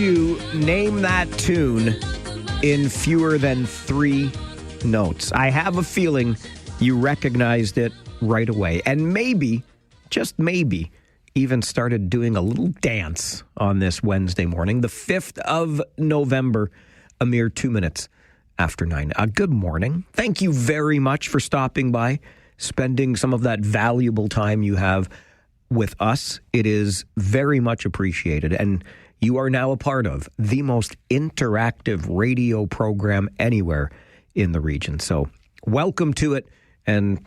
you name that tune in fewer than 3 notes? I have a feeling you recognized it right away. And maybe, just maybe, even started doing a little dance on this Wednesday morning, the 5th of November, a mere 2 minutes after 9. Good morning. Thank you very much for stopping by, spending some of that valuable time you have with us. It is very much appreciated. And you are now a part of the most interactive radio program anywhere in the region. So welcome to it, and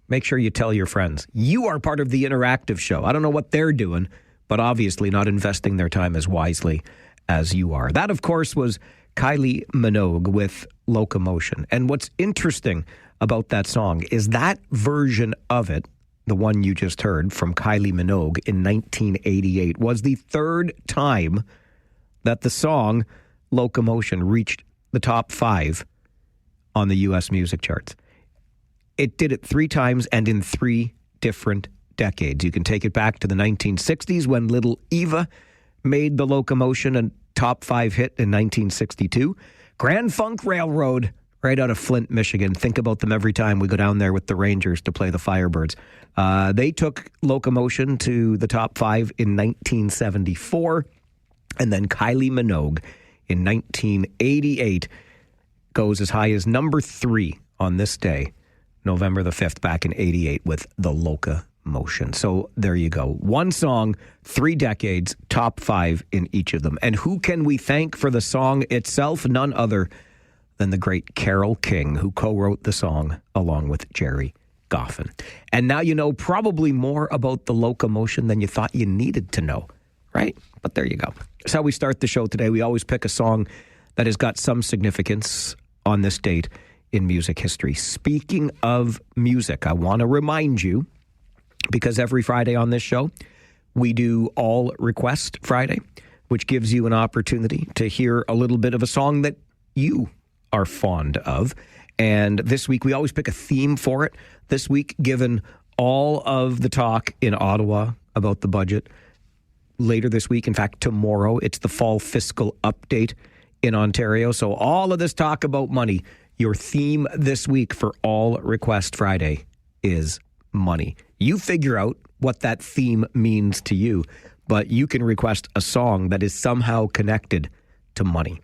make sure you tell your friends. You are part of the interactive show. I don't know what they're doing, but obviously not investing their time as wisely as you are. That, of course, was Kylie Minogue with Locomotion. And what's interesting about that song is that version of it, the one you just heard from Kylie Minogue in 1988, was the third time that the song Locomotion reached the top 5 on the U.S. music charts. It did it 3 times and in 3 different decades. You can take it back to the 1960s when Little Eva made the Locomotion a top 5 hit in 1962. Grand Funk Railroad, right out of Flint, Michigan. Think about them every time we go down there with the Rangers to play the Firebirds. They took Locomotion to the top 5 in 1974. And then Kylie Minogue in 1988 goes as high as number 3 on this day, November the 5th, back in 88 with the Locomotion. So there you go. One song, 3 decades, top 5 in each of them. And who can we thank for the song itself? None other than the great Carole King, who co-wrote the song along with Jerry Goffin. And now you know probably more about the Locomotion than you thought you needed to know, right? But there you go. That's how we start the show today. We always pick a song that has got some significance on this date in music history. Speaking of music, I want to remind you, because every Friday on this show, we do All Request Friday, which gives you an opportunity to hear a little bit of a song that you are fond of. And this week, we always pick a theme for it. This week, given all of the talk in Ottawa about the budget, later this week, in fact, tomorrow, it's the fall fiscal update in Ontario. So all of this talk about money, your theme this week for All Request Friday is money. You figure out what that theme means to you, but you can request a song that is somehow connected to money.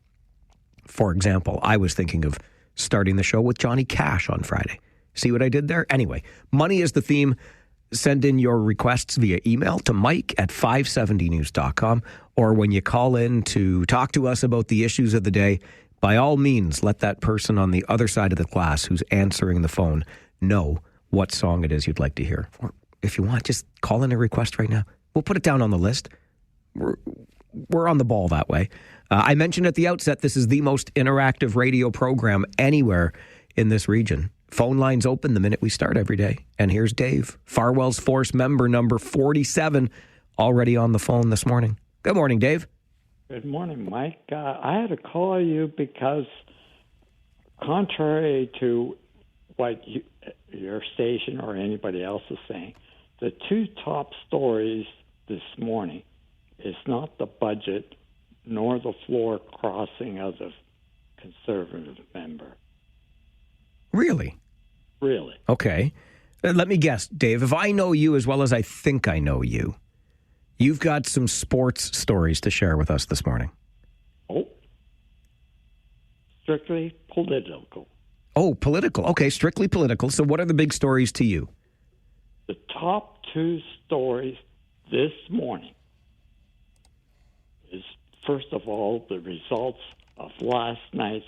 For example, I was thinking of starting the show with Johnny Cash on Friday. See what I did there? Anyway, money is the theme. Send in your requests via email to mike@570news.com, or when you call in to talk to us about the issues of the day, by all means, let that person on the other side of the glass who's answering the phone know what song it is you'd like to hear. Or if you want, just call in a request right now. We'll put it down on the list. We're on the ball that way. I mentioned at the outset, this is the most interactive radio program anywhere in this region. Phone lines open the minute we start every day. And here's Dave, Farwell's Force member number 47, already on the phone this morning. Good morning, Dave. Good morning, Mike. I had to call you because contrary to what your station or anybody else is saying, the 2 top stories this morning is not the budget nor the floor crossing of the Conservative member. Really? Really. Okay. Let me guess, Dave. If I know you as well as I think I know you, you've got some sports stories to share with us this morning. Oh. Strictly political. Oh, political. Okay, strictly political. So what are the big stories to you? The top 2 stories this morning is, first of all, the results of last night's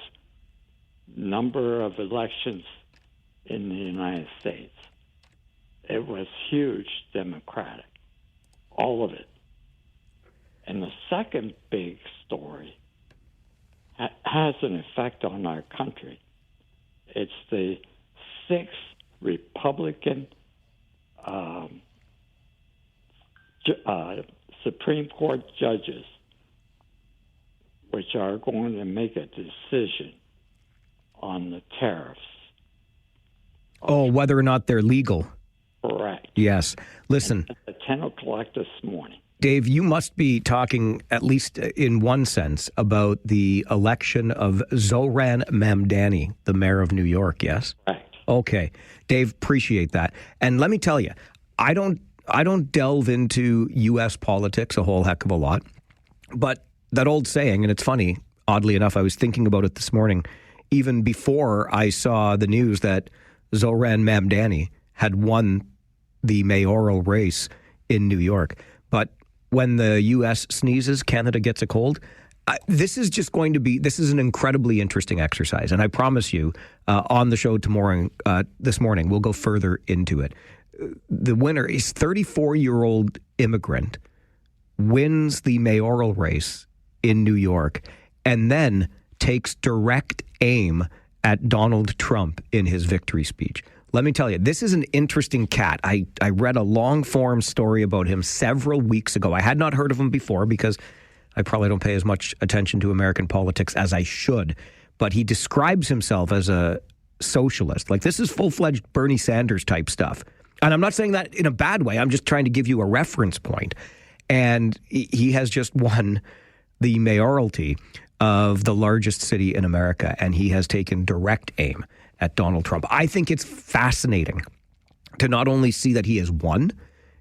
number of elections in the United States. It was huge Democratic, all of it. And the second big story has an effect on our country. It's the 6 Republican Supreme Court judges which are going to make a decision on the tariffs. Oh, whether or not they're legal. Correct. Yes. Listen. At 10 o'clock this morning. Dave, you must be talking, at least in one sense, about the election of Zoran Mamdani, the mayor of New York, yes? Right. Okay. Dave, appreciate that. And let me tell you, I don't delve into U.S. politics a whole heck of a lot, but that old saying, and it's funny, oddly enough, I was thinking about it this morning, even before I saw the news that Zoran Mamdani had won the mayoral race in New York. But when the U.S. sneezes, Canada gets a cold. This is an incredibly interesting exercise. And I promise you, on the show this morning, we'll go further into it. The winner is 34-year-old immigrant, wins the mayoral race in New York, and then takes direct aim at Donald Trump in his victory speech. Let me tell you, this is an interesting cat. I read a long-form story about him several weeks ago. I had not heard of him before because I probably don't pay as much attention to American politics as I should. But he describes himself as a socialist. Like, this is full-fledged Bernie Sanders type stuff. And I'm not saying that in a bad way. I'm just trying to give you a reference point. And he has just won the mayoralty of the largest city in America, and he has taken direct aim at Donald Trump. I think it's fascinating to not only see that he has won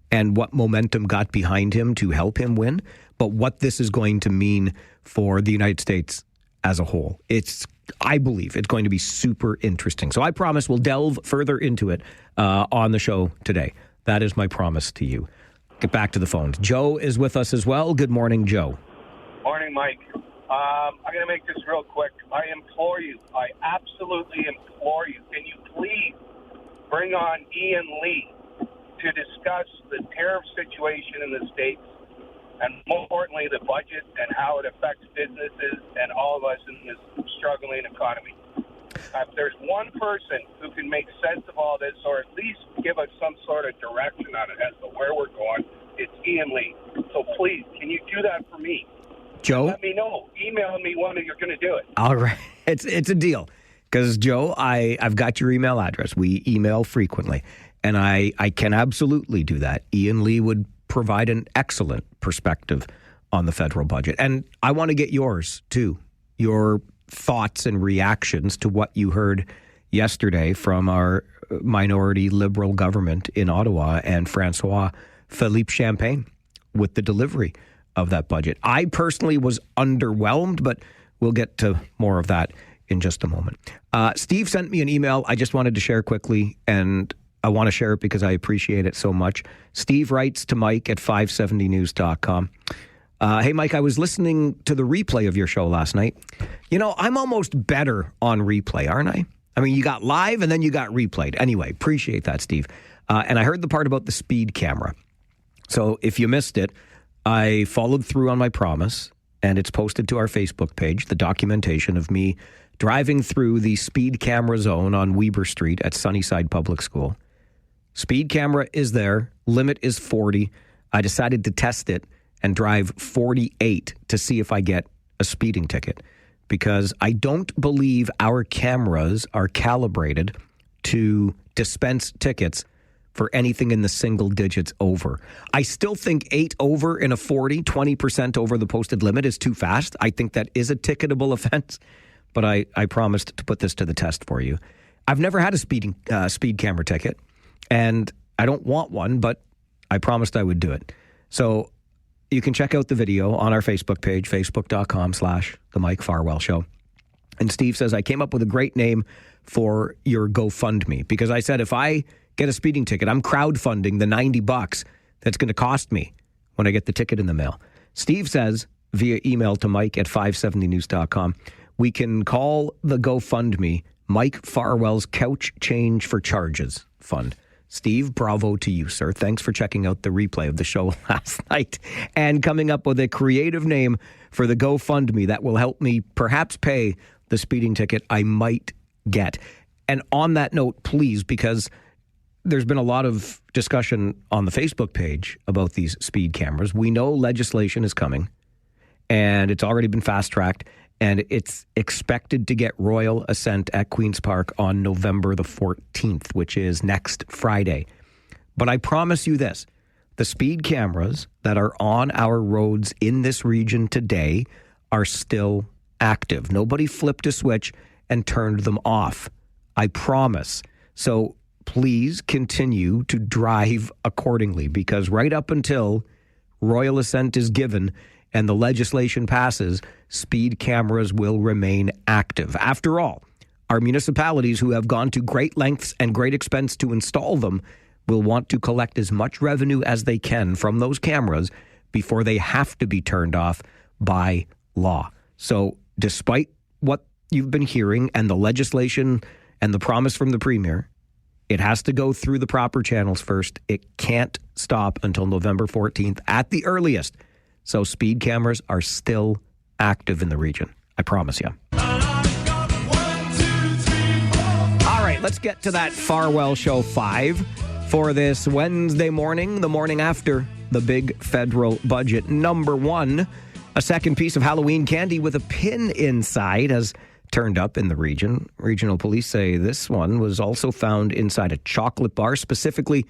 and what momentum got behind him to help him win, but what this is going to mean for the United States as a whole. I believe it's going to be super interesting. So I promise we'll delve further into it on the show today. That is my promise to you. Get back to the phones. Joe is with us as well. Good morning, Joe. Morning, Mike. I'm going to make this real quick. I implore you, I absolutely implore you, can you please bring on Ian Lee to discuss the tariff situation in the States and, more importantly, the budget and how it affects businesses and all of us in this struggling economy. If there's one person who can make sense of all this or at least give us some sort of direction on it as to where we're going, it's Ian Lee. So please, can you do that for me? Joe? Let me know. Email me when you're going to do it. All right. It's a deal. Because, Joe, I've got your email address. We email frequently. And I can absolutely do that. Ian Lee would provide an excellent perspective on the federal budget. And I want to get yours, too. Your thoughts and reactions to what you heard yesterday from our minority Liberal government in Ottawa and Francois Philippe Champagne with the delivery of that budget. I personally was underwhelmed, but we'll get to more of that in just a moment. Steve sent me an email I just wanted to share quickly, and I want to share it because I appreciate it so much. Steve writes to Mike at 570news.com. Hey, Mike, I was listening to the replay of your show last night. You know, I'm almost better on replay, aren't I? I mean, you got live and then you got replayed. Anyway, appreciate that, Steve. And I heard the part about the speed camera. So if you missed it, I followed through on my promise, and it's posted to our Facebook page, the documentation of me driving through the speed camera zone on Weber Street at Sunnyside Public School. Speed camera is there. Limit is 40. I decided to test it and drive 48 to see if I get a speeding ticket, because I don't believe our cameras are calibrated to dispense tickets for anything in the single digits over. I still think 8 over in a 40, 20% over the posted limit is too fast. I think that is a ticketable offense, but I promised to put this to the test for you. I've never had a speed camera ticket, and I don't want one, but I promised I would do it. So you can check out the video on our Facebook page, facebook.com/The Mike Farwell Show. And Steve says, I came up with a great name for your GoFundMe, because I said if I get a speeding ticket, I'm crowdfunding the $90 that's going to cost me when I get the ticket in the mail. Steve says, via email to Mike at 570news.com, we can call the GoFundMe Mike Farwell's Couch Change for Charges Fund. Steve, bravo to you, sir. Thanks for checking out the replay of the show last night and coming up with a creative name for the GoFundMe that will help me perhaps pay the speeding ticket I might get. And on that note, please, because there's been a lot of discussion on the Facebook page about these speed cameras. We know legislation is coming, and it's already been fast-tracked, and it's expected to get royal assent at Queen's Park on November the 14th, which is next Friday. But I promise you this, The speed cameras that are on our roads in this region today are still active. Nobody flipped a switch and turned them off. I promise. So please continue to drive accordingly, because right up until royal assent is given and the legislation passes, speed cameras will remain active. After all, our municipalities who have gone to great lengths and great expense to install them will want to collect as much revenue as they can from those cameras before they have to be turned off by law. So despite what you've been hearing and the legislation and the promise from the Premier, it has to go through the proper channels first. It can't stop until November 14th at the earliest. So speed cameras are still active in the region. I promise you. All right, let's get to that Farwell Show 5 for this Wednesday morning, the morning after the big federal budget. Number one, a second piece of Halloween candy with a pin inside has turned up in the region. Regional police say this one was also found inside a chocolate bar, specifically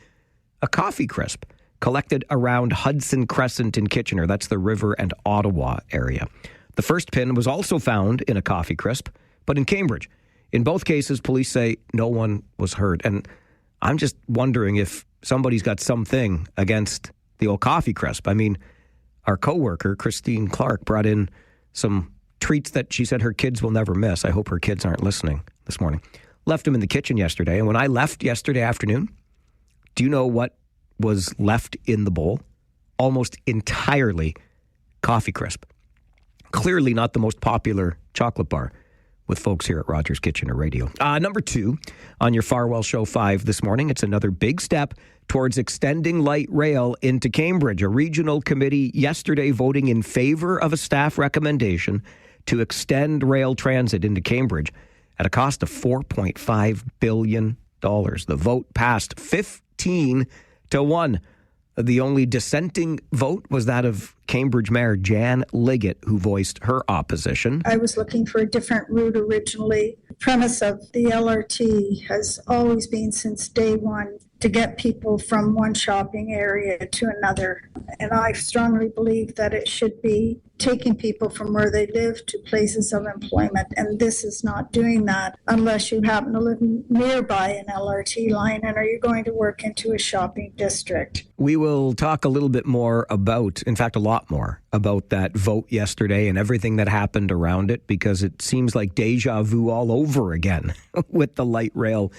a coffee crisp, collected around Hudson Crescent in Kitchener. That's the River and Ottawa area. The first pin was also found in a coffee crisp, but in Cambridge. In both cases, police say no one was hurt. And I'm just wondering if somebody's got something against the old coffee crisp. I mean, our coworker, Christine Clark, brought in some treats that she said her kids will never miss. I hope her kids aren't listening this morning. Left them in the kitchen yesterday. And when I left yesterday afternoon, do you know what was left in the bowl? Almost entirely coffee crisp. Clearly not the most popular chocolate bar with folks here at Rogers Kitchener Radio. Number two on your Farwell Show 5 this morning, it's another big step towards extending light rail into Cambridge. A regional committee yesterday voting in favor of a staff recommendation to extend rail transit into Cambridge at a cost of $4.5 billion. The vote passed 15-1. The only dissenting vote was that of Cambridge Mayor Jan Liggett, who voiced her opposition. I was looking for a different route originally. The premise of the LRT has always been since day one to get people from one shopping area to another. And I strongly believe that it should be taking people from where they live to places of employment. And this is not doing that unless you happen to live nearby an LRT line and are you going to work into a shopping district. We will talk a little bit more about, in fact, a lot more about that vote yesterday and everything that happened around it, because it seems like deja vu all over again with the light rail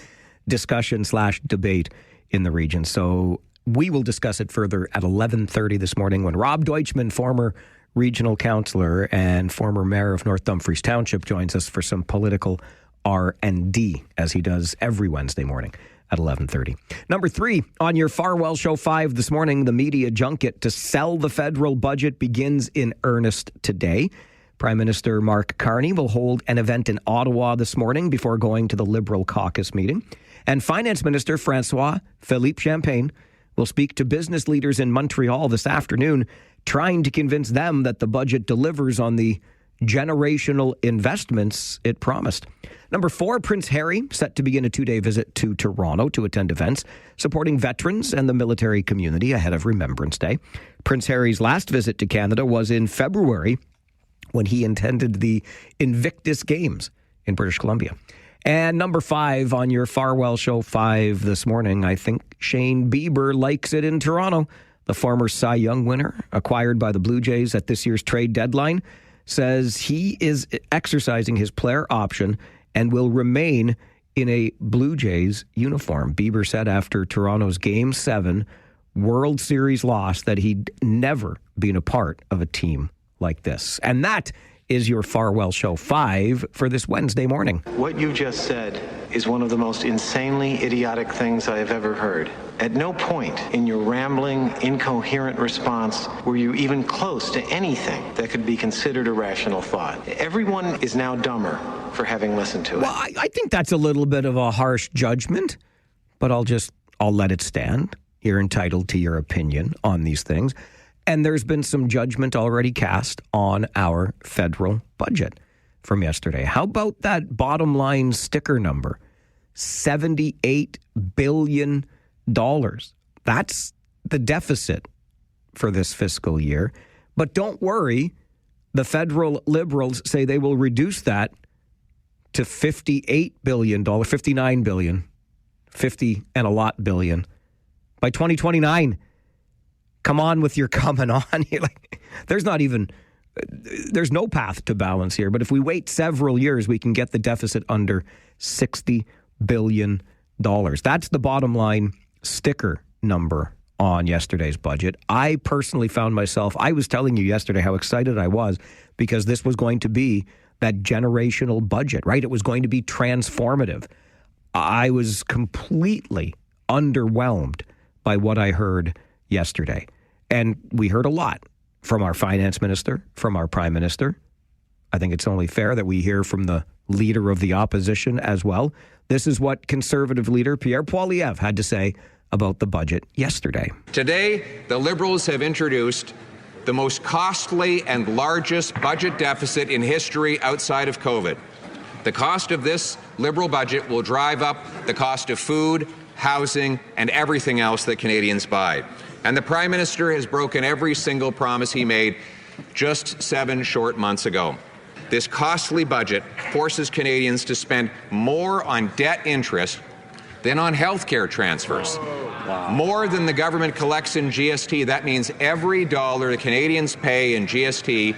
discussion/debate in the region. So we will discuss it further at 11:30 this morning when Rob Deutschman, former regional councillor and former mayor of North Dumfries Township, joins us for some political R&D, as he does every Wednesday morning at 11:30. Number three on your Farwell Show 5 this morning, the media junket to sell the federal budget begins in earnest today. Prime Minister Mark Carney will hold an event in Ottawa this morning before going to the Liberal caucus meeting. And Finance Minister François-Philippe Champagne will speak to business leaders in Montreal this afternoon, trying to convince them that the budget delivers on the generational investments it promised. Number four, Prince Harry set to begin a 2-day visit to Toronto to attend events supporting veterans and the military community ahead of Remembrance Day. Prince Harry's last visit to Canada was in February when he attended the Invictus Games in British Columbia. And number five on your Farwell Show 5 this morning, I think Shane Bieber likes it in Toronto. The former Cy Young winner, acquired by the Blue Jays at this year's trade deadline, says he is exercising his player option and will remain in a Blue Jays uniform. Bieber said after Toronto's Game 7 World Series loss that he'd never been a part of a team like this. And that is your Farwell Show 5 for this Wednesday morning. What you just said is one of the most insanely idiotic things I have ever heard. At no point in your rambling, incoherent response were you even close to anything that could be considered a rational thought. Everyone is now dumber for having listened to it. Well, I think that's a little bit of a harsh judgment, but I'll let it stand. You're entitled to your opinion on these things. And there's been some judgment already cast on our federal budget from yesterday. How about that bottom line sticker number? $78 billion. That's the deficit for this fiscal year. But don't worry, the federal Liberals say they will reduce that to $58 billion, $59 billion, 50 and a lot billion by 2029. Come on with your coming on. Like, there's no path to balance here. But if we wait several years, we can get the deficit under $60 billion. That's the bottom line sticker number on yesterday's budget. I personally found myself, I was telling you yesterday how excited I was because this was going to be that generational budget, right? It was going to be transformative. I was completely underwhelmed by what I heard yesterday. And we heard a lot from our finance minister, from our prime minister. I think it's only fair that we hear from the leader of the opposition as well. This is what Conservative leader Pierre Poilievre had to say about the budget yesterday. Today, the Liberals have introduced the most costly and largest budget deficit in history outside of COVID. The cost of this Liberal budget will drive up the cost of food, housing, and everything else that Canadians buy. And the Prime Minister has broken every single promise he made just 7 short months ago. This costly budget forces Canadians to spend more on debt interest than on health care transfers. Wow. More than the government collects in GST. That means every dollar the Canadians pay in GST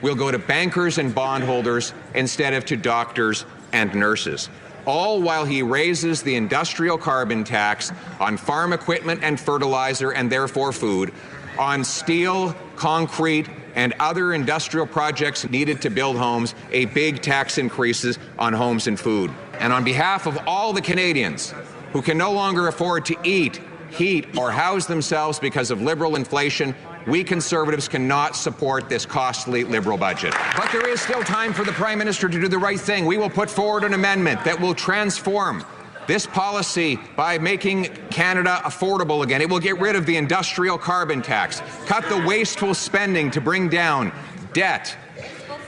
will go to bankers and bondholders instead of to doctors and nurses. All while he raises the industrial carbon tax on farm equipment and fertilizer and therefore food, on steel, concrete, and other industrial projects needed to build homes, a big tax increases on homes and food. And on behalf of all the Canadians who can no longer afford to eat, heat, or house themselves because of Liberal inflation, we Conservatives cannot support this costly Liberal budget. But there is still time for the Prime Minister to do the right thing. We will put forward an amendment that will transform this policy by making Canada affordable again. It will get rid of the industrial carbon tax, cut the wasteful spending to bring down debt,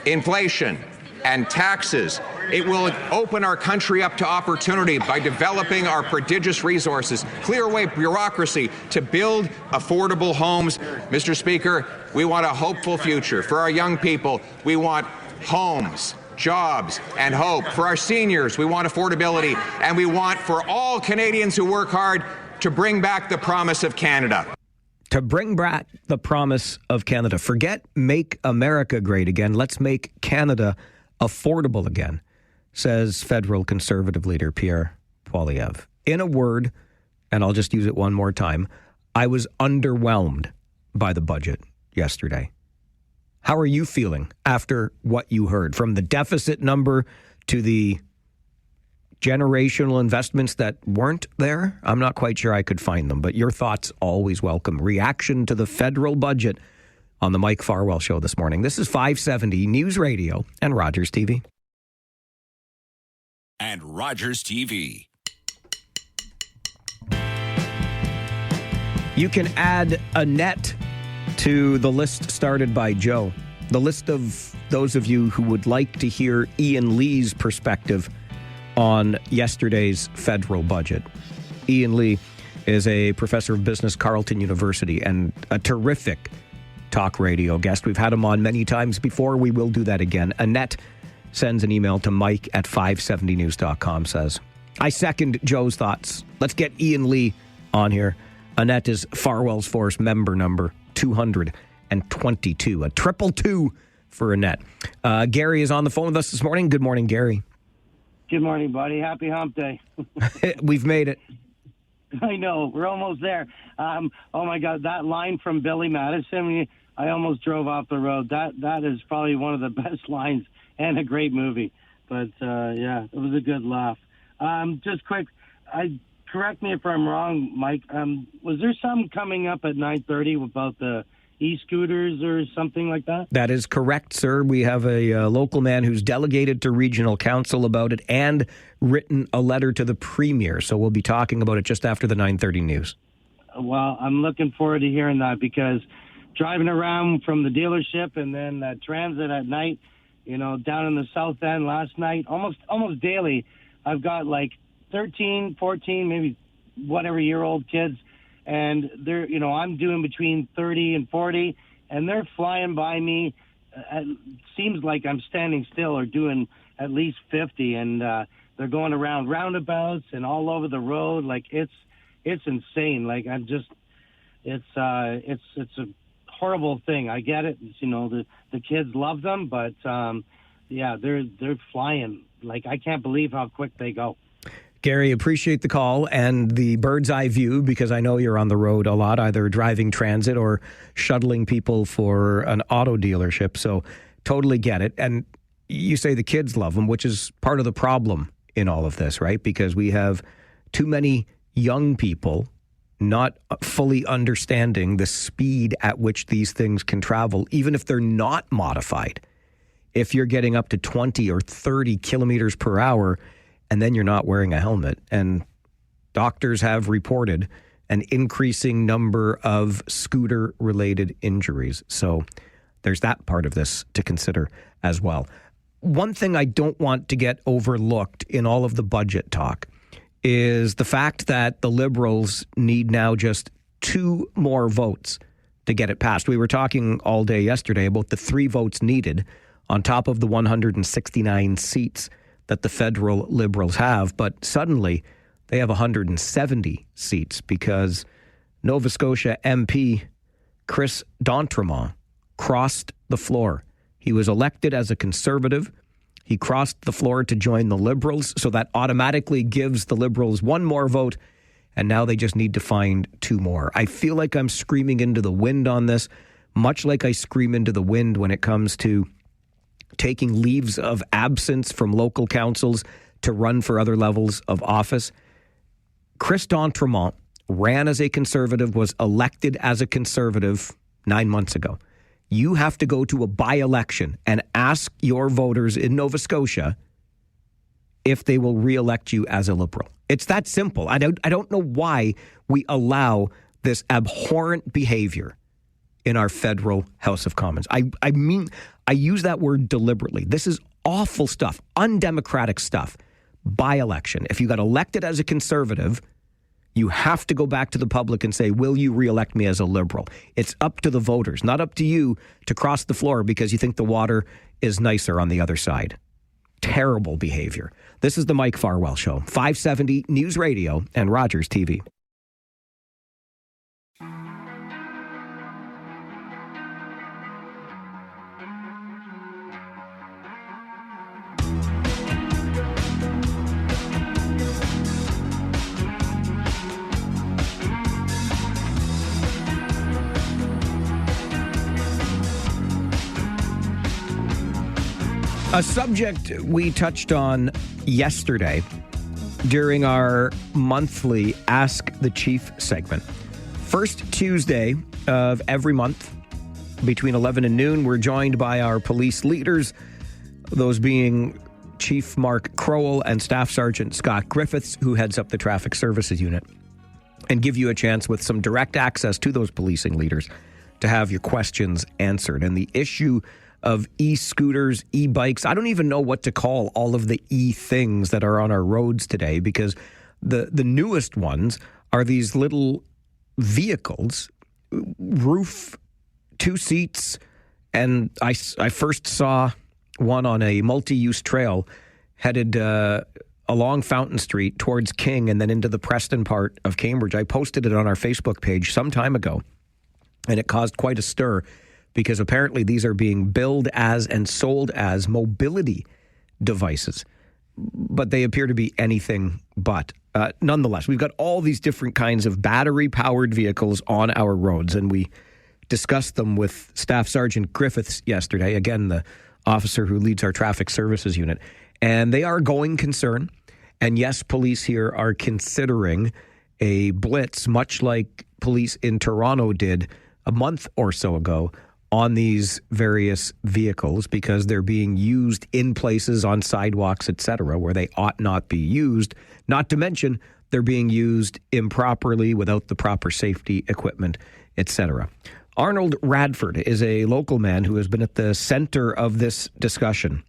inflation, and taxes. It will open our country up to opportunity by developing our prodigious resources, clear away bureaucracy to build affordable homes. Mr. Speaker, we want a hopeful future. For our young people, we want homes, jobs, and hope. For our seniors, we want affordability. And we want for all Canadians who work hard to bring back the promise of Canada. To bring back the promise of Canada. Forget make America great again. Let's make Canada affordable again, says federal Conservative leader Pierre Poilievre. In a word, and I'll just use it one more time, I was underwhelmed by the budget yesterday. How are you feeling after what you heard? From the deficit number to the generational investments that weren't there? I'm not quite sure I could find them, but your thoughts always welcome. Reaction to the federal budget on the Mike Farwell Show this morning. This is 570 News Radio and Rogers TV. And Rogers TV. You can add Annette to the list started by Joe. The list of those of you who would like to hear Ian Lee's perspective on yesterday's federal budget. Ian Lee is a professor of business, Carleton University, and a terrific talk radio guest. We've had him on many times before. We will do that again. Annette sends an email to Mike at 570news.com, says, I second Joe's thoughts. Let's get Ian Lee on here. Annette is Farwell's Force member number 222. A 222 for Annette. Gary is on the phone with us this morning. Good morning, Gary. Good morning, buddy. Happy hump day. We've made it. I know. We're almost there. Oh, my God. That line from Billy Madison, I almost drove off the road. That is probably one of the best lines and a great movie. But, yeah, it was a good laugh. Just quick, correct me if I'm wrong, Mike. Was there some coming up at 9:30 about the e-scooters or something like that? That is correct, sir. We have a local man who's delegated to regional council about it and written a letter to the premier. So we'll be talking about it just after the 9:30 news. Well, I'm looking forward to hearing that because driving around from the dealership and then transit at night, down in the South End last night, almost daily, I've got like 13, 14, maybe whatever year old kids. and they're, I'm doing between 30 and 40, and they're flying by me. It seems like I'm standing still or doing at least 50, and they're going around roundabouts and all over the road. Like it's insane. Like it's a horrible thing. I get it. The kids love them, but they're flying. Like I can't believe how quick they go. Gary, appreciate the call and the bird's eye view, because I know you're on the road a lot, either driving transit or shuttling people for an auto dealership. So totally get it. And you say the kids love them, which is part of the problem in all of this, right? Because we have too many young people not fully understanding the speed at which these things can travel, even if they're not modified. If you're getting up to 20 or 30 kilometers per hour, and then you're not wearing a helmet. And doctors have reported an increasing number of scooter-related injuries. So there's that part of this to consider as well. One thing I don't want to get overlooked in all of the budget talk is the fact that the Liberals need now just 2 more votes to get it passed. We were talking all day yesterday about the 3 votes needed on top of the 169 seats that the federal Liberals have, but suddenly they have 170 seats because Nova Scotia MP Chris d'Entremont crossed the floor. He was elected as a Conservative. He crossed the floor to join the Liberals, so that automatically gives the Liberals 1 more vote, and now they just need to find 2 more. I feel like I'm screaming into the wind on this, much like I scream into the wind when it comes to taking leaves of absence from local councils to run for other levels of office. Chris d'Entremont ran as a Conservative, was elected as a Conservative 9 months ago. You have to go to a by-election and ask your voters in Nova Scotia if they will re-elect you as a Liberal. It's that simple. I don't know why we allow this abhorrent behavior in our federal House of Commons. I mean, I use that word deliberately. This is awful stuff, undemocratic stuff. By-election. If you got elected as a Conservative, you have to go back to the public and say, will you re-elect me as a Liberal? It's up to the voters, not up to you to cross the floor because you think the water is nicer on the other side. Terrible behavior. This is the Mike Farwell Show, 570 News Radio and Rogers TV. A subject we touched on yesterday during our monthly Ask the Chief segment. First Tuesday of every month between 11 and noon, we're joined by our police leaders, those being Chief Mark Crowell and Staff Sergeant Scott Griffiths, who heads up the Traffic Services Unit, and give you a chance with some direct access to those policing leaders to have your questions answered. And the issue of e-scooters, e-bikes, I don't even know what to call all of the e-things that are on our roads today, because the newest ones are these little vehicles, roof, 2 seats, and I first saw one on a multi-use trail headed along Fountain Street towards King and then into the Preston part of Cambridge. I posted it on our Facebook page some time ago, and it caused quite a stir, because apparently these are being billed as and sold as mobility devices, but they appear to be anything but. Nonetheless, we've got all these different kinds of battery-powered vehicles on our roads, and we discussed them with Staff Sergeant Griffiths yesterday, again, the officer who leads our Traffic Services Unit, and they are a going concern. And yes, police here are considering a blitz, much like police in Toronto did a month or so ago, on these various vehicles, because they're being used in places on sidewalks, etc., where they ought not be used. Not to mention, they're being used improperly without the proper safety equipment, etc. Arnold Radford is a local man who has been at the center of this discussion.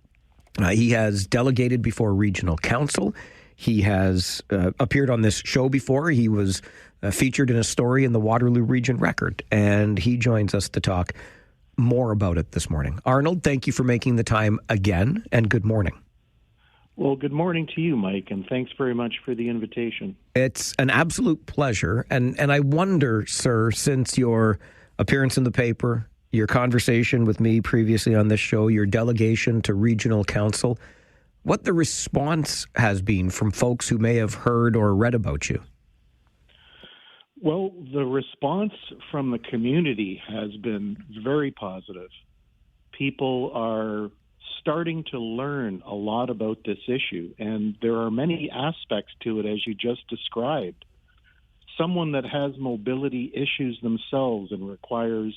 He has delegated before regional council. He has appeared on this show before. He was featured in a story in the Waterloo Region Record, and he joins us to talk more about it this morning. Arnold, thank you for making the time again, and good morning. Well, good morning to you, Mike, and thanks very much for the invitation. It's an absolute pleasure, and I wonder, sir, since your appearance in the paper, your conversation with me previously on this show, your delegation to regional council, what the response has been from folks who may have heard or read about you. Well, the response from the community has been very positive. People are starting to learn a lot about this issue, and there are many aspects to it, as you just described. Someone that has mobility issues themselves and requires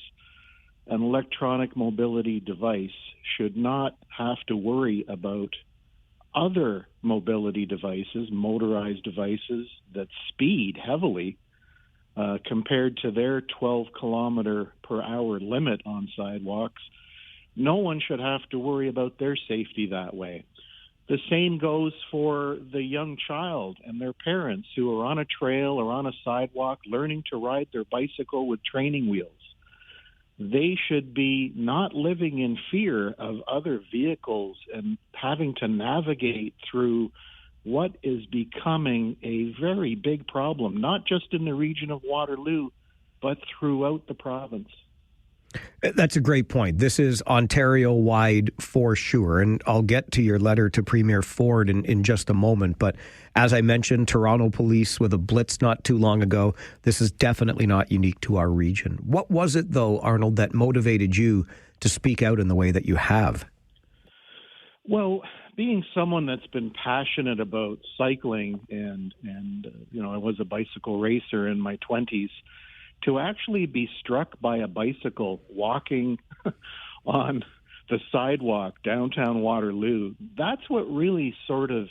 an electronic mobility device should not have to worry about other mobility devices, motorized devices that speed heavily compared to their 12-kilometer-per-hour limit on sidewalks. No one should have to worry about their safety that way. The same goes for the young child and their parents who are on a trail or on a sidewalk learning to ride their bicycle with training wheels. They should be not living in fear of other vehicles and having to navigate through what is becoming a very big problem, not just in the region of Waterloo, but throughout the province. That's a great point. This is Ontario-wide for sure, and I'll get to your letter to Premier Ford in just a moment. But as I mentioned, Toronto police with a blitz not too long ago, this is definitely not unique to our region. What was it, though, Arnold, that motivated you to speak out in the way that you have? Well, being someone that's been passionate about cycling and I was a bicycle racer in my 20s, to actually be struck by a bicycle walking on the sidewalk downtown Waterloo, that's what really sort of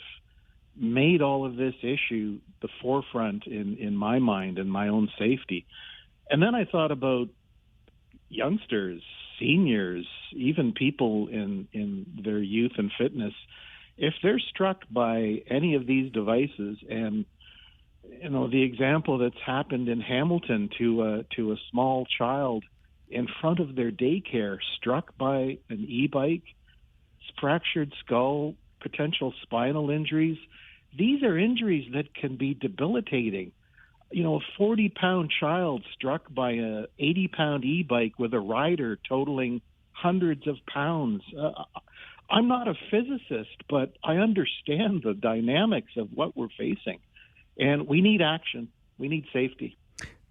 made all of this issue the forefront in my mind and my own safety. And then I thought about youngsters, seniors, even people in their youth and fitness. If they're struck by any of these devices, and the example that's happened in Hamilton to a small child in front of their daycare, struck by an e-bike, fractured skull, potential spinal injuries. These are injuries that can be debilitating. A 40-pound child struck by a 80-pound e-bike with a rider totaling hundreds of pounds. I'm not a physicist, but I understand the dynamics of what we're facing. And we need action. We need safety.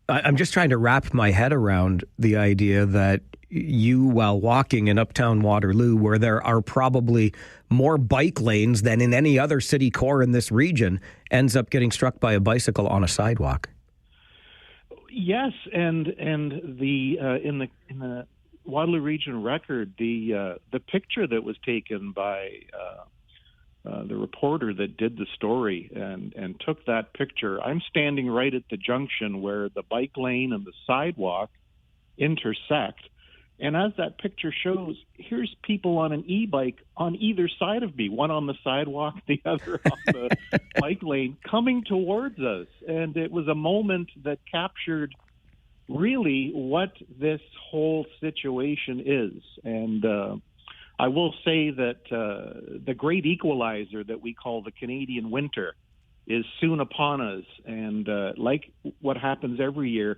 I'm just trying to wrap my head around the idea that you, while walking in uptown Waterloo, where there are probably more bike lanes than in any other city core in this region, ends up getting struck by a bicycle on a sidewalk. Yes, and the in the Waterloo Region Record, the picture that was taken by the reporter that did the story and took that picture. I'm standing right at the junction where the bike lane and the sidewalk intersect. And as that picture shows, here's people on an e-bike on either side of me, one on the sidewalk, the other on the bike lane, coming towards us. And it was a moment that captured really what this whole situation is. And I will say that the great equalizer that we call the Canadian winter is soon upon us. And like what happens every year,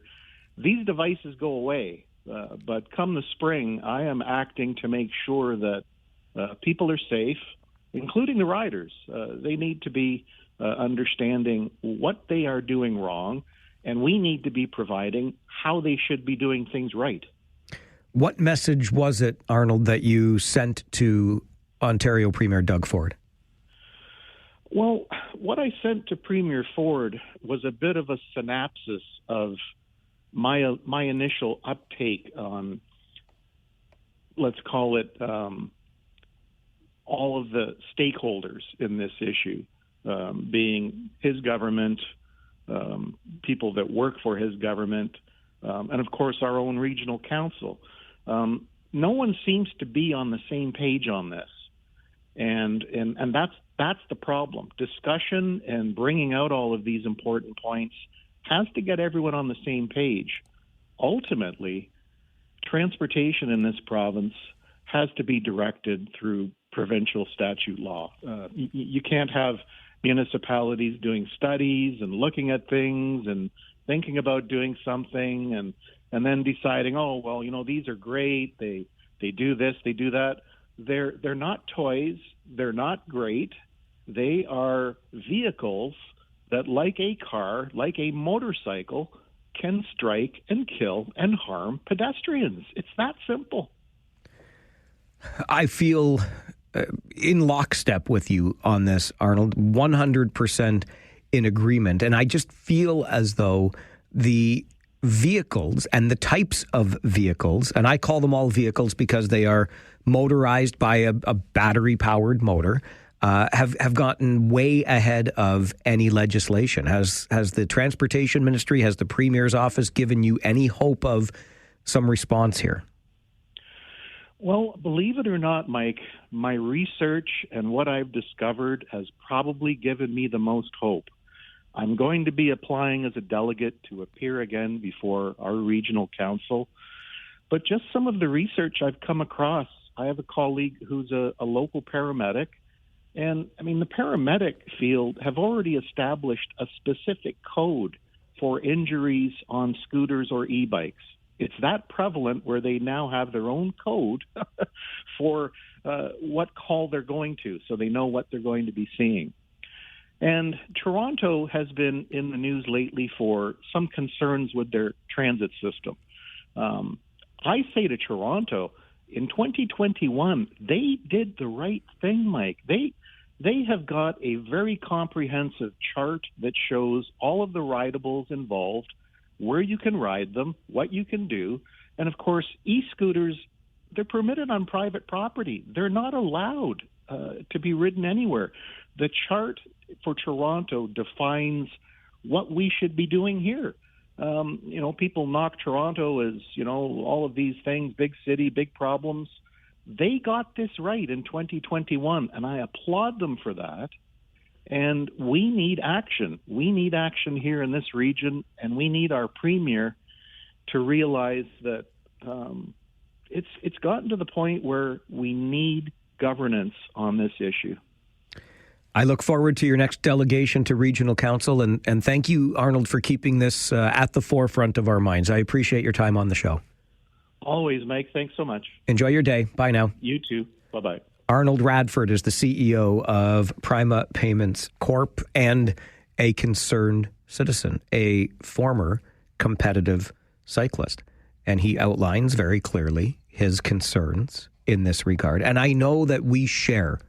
these devices go away. But come the spring, I am acting to make sure that people are safe, including the riders. They need to be understanding what they are doing wrong, and we need to be providing how they should be doing things right. What message was it, Arnold, that you sent to Ontario Premier Doug Ford? Well, what I sent to Premier Ford was a bit of a synopsis of my initial uptake on, let's call it, all of the stakeholders in this issue, being his government, people that work for his government, and of course our own regional council. No one seems to be on the same page on this. And that's the problem. Discussion and bringing out all of these important points has to get everyone on the same page. Ultimately, transportation in this province has to be directed through provincial statute law. You can't have municipalities doing studies and looking at things and thinking about doing something and then deciding, oh, well, these are great. They do this, they do that. They're not toys. They're not great. They are vehicles that, like a car, like a motorcycle, can strike and kill and harm pedestrians. It's that simple. I feel in lockstep with you on this, Arnold, 100% in agreement. And I just feel as though the vehicles and the types of vehicles, and I call them all vehicles because they are motorized by a battery-powered motor, have gotten way ahead of any legislation. Has the Transportation Ministry, has the Premier's office given you any hope of some response here? Well, believe it or not, Mike, my research and what I've discovered has probably given me the most hope. I'm going to be applying as a delegate to appear again before our regional council. But just some of the research I've come across, I have a colleague who's a local paramedic. And, the paramedic field have already established a specific code for injuries on scooters or e-bikes. It's that prevalent where they now have their own code for what call they're going to, so they know what they're going to be seeing. And Toronto has been in the news lately for some concerns with their transit system. I say to Toronto, in 2021, they did the right thing, Mike. They have got a very comprehensive chart that shows all of the rideables involved, where you can ride them, what you can do. And, of course, e-scooters, they're permitted on private property. They're not allowed to be ridden anywhere. The chart for Toronto defines what we should be doing here. People knock Toronto as, all of these things, big city, big problems. They got this right in 2021, and I applaud them for that. And we need action. We need action here in this region, and we need our Premier to realize that it's gotten to the point where we need governance on this issue. I look forward to your next delegation to Regional Council, and thank you, Arnold, for keeping this at the forefront of our minds. I appreciate your time on the show. Always, Mike. Thanks so much. Enjoy your day. Bye now. You too. Bye-bye. Arnold Radford is the CEO of Prima Payments Corp. And a concerned citizen, a former competitive cyclist. And he outlines very clearly his concerns in this regard. And I know that we share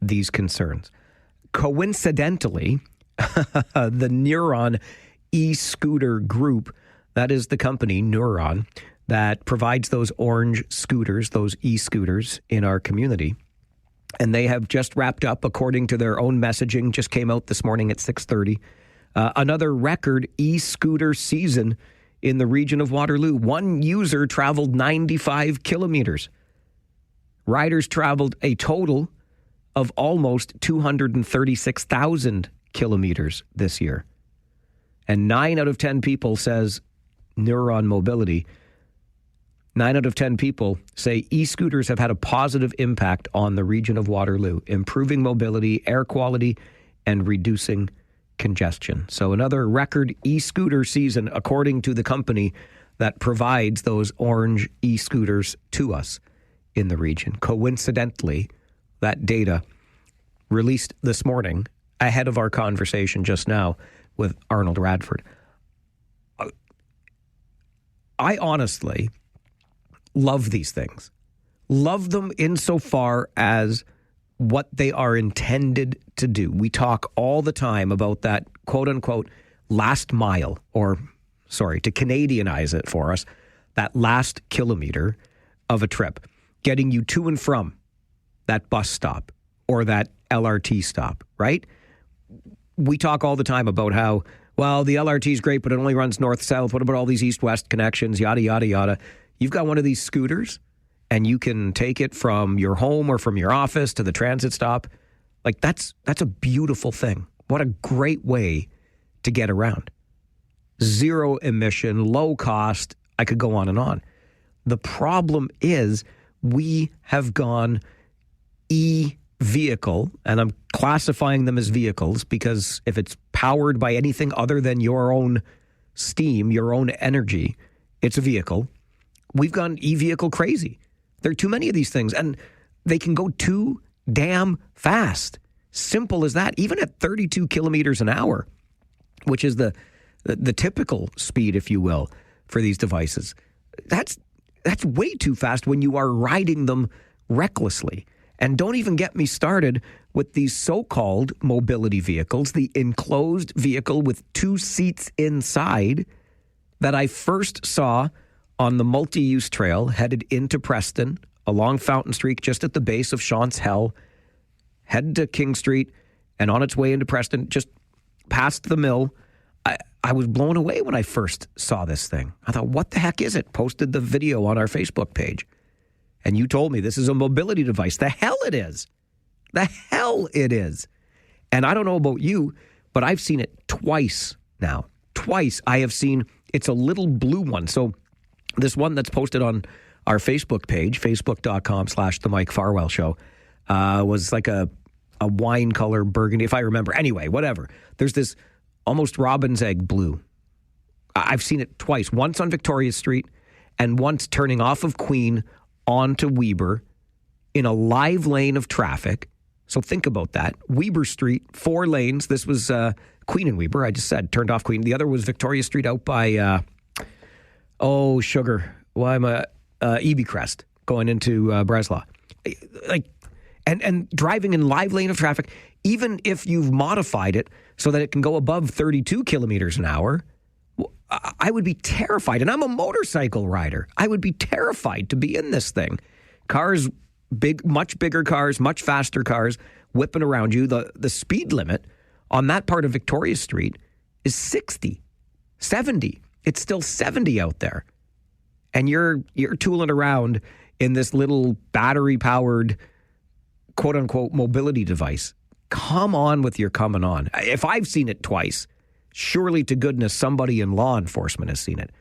these concerns. Coincidentally, the Neuron e-scooter group, that is the company, Neuron, that provides those orange scooters, those e-scooters in our community. And they have just wrapped up, according to their own messaging, just came out this morning at 6:30, another record e-scooter season in the region of Waterloo. One user traveled 95 kilometers. Riders traveled a total of almost 236,000 kilometers this year. And 9 out of 10 people, says Neuron Mobility, 9 out of 10 people say e-scooters have had a positive impact on the region of Waterloo, improving mobility, air quality, and reducing congestion. So another record e-scooter season, according to the company that provides those orange e-scooters to us in the region. Coincidentally, that data released this morning ahead of our conversation just now with Arnold Radford. I honestly love these things. Love them insofar as what they are intended to do. We talk all the time about that quote-unquote last mile, or, to Canadianize it for us, that last kilometer of a trip, getting you to and from that bus stop or that LRT stop, right? We talk all the time about how, well, the LRT is great, but it only runs north-south. What about all these east-west connections, yada, yada, yada. You've got one of these scooters. and you can take it from your home or from your office to the transit stop. Like, that's a beautiful thing. What a great way to get around. Zero emission, low cost. I could go on and on. The problem is we have gone e-vehicle, and I'm classifying them as vehicles because if it's powered by anything other than your own steam, your own energy, it's a vehicle. We've gone e-vehicle crazy. There are too many of these things, and they can go too damn fast. Simple as that. Even at 32 kilometers an hour, which is the typical speed, if you will, for these devices. That's way too fast when you are riding them recklessly. And don't even get me started with these so-called mobility vehicles, the enclosed vehicle with 2 seats inside that I first saw on the multi-use trail headed into Preston along Fountain Street, just at the base of Shaunt's Hell, headed to King Street and on its way into Preston, just past the mill. I was blown away when I first saw this thing. I thought, what the heck is it? Posted the video on our Facebook page. And you told me this is a mobility device. The hell it is. The hell it is. And I don't know about you, but I've seen it twice now. Twice I have seen, it's a little blue one. So this one that's posted on our Facebook page, facebook.com/The Mike Farwell Show, was like a wine color burgundy, if I remember. Anyway, whatever. There's this almost robin's egg blue. I've seen it twice. Once on Victoria Street and once turning off of Queen onto Weber in a live lane of traffic. So think about that. Weber Street, 4 lanes. This was Queen and Weber. I just said turned off Queen. The other was Victoria Street out by, sugar. Why am I? EB Crest going into Breslau. And driving in live lane of traffic, even if you've modified it so that it can go above 32 kilometers an hour, I would be terrified. And I'm a motorcycle rider. I would be terrified to be in this thing. Cars, big, much bigger cars, much faster cars, whipping around you. The speed limit on that part of Victoria Street is 60, 70. It's still 70 out there. And you're tooling around in this little battery-powered, quote-unquote, mobility device. Come on with your coming on. If I've seen it twice, surely to goodness somebody in law enforcement has seen it.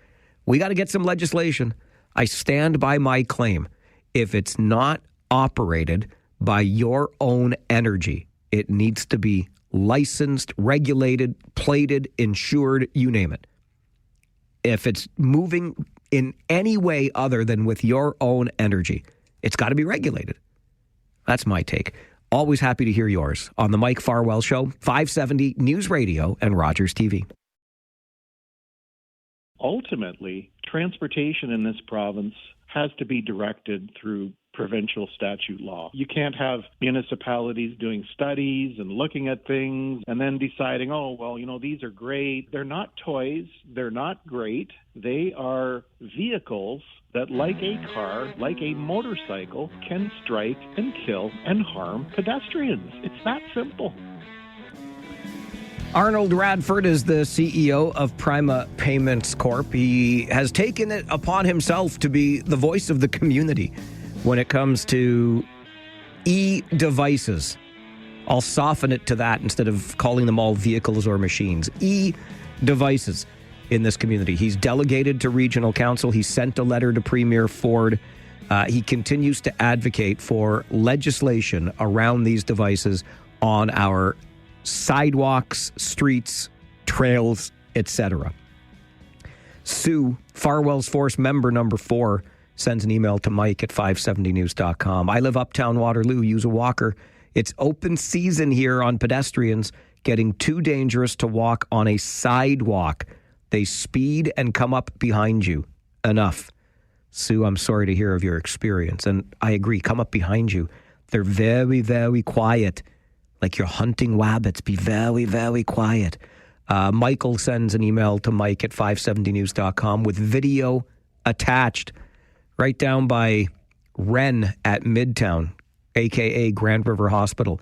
We got to get some legislation. I stand by my claim. If it's not operated by your own energy, it needs to be licensed, regulated, plated, insured, you name it. If it's moving in any way other than with your own energy, it's got to be regulated. That's my take. Always happy to hear yours on the Mike Farwell Show, 570 News Radio and Rogers TV. Ultimately, transportation in this province has to be directed through provincial statute law. You can't have municipalities doing studies and looking at things and then deciding, these are great. They're not toys. They're not great. They are vehicles that, like a car, like a motorcycle, can strike and kill and harm pedestrians. It's that simple. Arnold Radford is the CEO of Prima Payments Corp. He has taken it upon himself to be the voice of the community when it comes to e-devices. I'll soften it to that instead of calling them all vehicles or machines. E-devices in this community. He's delegated to regional council. He sent a letter to Premier Ford. He continues to advocate for legislation around these devices on our sidewalks, streets, trails, etc. Sue, Farwell's Force member number 4, sends an email to Mike at 570news.com. I live uptown Waterloo, use a walker. It's open season here on pedestrians, getting too dangerous to walk on a sidewalk. They speed and come up behind you. Enough. Sue, I'm sorry to hear of your experience. And I agree, come up behind you. They're very, very quiet. Like you're hunting rabbits. Be very, very quiet. Michael sends an email to Mike at 570news.com with video attached right down by Wren at Midtown, a.k.a. Grand River Hospital.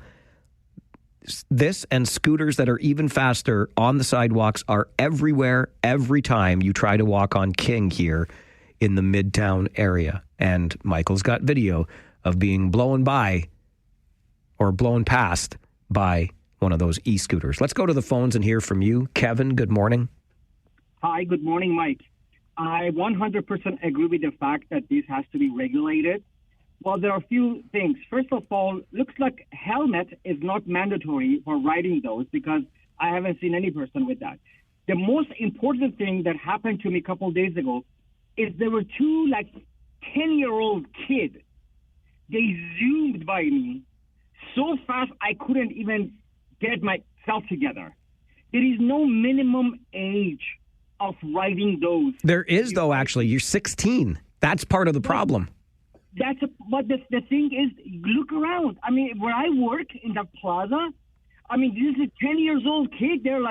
This and scooters that are even faster on the sidewalks are everywhere, every time you try to walk on King here in the Midtown area. And Michael's got video of being blown by or blown past by one of those e-scooters. Let's go to the phones and hear from you. Kevin, good morning. Hi, good morning, Mike. I 100% agree with the fact that this has to be regulated. Well, there are a few things. First of all, looks like helmet is not mandatory for riding those because I haven't seen any person with that. The most important thing that happened to me a couple of days ago is there were two 10-year-old kids. They zoomed by me so fast I couldn't even get myself together. There is no minimum age of riding those. There is, though, actually. You're 16. That's part of the problem. But the thing is, look around. I mean, where I work in the plaza, I mean, this is a 10-years-old kid. They're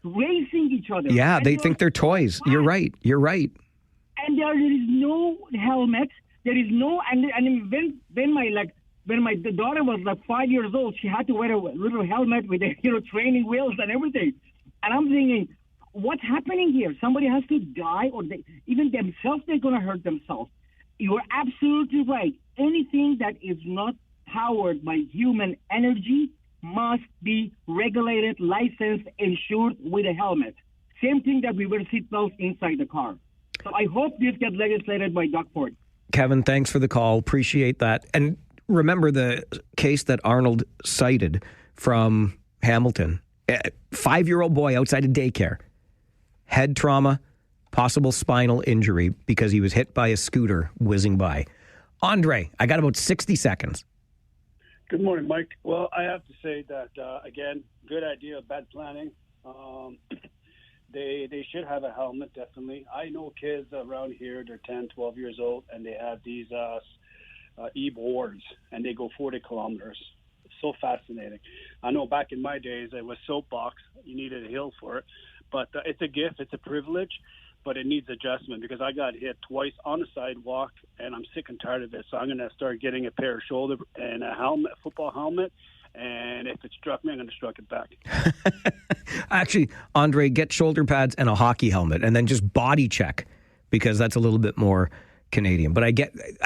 racing each other. Yeah, they think they're toys. You're right. And there is no helmet. There is no, and when my daughter was 5 years old, she had to wear a little helmet with training wheels and everything. And I'm thinking, what's happening here? Somebody has to die, or even themselves, they're going to hurt themselves. You're absolutely right. Anything that is not powered by human energy must be regulated, licensed, insured with a helmet. Same thing that we wear seatbelts inside the car. So I hope this gets legislated by Doug Ford. Kevin, thanks for the call. Appreciate that. And remember the case that Arnold cited from Hamilton. A 5-year-old boy outside a daycare. Head trauma, possible spinal injury because he was hit by a scooter whizzing by. Andre, I got about 60 seconds. Good morning, Mike. Well, I have to say that, again, good idea, bad planning. They should have a helmet, definitely. I know kids around here, they're 10, 12 years old, and they have these e-boards, and they go 40 kilometers. It's so fascinating. I know back in my days, it was soapbox. You needed a hill for it. But it's a gift, it's a privilege, but it needs adjustment because I got hit twice on the sidewalk, and I'm sick and tired of it. So I'm going to start getting a pair of shoulder and a helmet, a football helmet, and if it struck me, I'm going to strike it back. Actually, Andre, get shoulder pads and a hockey helmet, and then just body check because that's a little bit more Canadian. But I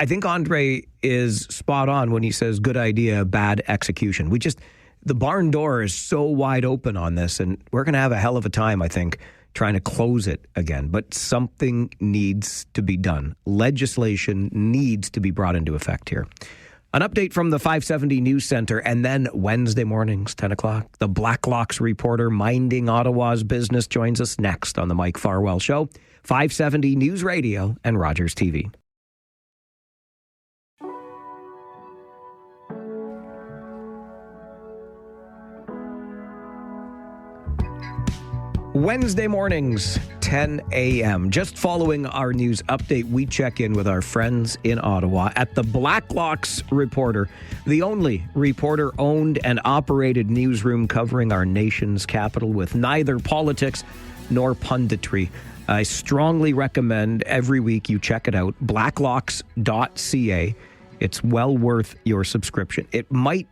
think Andre is spot on when he says good idea, bad execution. The barn door is so wide open on this, and we're going to have a hell of a time, I think, trying to close it again. But something needs to be done. Legislation needs to be brought into effect here. An update from the 570 News Center, and then Wednesday mornings, 10 o'clock, the Blacklocks reporter minding Ottawa's business joins us next on the Mike Farwell Show, 570 News Radio and Rogers TV. Wednesday mornings, 10 a.m. Just following our news update, we check in with our friends in Ottawa at the Blacklocks Reporter, the only reporter-owned and operated newsroom covering our nation's capital with neither politics nor punditry. I strongly recommend every week you check it out, blacklocks.ca. It's well worth your subscription. It might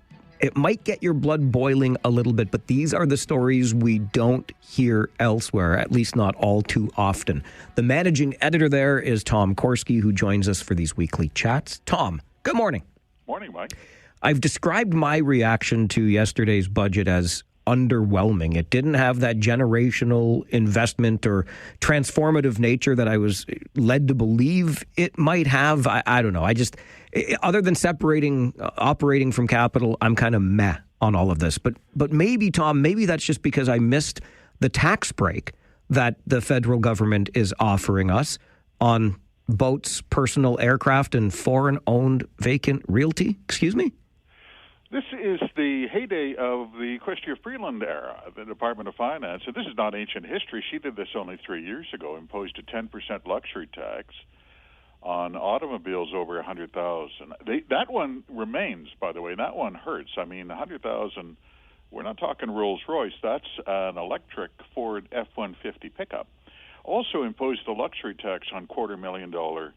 get your blood boiling a little bit, but these are the stories we don't hear elsewhere, at least not all too often. The managing editor there is Tom Korski, who joins us for these weekly chats. Tom, good morning. Morning, Mike. I've described my reaction to yesterday's budget as underwhelming. It didn't have that generational investment or transformative nature that I was led to believe it might have. I don't know. Other than separating operating from capital, I'm kind of meh on all of this. But maybe, Tom, that's just because I missed the tax break that the federal government is offering us on boats, personal aircraft, and foreign-owned vacant realty. Excuse me? This is the heyday of the Chrystia Freeland era, the Department of Finance. And this is not ancient history. She did this only 3 years ago, imposed a 10% luxury tax on automobiles over $100,000. That one remains, by the way. That one hurts. I mean, $100,000, we're not talking Rolls-Royce. That's an electric Ford F-150 pickup. Also imposed a luxury tax on $250,000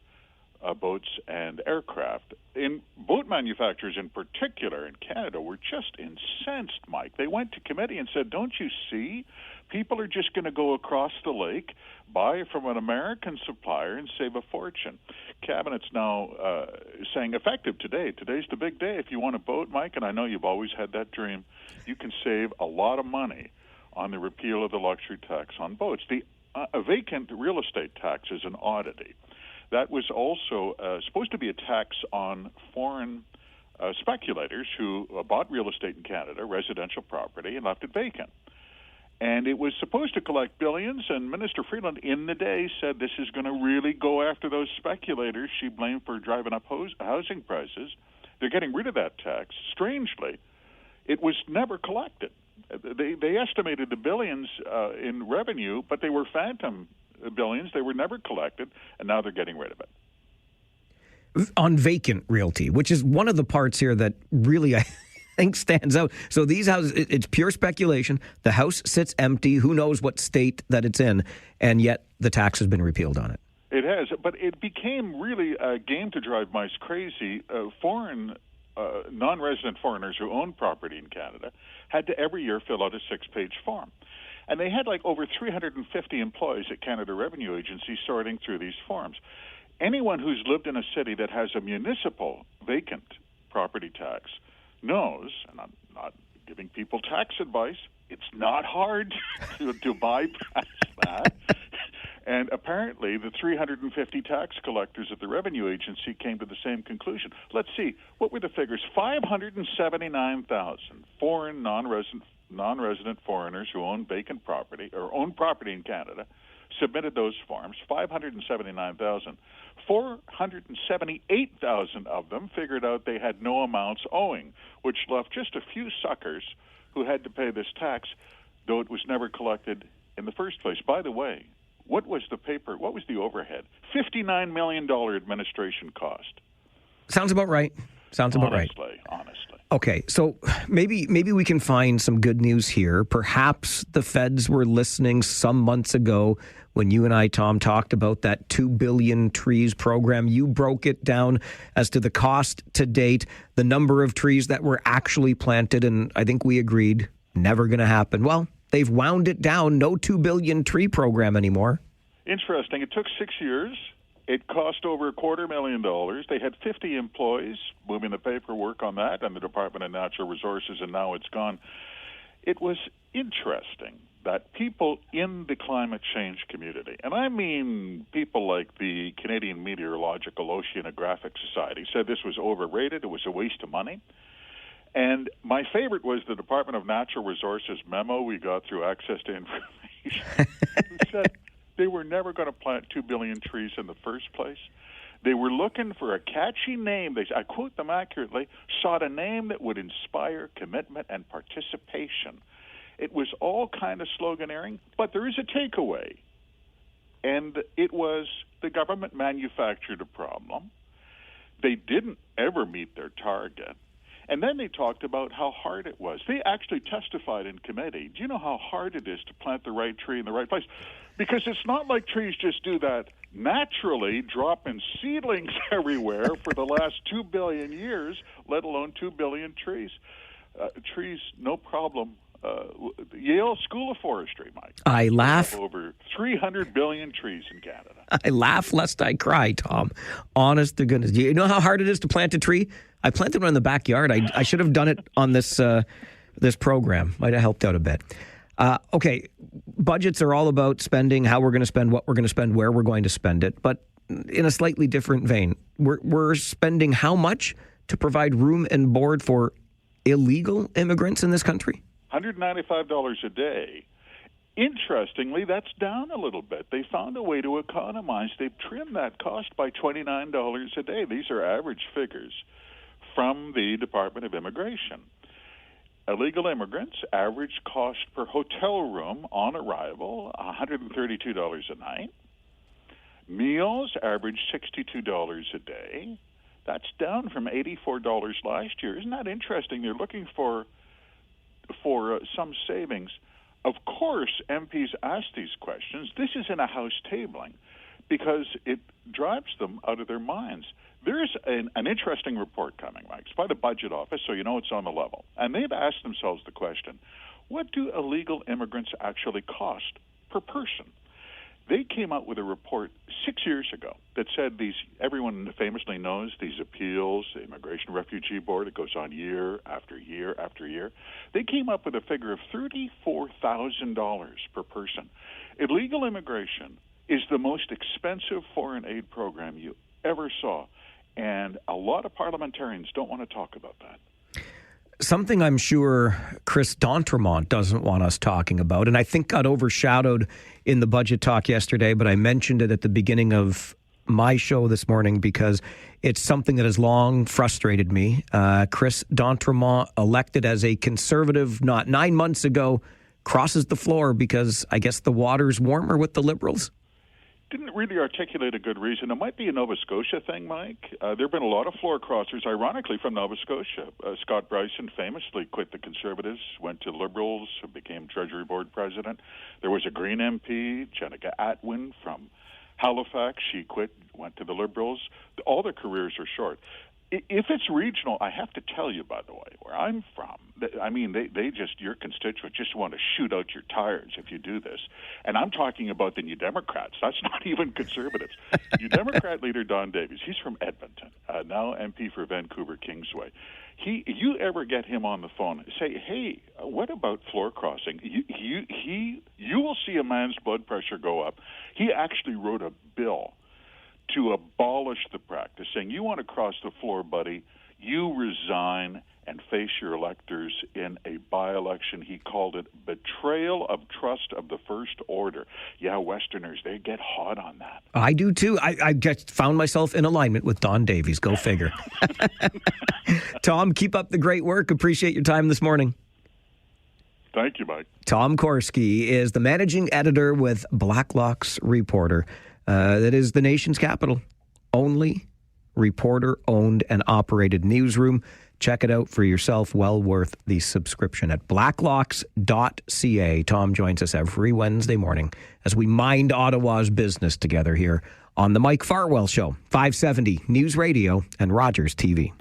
boats and aircraft. Boat manufacturers in particular in Canada were just incensed, Mike. They went to committee and said, don't you see? People are just going to go across the lake, buy from an American supplier, and save a fortune. Cabinet's now saying, effective today, today's the big day. If you want a boat, Mike, and I know you've always had that dream, you can save a lot of money on the repeal of the luxury tax on boats. The vacant real estate tax is an oddity. That was also supposed to be a tax on foreign speculators who bought real estate in Canada, residential property, and left it vacant. And it was supposed to collect billions, and Minister Freeland in the day said this is going to really go after those speculators she blamed for driving up housing prices. They're getting rid of that tax. Strangely, it was never collected. They estimated the billions in revenue, but they were phantom billions. They were never collected, and now they're getting rid of it. On vacant realty, which is one of the parts here that really I think stands out. So these houses, it's pure speculation. The house sits empty. Who knows what state that it's in, and yet the tax has been repealed on it. It has, but it became really a game to drive mice crazy. Foreign non-resident foreigners who own property in Canada had to every year fill out a 6-page form. And they had like over 350 employees at Canada Revenue Agency sorting through these forms. Anyone who's lived in a city that has a municipal vacant property tax knows, and I'm not giving people tax advice, it's not hard to bypass that. And apparently the 350 tax collectors at the Revenue Agency came to the same conclusion. Let's see, what were the figures? 579,000 foreign non-resident foreigners who own vacant property or own property in Canada submitted those forms. 579,000. 478,000 of them figured out they had no amounts owing, which left just a few suckers who had to pay this tax, though it was never collected in the first place. By the way, what was the overhead? $59 million administration cost. Sounds about right. Honestly. Okay, so maybe we can find some good news here. Perhaps the feds were listening some months ago when you and I, Tom, talked about that 2 billion trees program. You broke it down as to the cost to date, the number of trees that were actually planted, and I think we agreed never going to happen. Well, they've wound it down. No 2 billion tree program anymore. Interesting. It took 6 years. It cost over $250,000. They had 50 employees moving the paperwork on that and the Department of Natural Resources, and now it's gone. It was interesting that people in the climate change community, and I mean people like the Canadian Meteorological Oceanographic Society, said this was overrated, it was a waste of money. And my favorite was the Department of Natural Resources memo we got through Access to Information, who said they were never going to plant 2 billion trees in the first place. They were looking for a catchy name. I quote them accurately, sought a name that would inspire commitment and participation. It was all kind of sloganeering, but there is a takeaway. And it was the government manufactured a problem. They didn't ever meet their target. And then they talked about how hard it was. They actually testified in committee. Do you know how hard it is to plant the right tree in the right place? Because it's not like trees just do that naturally, dropping seedlings everywhere for the last 2 billion years, let alone 2 billion trees. Trees, no problem. Yale School of Forestry, Mike. I laugh. Over 300 billion trees in Canada. I laugh lest I cry, Tom. Honest to goodness. Do you know how hard it is to plant a tree? I planted one in the backyard. I should have done it on this program. Might have helped out a bit. Okay, budgets are all about spending, how we're going to spend, what we're going to spend, where we're going to spend it. But in a slightly different vein, we're spending how much to provide room and board for illegal immigrants in this country? $195 a day. Interestingly, that's down a little bit. They found a way to economize. They've trimmed that cost by $29 a day. These are average figures from the Department of Immigration. Illegal immigrants, average cost per hotel room on arrival, $132 a night. Meals, average $62 a day. That's down from $84 last year. Isn't that interesting? They're looking for some savings. Of course, MPs ask these questions. This is in a House tabling. because it drives them out of their minds. There's an interesting report coming, Mike. It's by the Budget Office, so you know it's on the level. And they've asked themselves the question, what do illegal immigrants actually cost per person? They came out with a report 6 years ago that said everyone famously knows these appeals, the Immigration Refugee Board, it goes on year after year after year. They came up with a figure of $34,000 per person. Illegal immigration is the most expensive foreign aid program you ever saw, and a lot of parliamentarians don't want to talk about that. Something I'm sure Chris D'Entremont doesn't want us talking about, and I think got overshadowed in the budget talk yesterday, but I mentioned it at the beginning of my show this morning because it's something that has long frustrated me. Chris D'Entremont, elected as a Conservative not 9 months ago, crosses the floor because I guess the water's warmer with the Liberals. Didn't really articulate a good reason. It might be a Nova Scotia thing, Mike. There have been a lot of floor crossers, ironically, from Nova Scotia. Scott Bryson famously quit the Conservatives, went to Liberals, became Treasury Board President. There was a Green MP, Jenica Atwin from Halifax. She quit, went to the Liberals. All their careers are short. If it's regional, I have to tell you, by the way, where I'm from, they just, your constituents just want to shoot out your tires if you do this. And I'm talking about the New Democrats. That's not even Conservatives. New Democrat leader Don Davies, he's from Edmonton, now MP for Vancouver Kingsway. You ever get him on the phone and say, hey, what about floor crossing? You will see a man's blood pressure go up. He actually wrote a bill to abolish the practice, saying you want to cross the floor, buddy, you resign and face your electors in a by-election. He called it betrayal of trust of the First Order. Yeah, Westerners, they get hot on that. I do too. I just found myself in alignment with Don Davies. Go figure. Tom, keep up the great work. Appreciate your time this morning. Thank you, Mike. Tom Korski is the managing editor with Blacklock's Reporter. That is the nation's capital. Only reporter-owned and operated newsroom. Check it out for yourself. Well worth the subscription at blacklocks.ca. Tom joins us every Wednesday morning as we mind Ottawa's business together here on the Mike Farwell Show, 570 News Radio and Rogers TV.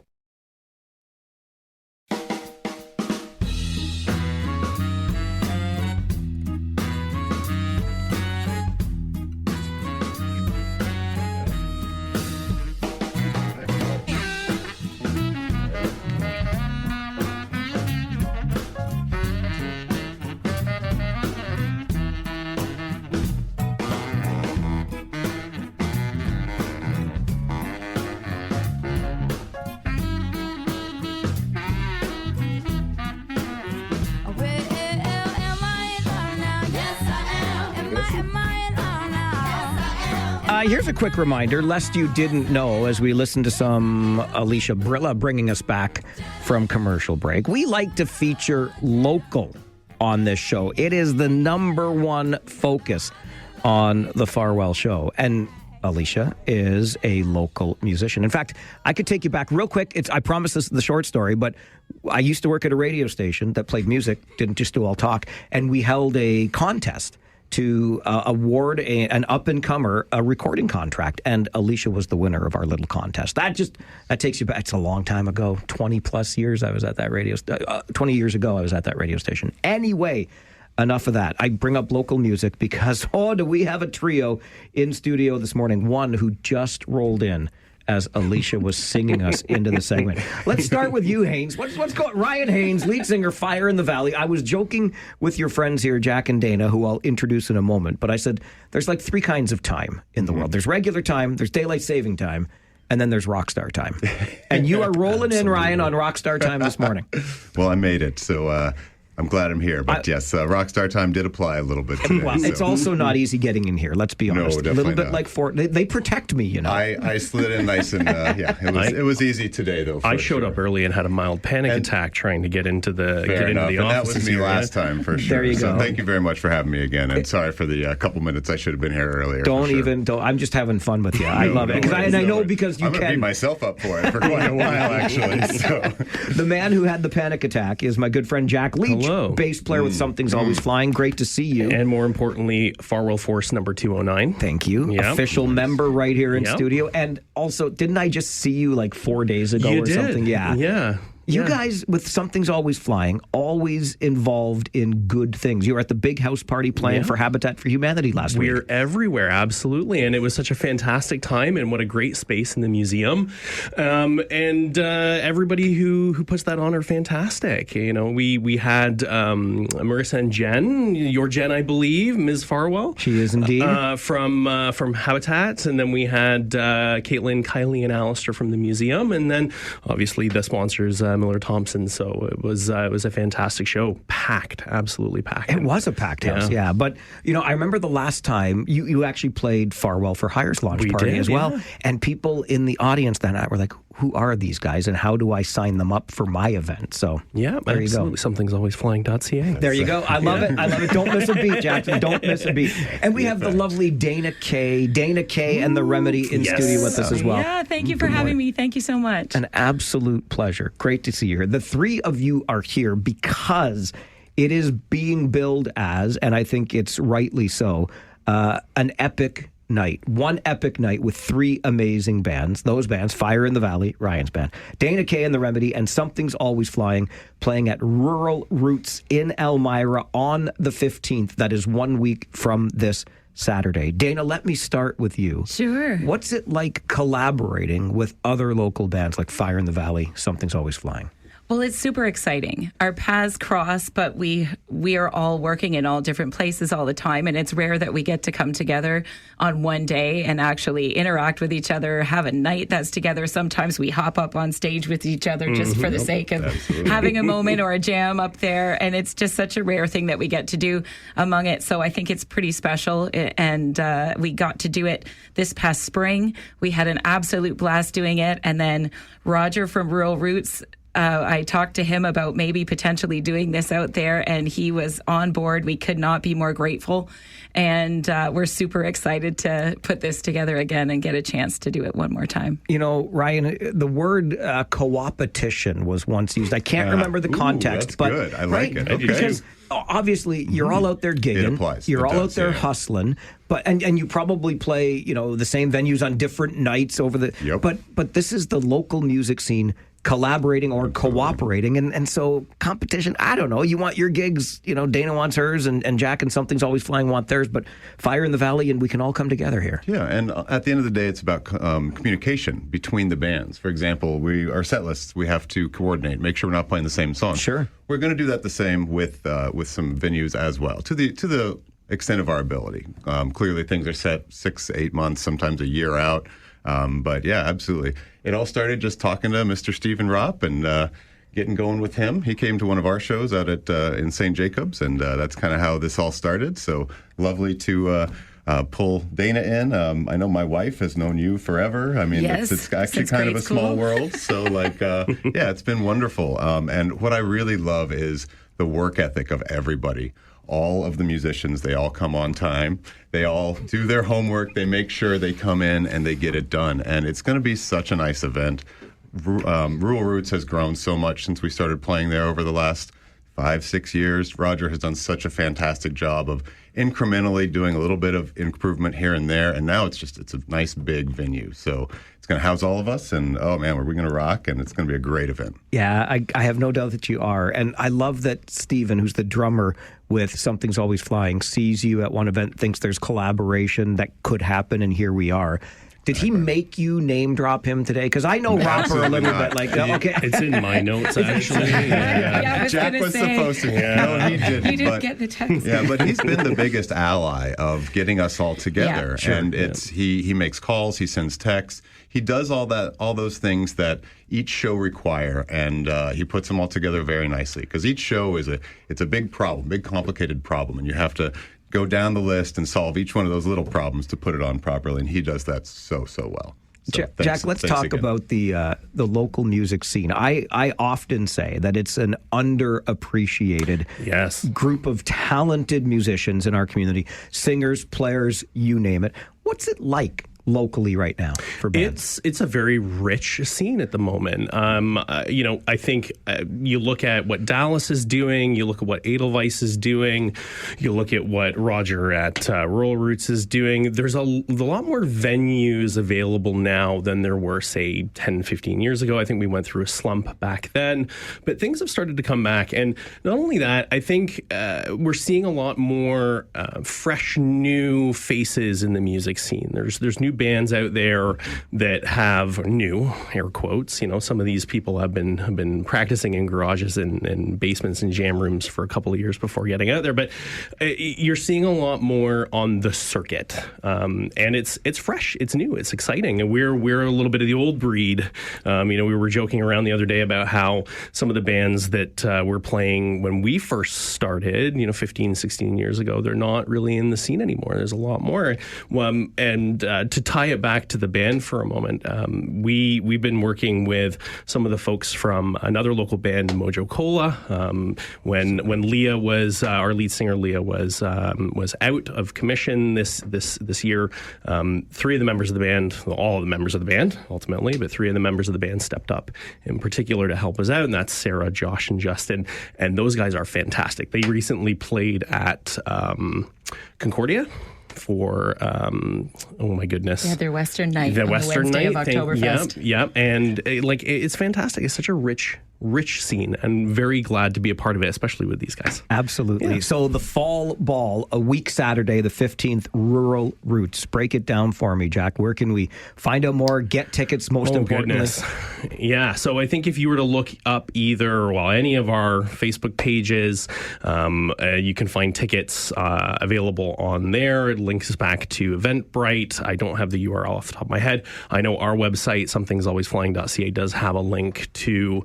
Here's a quick reminder, lest you didn't know, as we listen to some Alicia Brilla bringing us back from commercial break. We like to feature local on this show. It is the number one focus on the Farwell Show. And Alicia is a local musician. In fact, I could take you back real quick. I promise this is the short story, but I used to work at a radio station that played music, didn't just do all talk, and we held a contest to award an up-and-comer a recording contract, and Alicia was the winner of our little contest. That takes you back. It's a long time ago, 20-plus years I was at that 20 years ago I was at that radio station. Anyway, enough of that. I bring up local music because, do we have a trio in studio this morning, one who just rolled in as Alicia was singing us into the segment. Let's start with you, Haynes. What's going on? Ryan Haynes, lead singer, Fire in the Valley. I was joking with your friends here, Jack and Dana, who I'll introduce in a moment, but I said there's like three kinds of time in the world. There's regular time, there's daylight saving time, and then there's rock star time. And you are rolling in, Ryan, on rock star time this morning. Well, I made it, so I'm glad I'm here. But yes, Rockstar time did apply a little bit today. Well, it's also not easy getting in here, let's be honest. No, definitely a little bit not. like Fort. They protect me, you know. I slid in nice and, it was easy today, though. I showed up early and had a mild panic attack trying to get into the office. And that was me last time, for sure. There you go. So thank you very much for having me again. And sorry for the couple minutes I should have been here earlier. Don't. I'm just having fun with you. I love it. I know because you I'm can. I'm going to beat myself up for it for quite a while, actually. So. The man who had the panic attack is my good friend Jack Leach. hello. bass player with Something's Always Flying. Great to see you. And more importantly, Farwell Force number 209. Thank you. Yep. Official member right here in studio. And also, didn't I just see you like 4 days ago You or did. something? Yeah. Yeah. You guys, with Something's Always Flying, always involved in good things. You were at the big house party playing for Habitat for Humanity last week. We're everywhere, absolutely. And it was such a fantastic time, and what a great space in the museum. And everybody who puts that on are fantastic. You know, we had Marissa and Jen, your Jen, I believe, Ms. Farwell. She is indeed. From Habitat. And then we had Caitlin, Kylie, and Alistair from the museum. And then, obviously, the sponsors, Miller Thompson. So it was a fantastic show. Packed, absolutely packed. It was a packed house, yeah. But, you know, I remember the last time you actually played Farwell for Hire's launch party as well. And people in the audience that night were like, who are these guys and how do I sign them up for my event? So yeah, there absolutely. you go. Something's always flying.ca. There you go. I love it. I love it. Don't miss a beat, Jackson. Don't miss a beat. And we have the lovely Dana Kay and the Remedy in studio with us as well. Yeah, thank you for having me. Thank you so much. An absolute pleasure. Great to see you here. The three of you are here because it is being billed as, and I think it's rightly so, an epic night. One epic night with three amazing bands. Those bands, Fire in the Valley, Ryan's band, Dana Kay and the Remedy, and Something's Always Flying, playing at Rural Roots in Elmira on the 15th. That is 1 week from this Saturday. Dana, let me start with you. Sure. What's it like collaborating with other local bands like Fire in the Valley, Something's Always Flying? Well, it's super exciting. Our paths cross, but we are all working in all different places all the time, and it's rare that we get to come together on one day and actually interact with each other, have a night that's together. Sometimes we hop up on stage with each other just for the sake of having a moment or a jam up there, and it's just such a rare thing that we get to do among it. So I think it's pretty special, and we got to do it this past spring. We had an absolute blast doing it, and then Roger from Rural Roots, I talked to him about maybe potentially doing this out there, and he was on board. We could not be more grateful, and we're super excited to put this together again and get a chance to do it one more time. You know, Ryan, the word co-opetition was once used. I can't remember the context, that's but good. I like it. Okay. Because obviously you're all out there gigging. It applies. You're It all does, out there yeah. hustling, but and you probably play, you know, the same venues on different nights over the. Yep. But this is the local music scene collaborating or cooperating, and so competition, I don't know, you want your gigs, you know, Dana wants hers, and Jack and Something's Always Flying want theirs, but Fire in the Valley, and we can all come together here. Yeah, and at the end of the day, it's about communication between the bands. For example, our set lists, we have to coordinate, make sure we're not playing the same song. Sure. We're going to do that the same with some venues as well, to the extent of our ability. Clearly, things are set 6 to 8 months, sometimes a year out. But yeah, absolutely. It all started just talking to Mr. Stephen Ropp and getting going with him. He came to one of our shows out at in St. Jacobs, and that's kind of how this all started. So lovely to pull Dana in. I know my wife has known you forever. I mean, Yes, it's actually since kind of a grade small school. world. So yeah, it's been wonderful. And what I really love is the work ethic of everybody. All of the musicians, they all come on time. They all do their homework. They make sure they come in and they get it done. And it's going to be such a nice event. Rural Roots has grown so much since we started playing there over the last 5-6 years. Roger has done such a fantastic job of incrementally doing a little bit of improvement here and there. And now it's a nice big venue. So it's going to house all of us. And oh man, we're going to rock. And it's going to be a great event. Yeah, I have no doubt that you are. And I love that Stephen, who's the drummer with Something's Always Flying, sees you at one event, thinks there's collaboration that could happen, and here we are. Did he make you name drop him today? Because I know Roper a little bit. Like, okay, It's in my notes, actually. Yeah, I was Jack gonna was say. supposed to. No, he didn't. You didn't but- get the text. Yeah, but he's been the biggest ally of getting us all together. Yeah, sure. And he makes calls, he sends texts, he does all those things that each show require, and he puts them all together very nicely. Because each show it's a big problem, big complicated problem, and you have to go down the list and solve each one of those little problems to put it on properly. And he does that so well. So Jack, let's talk again. about the local music scene. I often say that it's an underappreciated group of talented musicians in our community, singers, players, you name it. What's it like locally right now for bands? It's a very rich scene at the moment. I think you look at what Dallas is doing, you look at what Edelweiss is doing, you look at what Roger at Rural Roots is doing. There's a lot more venues available now than there were, say, 10, 15 years ago. I think we went through a slump back then, but things have started to come back. And not only that, I think we're seeing a lot more fresh, new faces in the music scene. There's new bands out there that have new air quotes. Some of these people have been practicing in garages and basements and jam rooms for a couple of years before getting out there. But you're seeing a lot more on the circuit, and it's fresh, it's new, it's exciting, and we're a little bit of the old breed. We were joking around the other day about how some of the bands that were playing when we first started, 15, 16 years ago, they're not really in the scene anymore. There's a lot more, and to tie it back to the band for a moment, we've been working with some of the folks from another local band, Mojo Cola. When Leah was our lead singer, Leah was out of commission this year. Three of the members of the band, all of the members of the band ultimately, but three of the members of the band stepped up in particular to help us out, and that's Sarah, Josh, and Justin. And those guys are fantastic. They recently played at Concordia for oh my goodness, their Western night, the on Western the Wednesday night of Oktoberfest. Yep. And it's fantastic. It's such a rich scene, and very glad to be a part of it, especially with these guys. Absolutely. Yeah. So the Fall Ball, a week Saturday, the 15th, Rural Roots. Break it down for me, Jack. Where can we find out more, get tickets, most importantly? Goodness. Yeah, so I think if you were to look up any of our Facebook pages, you can find tickets available on there. It links back to Eventbrite. I don't have the URL off the top of my head. I know our website, somethingsalwaysflying.ca, does have a link to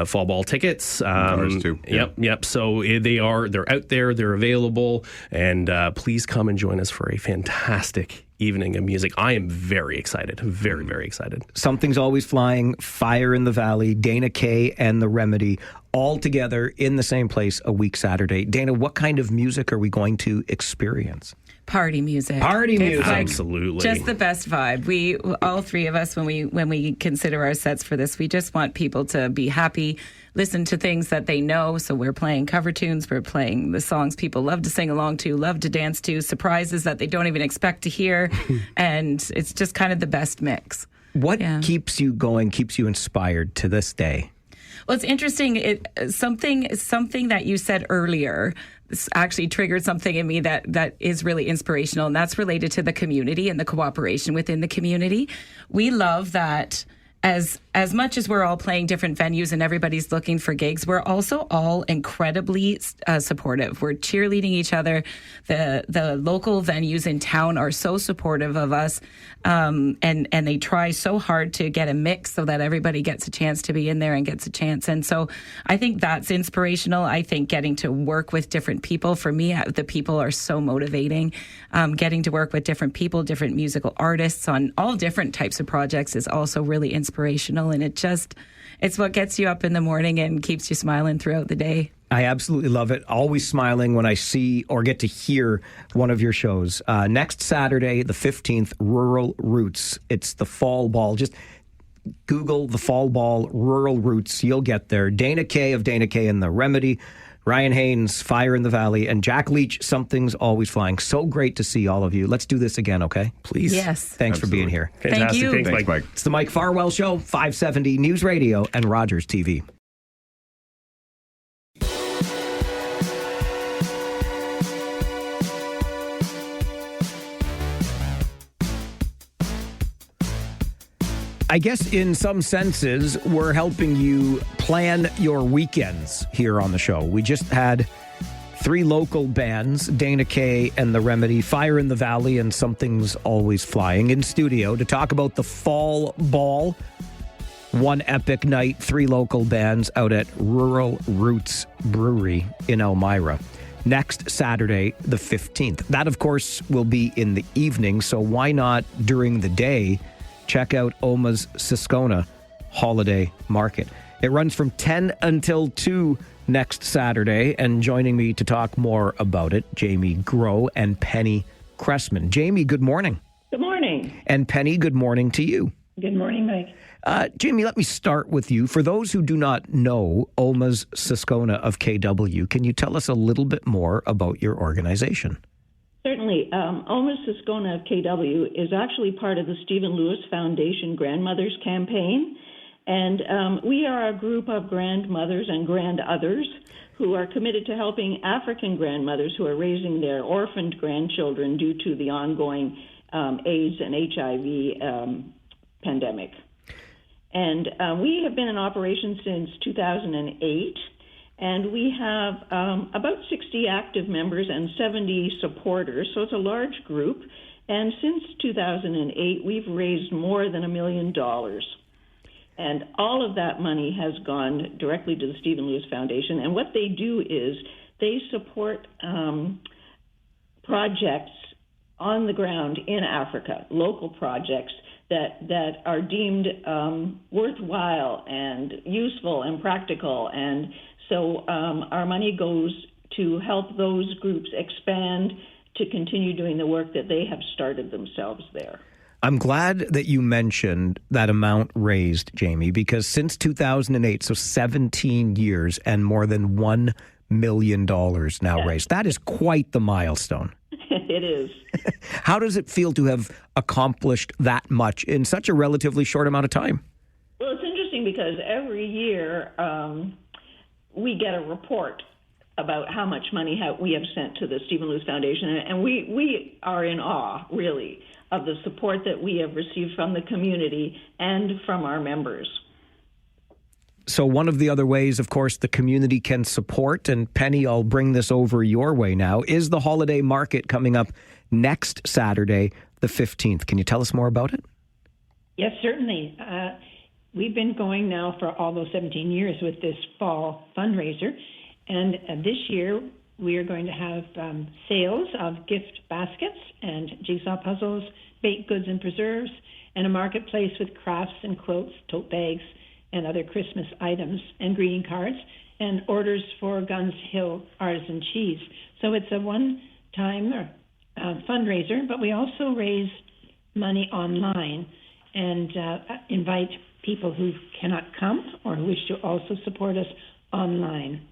Fall Ball tickets. Ours too. Yep. So they're out there, they're available, and please come and join us for a fantastic evening of music. I am very excited, very, very excited. Something's Always Flying, Fire in the Valley, Dana Kaye and The Remedy, all together in the same place a week Saturday. Dana, what kind of music are we going to experience? Party music. Music. Absolutely. Just the best vibe. We, all three of us, when we consider our sets for this, we just want people to be happy, listen to things that they know. So we're playing cover tunes. We're playing the songs people love to sing along to, love to dance to, surprises that they don't even expect to hear. And it's just kind of the best mix. What keeps you going, keeps you inspired to this day? Well, it's interesting. Something that you said earlier actually triggered something in me that is really inspirational, and that's related to the community and the cooperation within the community. We love that as much as we're all playing different venues and everybody's looking for gigs, we're also all incredibly supportive. We're cheerleading each other. The local venues in town are so supportive of us, and they try so hard to get a mix so that everybody gets a chance to be in there and gets a chance. And so I think that's inspirational. I think getting to work with different people, for me, the people are so motivating. Getting to work with different people, different musical artists on all different types of projects is also really inspirational. And it's what gets you up in the morning and keeps you smiling throughout the day. I absolutely love it. Always smiling when I see or get to hear one of your shows. Next Saturday, the 15th, Rural Roots. It's the Fall Ball. Just Google the Fall Ball, Rural Roots. You'll get there. Dana Kaye of Dana Kaye and The Remedy, Ryan Haynes, Fire in the Valley, and Jack Leach, Something's Always Flying. So great to see all of you. Let's do this again, okay? Please. Yes. Thanks Absolutely. for being here. Fantastic. Thank you. Thanks, Mike. It's the Mike Farwell Show, 570 News Radio and Rogers TV. I guess in some senses, we're helping you plan your weekends here on the show. We just had three local bands, Dana Kaye and The Remedy, Fire in the Valley, and Something's Always Flying, in studio to talk about the Fall Ball. One epic night, three local bands out at Rural Roots Brewery in Elmira. Next Saturday, the 15th. That, of course, will be in the evening, so why not during the day check out OMA's Siskona Holiday Market. It runs from 10 until 2 next Saturday, and joining me to talk more about it, Jamie Groh and Penny Cressman. Jamie, good morning. Good morning. morning. And Penny, good morning to you. Good morning, Mike. Jamie, let me start with you. For those who do not know Oma's Siskona of KW, can you tell us a little bit more about your organization? Certainly. Oma's Siskona of KW is actually part of the Stephen Lewis Foundation Grandmothers Campaign. And we are a group of grandmothers and grand-others who are committed to helping African grandmothers who are raising their orphaned grandchildren due to the ongoing AIDS and HIV pandemic. And we have been in operation since 2008, and we have about 60 active members and 70 supporters, so it's a large group. And since 2008, we've raised more than $1 million. And all of that money has gone directly to the Stephen Lewis Foundation. And what they do is they support projects on the ground in Africa, local projects that are deemed worthwhile and useful and practical. And so our money goes to help those groups expand to continue doing the work that they have started themselves there. I'm glad that you mentioned that amount raised, Jamie, because since 2008, so 17 years and more than $1 million now raised. That is quite the milestone. It is. How does it feel to have accomplished that much in such a relatively short amount of time? Well, it's interesting because every year we get a report about how much money we have sent to the Stephen Lewis Foundation, and we are in awe, really, of the support that we have received from the community and from our members. So one of the other ways, of course, the community can support, and Penny, I'll bring this over your way now, is the holiday market coming up next Saturday, the 15th. Can you tell us more about it? Yes, certainly. We've been going now for all those 17 years with this fall fundraiser, and this year we are going to have sales of gift baskets and jigsaw puzzles, baked goods and preserves, and a marketplace with crafts and quilts, tote bags, and other Christmas items, and greeting cards, and orders for Guns Hill artisan cheese. So it's a one-time fundraiser, but we also raise money online and invite people who cannot come or who wish to also support us online.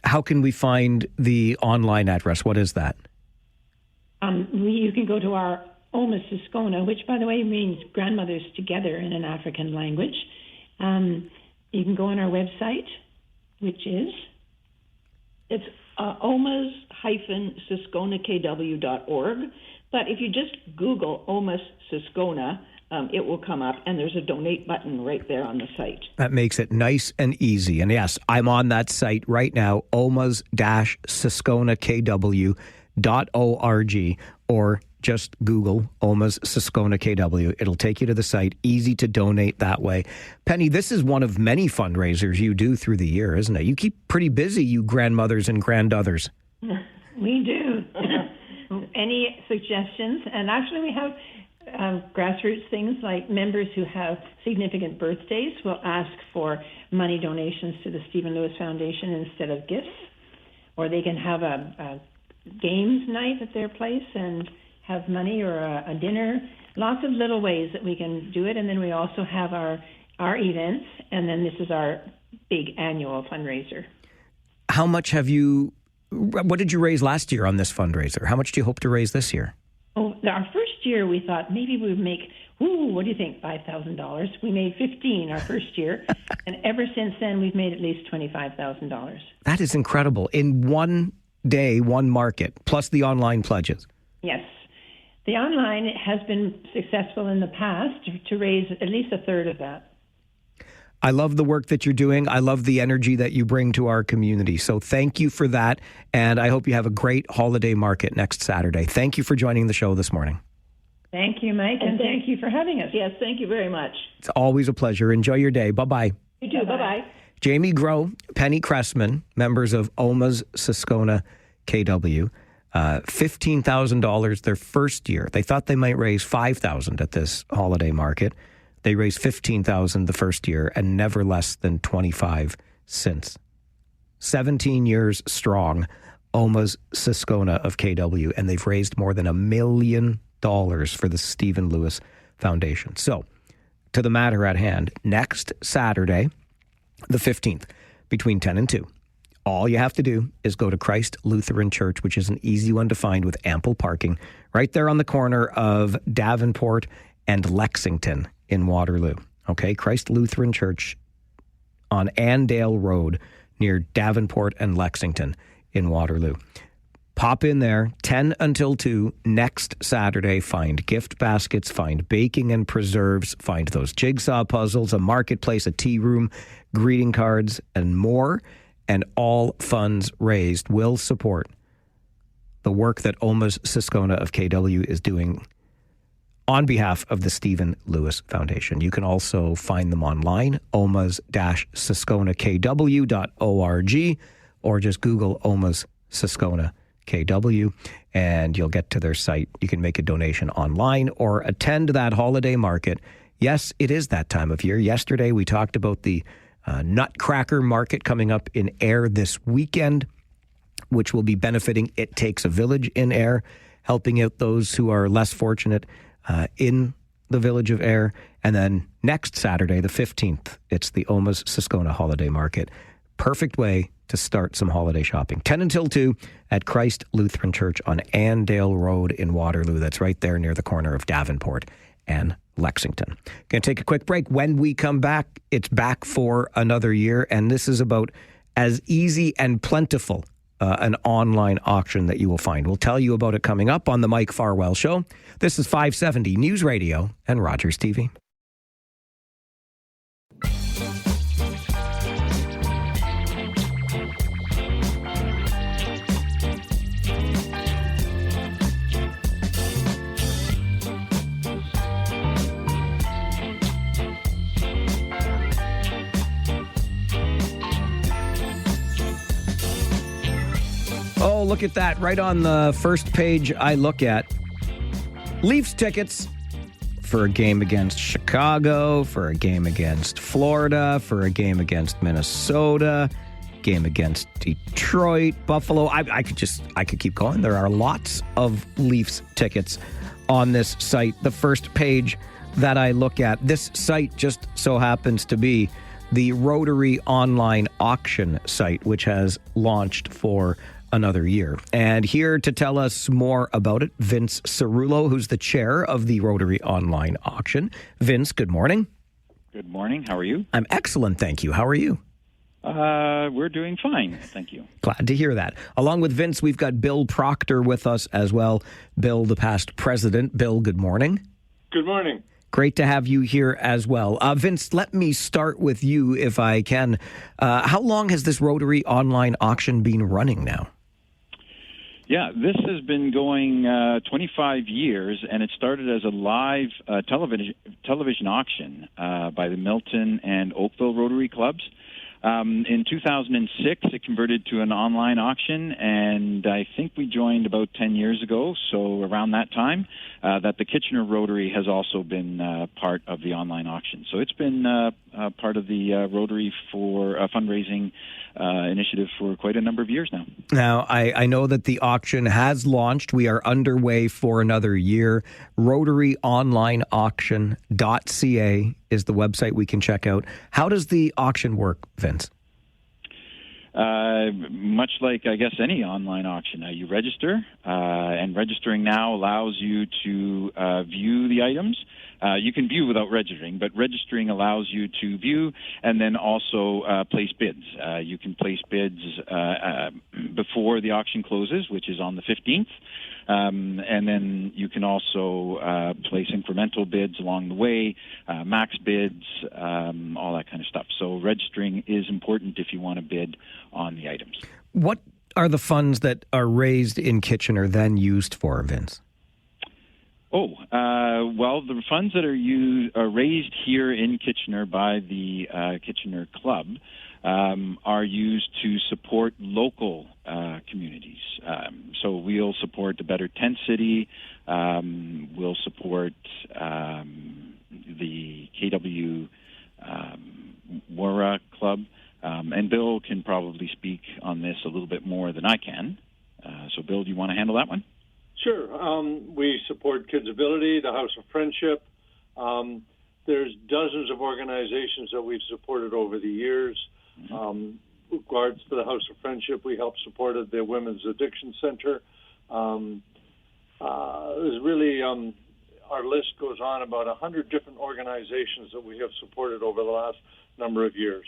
How can we find the online address? What is that? You can go to our Oma Siskona, which, by the way, means grandmothers together in an African language. You can go on our website, which is omas-siskonakw.org. But if you just Google Omas Siskona, it will come up, and there's a donate button right there on the site. That makes it nice and easy. And yes, I'm on that site right now, omas-siskonakw.org, or just Google Oma's Siskona KW. It'll take you to the site. Easy to donate that way. Penny, this is one of many fundraisers you do through the year, isn't it? You keep pretty busy, you grandmothers and grandothers. We do. Any suggestions? And actually we have grassroots things like members who have significant birthdays will ask for money donations to the Stephen Lewis Foundation instead of gifts. Or they can have a games night at their place and have money, or a dinner. Lots of little ways that we can do it. And then we also have our events, and then this is our big annual fundraiser. How much what did you raise last year on this fundraiser? How much do you hope to raise this year? Oh, our first year we thought maybe we would make, what do you think, $5,000? We made $15,000 our first year, and ever since then we've made at least $25,000. That is incredible. In one day, one market, plus the online pledges. Yes. The online has been successful in the past to raise at least a third of that. I love the work that you're doing. I love the energy that you bring to our community. So thank you for that. And I hope you have a great holiday market next Saturday. Thank you for joining the show this morning. Thank you, Mike, and thank you for having us. Yes, thank you very much. It's always a pleasure. Enjoy your day. Bye-bye. You too. Bye-bye. Jamie Groh, Penny Cressman, members of Oma's Siskona KW. $15,000 their first year. They thought they might raise $5,000 at this holiday market. They raised $15,000 the first year and never less than $25,000 since. 17 years strong, Oma's Siskona of KW, and they've raised more than $1 million for the Stephen Lewis Foundation. So, to the matter at hand, next Saturday, the 15th, between 10 and 2, all you have to do is go to Christ Lutheran Church, which is an easy one to find with ample parking, right there on the corner of Davenport and Lexington in Waterloo. Okay, Christ Lutheran Church on Andale Road near Davenport and Lexington in Waterloo. Pop in there, 10 until 2, next Saturday. Find gift baskets, find baking and preserves, find those jigsaw puzzles, a marketplace, a tea room, greeting cards, and more. And all funds raised will support the work that Oma's Siskona of KW is doing on behalf of the Stephen Lewis Foundation. You can also find them online, omas-siskonakw.org, or just Google Oma's Siskona KW, and you'll get to their site. You can make a donation online or attend that holiday market. Yes, it is that time of year. Yesterday, we talked about the Nutcracker Market coming up in Ayr this weekend, which will be benefiting It Takes a Village in Ayr, helping out those who are less fortunate in the village of Ayr. And then next Saturday, the 15th, it's the Oma's Siskona Holiday Market. Perfect way to start some holiday shopping. 10 until 2 at Christ Lutheran Church on Andale Road in Waterloo. That's right there near the corner of Davenport and Lexington. Going to take a quick break. When we come back, it's back for another year, and this is about as easy and plentiful an online auction that you will find. We'll tell you about it coming up on the Mike Farwell Show. This is 570 News Radio and Rogers TV. Oh, look at that. Right on the first page I look at. Leafs tickets for a game against Chicago, for a game against Florida, for a game against Minnesota, game against Detroit, Buffalo. I could keep going. There are lots of Leafs tickets on this site. The first page that I look at, this site just so happens to be the Rotary online auction site, which has launched for another year. And here to tell us more about it, Vince Cerullo, who's the chair of the Rotary online auction. Vince, good morning. Good morning. How are you? I'm excellent, thank you. How are you? We're doing fine, thank you. Glad to hear that. Along with Vince, we've got Bill Proctor with us as well. Bill, the past president. Bill, good morning. Good morning. Great to have you here as well. Vince, let me start with you if I can. How long has this Rotary online auction been running now? Yeah, this has been going 25 years, and it started as a live television auction by the Milton and Oakville Rotary Clubs. In 2006, it converted to an online auction, and I think we joined about 10 years ago, so around that time, that the Kitchener Rotary has also been part of the online auction. So it's been part of the Rotary for fundraising initiative for quite a number of years now. Now, I know that the auction has launched. We are underway for another year. RotaryOnlineAuction.ca is the website we can check out. How does the auction work, Vince? Much like, I guess, any online auction. You register, and registering now allows you to view the items. You can view without registering, but registering allows you to view and then also place bids. You can place bids before the auction closes, which is on the 15th. And then you can also place incremental bids along the way, max bids, all that kind of stuff. So registering is important if you want to bid on the items. What are the funds that are raised in Kitchener then used for, Vince? Well, the funds that are raised here in Kitchener by the Kitchener Club are used to support local communities. So we'll support the Better Tent City. We'll support the KW Wara Club. And Bill can probably speak on this a little bit more than I can. So, Bill, do you want to handle that one? Sure. We support Kids Ability, the House of Friendship. There's dozens of organizations that we've supported over the years. Regards to the House of Friendship, we helped supported the Women's Addiction Center. There's really, our list goes on, about 100 different organizations that we have supported over the last number of years.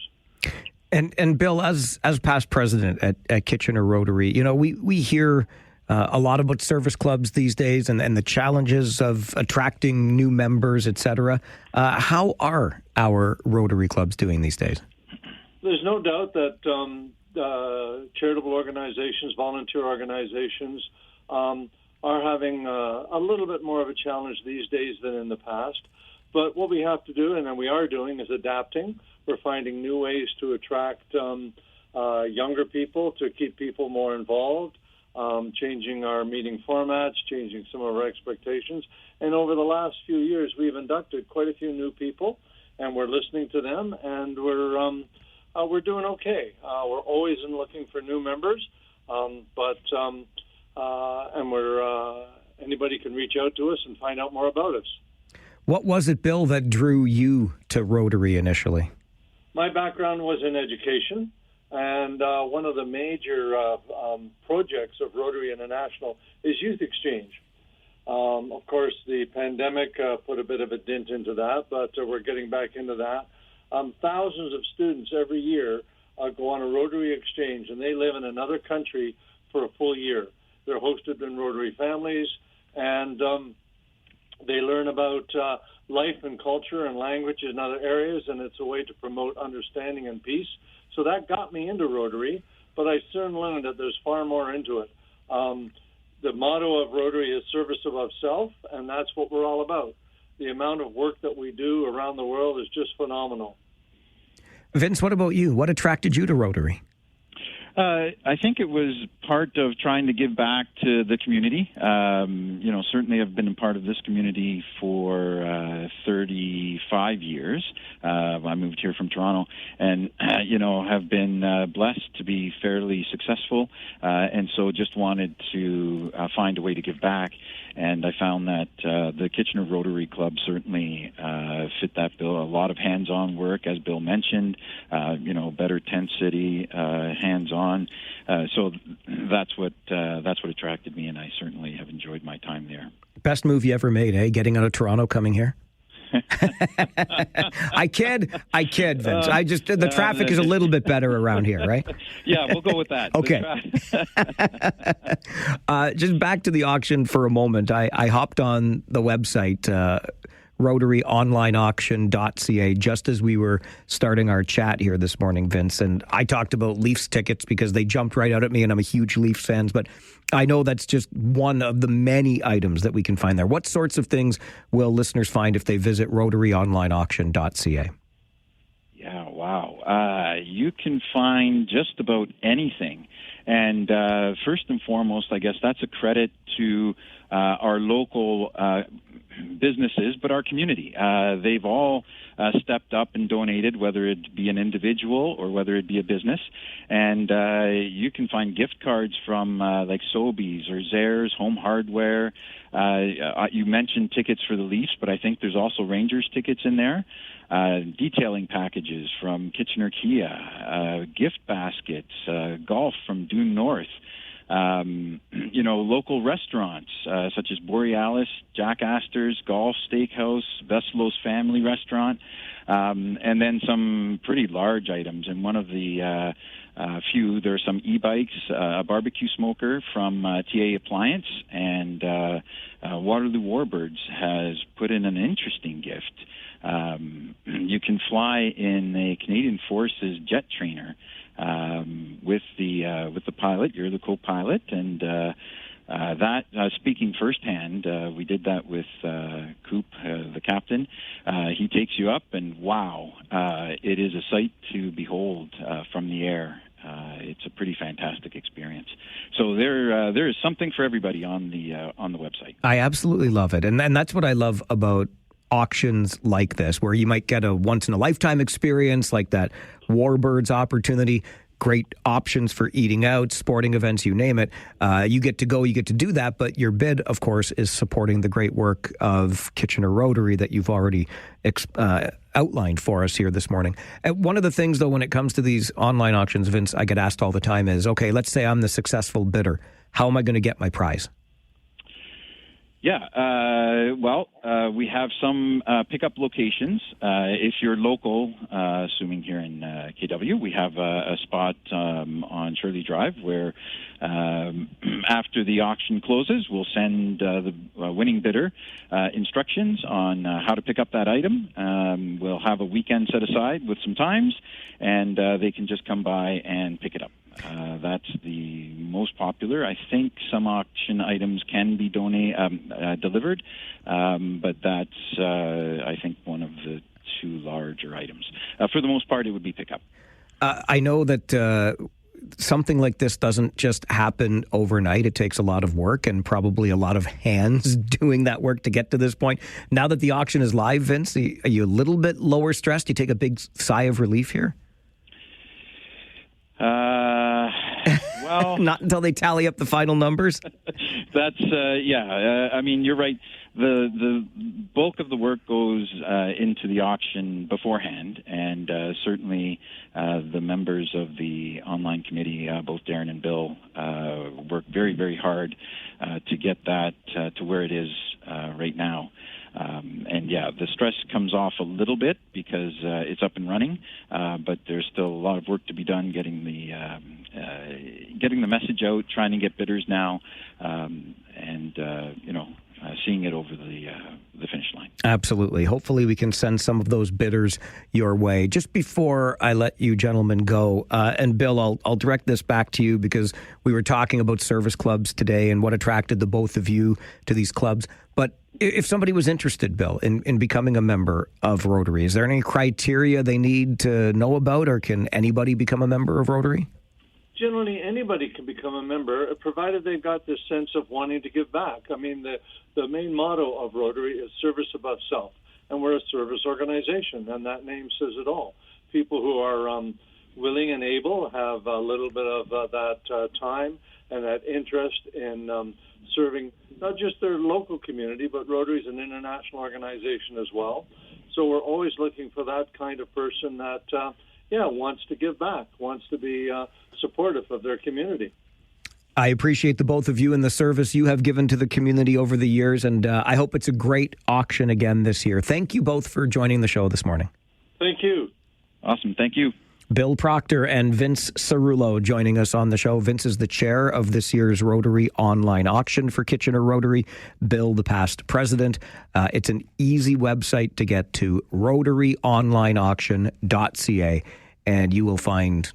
And Bill, as past president at Kitchener Rotary, we hear a lot about service clubs these days and the challenges of attracting new members, et cetera. How are our Rotary clubs doing these days? There's no doubt that charitable organizations, volunteer organizations, are having a little bit more of a challenge these days than in the past. But what we have to do, and then we are doing, is adapting. We're finding new ways to attract younger people, to keep people more involved, changing our meeting formats, changing some of our expectations. And over the last few years, we've inducted quite a few new people, and we're listening to them, and we're doing okay. We're always looking for new members, and anybody can reach out to us and find out more about us. What was it, Bill, that drew you to Rotary initially? My background was in education, and one of the major projects of Rotary International is youth exchange. Of course, the pandemic put a bit of a dent into that, but we're getting back into that. Thousands of students every year go on a Rotary exchange, and they live in another country for a full year. They're hosted in Rotary families, and they learn about life and culture and language in other areas, and it's a way to promote understanding and peace. So that got me into Rotary, but I soon learned that there's far more into it. The motto of Rotary is service above self, and that's what we're all about. The amount of work that we do around the world is just phenomenal. Vince, what about you? What attracted you to Rotary? I think it was part of trying to give back to the community. Certainly I've been a part of this community for 35 years. I moved here from Toronto and, have been blessed to be fairly successful. And so just wanted to find a way to give back. And I found that the Kitchener Rotary Club certainly fit that bill. A lot of hands-on work, as Bill mentioned, better tent city, hands-on. So that's what attracted me, and I certainly have enjoyed my time there. Best move you ever made, eh? Getting out of Toronto, coming here? I kid, Vince. The traffic is a little bit better around here, right? Yeah, we'll go with that. Okay. Just back to the auction for a moment. I hopped on the website, rotaryonlineauction.ca, just as we were starting our chat here this morning, Vince. And I talked about Leafs tickets because they jumped right out at me, and I'm a huge Leafs fan. But I know that's just one of the many items that we can find there. What sorts of things will listeners find if they visit rotaryonlineauction.ca? Yeah, wow. You can find just about anything. And first and foremost, I guess that's a credit to our local businesses, but our community. They've all stepped up and donated, whether it be an individual or whether it be a business. And you can find gift cards from like Sobeys or Zehrs, Home Hardware. You mentioned tickets for the Leafs, but I think there's also Rangers tickets in there. Detailing packages from Kitchener Kia, gift baskets, golf from Dune North. Local restaurants such as Borealis, Jack Astor's, Golf Steakhouse, Veslo's Family Restaurant, and then some pretty large items. And one of the few, there are some e-bikes, a barbecue smoker from TA Appliance, and Waterloo Warbirds has put in an interesting gift. You can fly in a Canadian Forces jet trainer with the pilot. You're the co-pilot, and that speaking firsthand, we did that with Coop, the captain. He takes you up, and wow, it is a sight to behold from the air. It's a pretty fantastic experience. So there is something for everybody on the website. I absolutely love it, and that's what I love about auctions like this, where you might get a once-in-a-lifetime experience like that Warbirds opportunity. great options for eating out, sporting events, you name it. You get to go, you get to do that, but your bid, of course, is supporting the great work of Kitchener Rotary that you've already outlined for us here this morning. One of the things, though, when it comes to these online auctions, Vince, I get asked all the time is, okay, let's say I'm the successful bidder. How am I going to get my prize? Yeah, we have some pickup locations. If you're local, assuming here in KW, we have a spot on Shirley Drive where after the auction closes, we'll send the winning bidder instructions on how to pick up that item. We'll have a weekend set aside with some times, and they can just come by and pick it up. That's the most popular. I think some auction items can be delivered, but that's, I think, one of the two larger items. For the most part, it would be pickup. I know that something like this doesn't just happen overnight. It takes a lot of work and probably a lot of hands doing that work to get to this point. Now that the auction is live, Vince, are you a little bit lower stressed? Do you take a big sigh of relief here? Well, not until they tally up the final numbers. That's I mean, you're right. The bulk of the work goes into the auction beforehand, and certainly the members of the online committee, both Darren and Bill, work very, very hard to get that to where it is right now. The stress comes off a little bit because it's up and running, but there's still a lot of work to be done getting the message out, trying to get bidders now, seeing it over the finish line. Absolutely. Hopefully we can send some of those bidders your way. Just before I let you gentlemen go, and Bill, I'll direct this back to you because we were talking about service clubs today and what attracted the both of you to these clubs. But if somebody was interested, Bill, in becoming a member of Rotary, is there any criteria they need to know about, or can anybody become a member of Rotary? Generally, anybody can become a member, provided they've got this sense of wanting to give back. I mean, the main motto of Rotary is service above self, and we're a service organization, and that name says it all. People who are willing and able have a little bit of that time and that interest in serving not just their local community, but Rotary is an international organization as well. So we're always looking for that kind of person that, wants to give back, wants to be supportive of their community. I appreciate the both of you and the service you have given to the community over the years, and I hope it's a great auction again this year. Thank you both for joining the show this morning. Thank you. Awesome. Thank you. Bill Proctor and Vince Cerullo joining us on the show. Vince is the chair of this year's Rotary online auction for Kitchener Rotary. Bill, the past president. It's an easy website to get to, rotaryonlineauction.ca, and you will find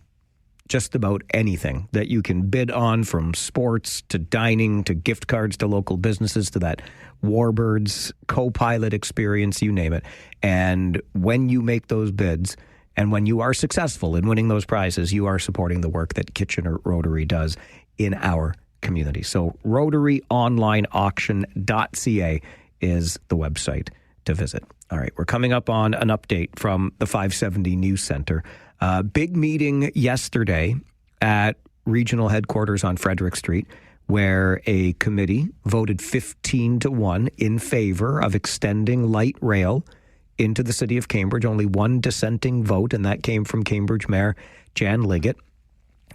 just about anything that you can bid on, from sports to dining to gift cards to local businesses to that Warbirds co-pilot experience, you name it. And when you make those bids, and when you are successful in winning those prizes, you are supporting the work that Kitchener Rotary does in our community. So rotaryonlineauction.ca is the website to visit. All right, we're coming up on an update from the 570 News Center. Big meeting yesterday at regional headquarters on Frederick Street, where a committee voted 15-1 in favor of extending light rail into the city of Cambridge. Only one dissenting vote, and that came from Cambridge Mayor Jan Liggett.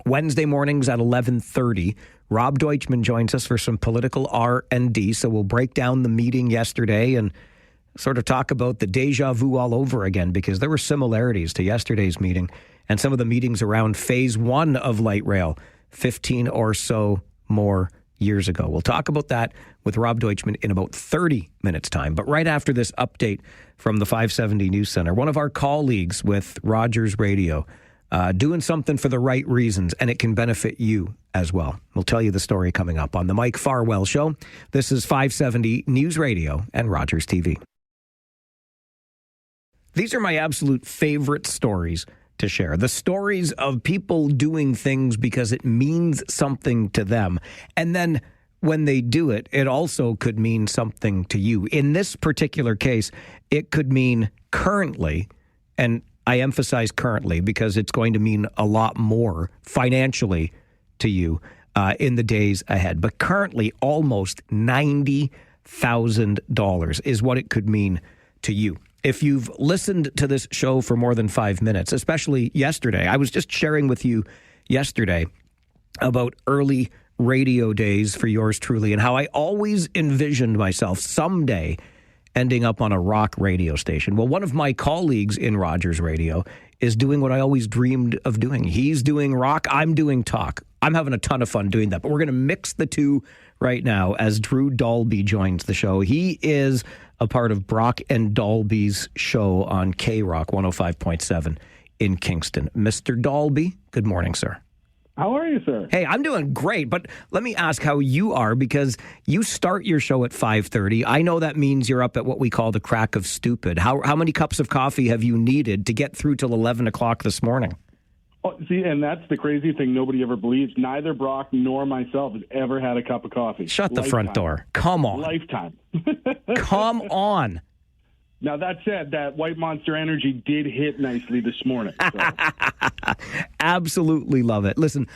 Wednesday mornings at 11:30, Rob Deutschman joins us for some political R&D. So we'll break down the meeting yesterday and sort of talk about the deja vu all over again, because there were similarities to yesterday's meeting and some of the meetings around phase one of light rail 15 or so more years ago. We'll talk about that with Rob Deutschman in about 30 minutes time. But right after this update from the 570 News Center, one of our colleagues with Rogers Radio doing something for the right reasons, and it can benefit you as well. We'll tell you the story coming up on the Mike Farwell Show. This is 570 News Radio and Rogers TV. These are my absolute favorite stories to share. The stories of people doing things because it means something to them. And then when they do it, it also could mean something to you. In this particular case, it could mean currently, and I emphasize currently because it's going to mean a lot more financially to you in the days ahead. But currently, almost $90,000 is what it could mean to you. If you've listened to this show for more than 5 minutes, especially yesterday, I was just sharing with you yesterday about early radio days for yours truly and how I always envisioned myself someday ending up on a rock radio station. Well, one of my colleagues in Rogers Radio is doing what I always dreamed of doing. He's doing rock, I'm doing talk. I'm having a ton of fun doing that, but we're going to mix the two right now as Drew Dalby joins the show. He is a part of Brock and Dalby's show on K-Rock 105.7 in Kingston. Mr. Dalby, good morning, sir. How are you, sir? Hey, I'm doing great, but let me ask how you are, because you start your show at 5:30. I know that means you're up at what we call the crack of stupid. How many cups of coffee have you needed to get through till 11 o'clock this morning? Oh, see, and that's the crazy thing nobody ever believes. Neither Brock nor myself has ever had a cup of coffee. Shut the front door. Come on. Lifetime. Come on. Now, that said, that White Monster Energy did hit nicely this morning. So. Absolutely love it. Listen,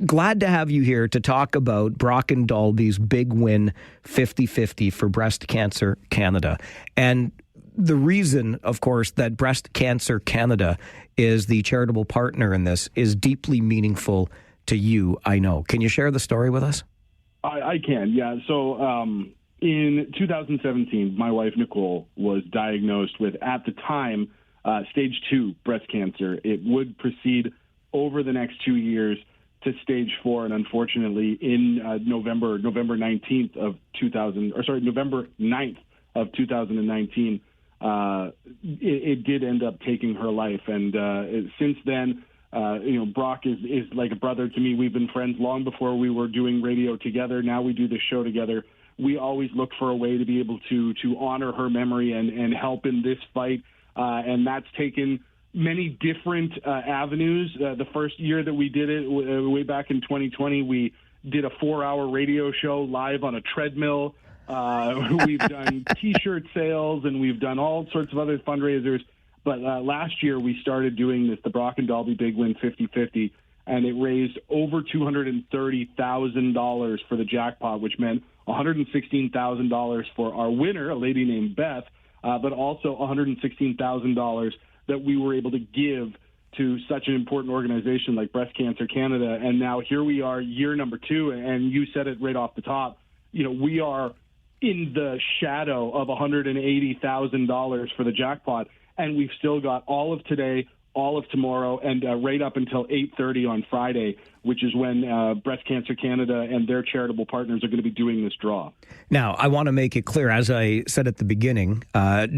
glad to have you here to talk about Brock and Dalby's big win 50-50 for Breast Cancer Canada. And the reason, of course, that Breast Cancer Canada is the charitable partner in this is deeply meaningful to you, I know. Can you share the story with us? I can, yeah. So in 2017, my wife, Nicole, was diagnosed with, at the time, stage 2 breast cancer. It would proceed over the next 2 years to stage 4, and unfortunately, in November 9th of 2019, it did end up taking her life. And since then, Brock is like a brother to me. We've been friends long before we were doing radio together. Now we do this show together. We always look for a way to be able to honor her memory and help in this fight. And that's taken many different avenues. The first year that we did it, way back in 2020, we did a 4-hour radio show live on a treadmill. We've done T-shirt sales, and we've done all sorts of other fundraisers. But last year, we started doing this, the Brock and Dalby Big Win 50-50, and it raised over $230,000 for the jackpot, which meant $116,000 for our winner, a lady named Beth, but also $116,000 that we were able to give to such an important organization like Breast Cancer Canada. And now here we are, year number 2, and you said it right off the top. We are in the shadow of $180,000 for the jackpot, and we've still got all of today, all of tomorrow, and right up until 8:30 on Friday, which is when Breast Cancer Canada and their charitable partners are going to be doing this draw. Now, I want to make it clear, as I said at the beginning,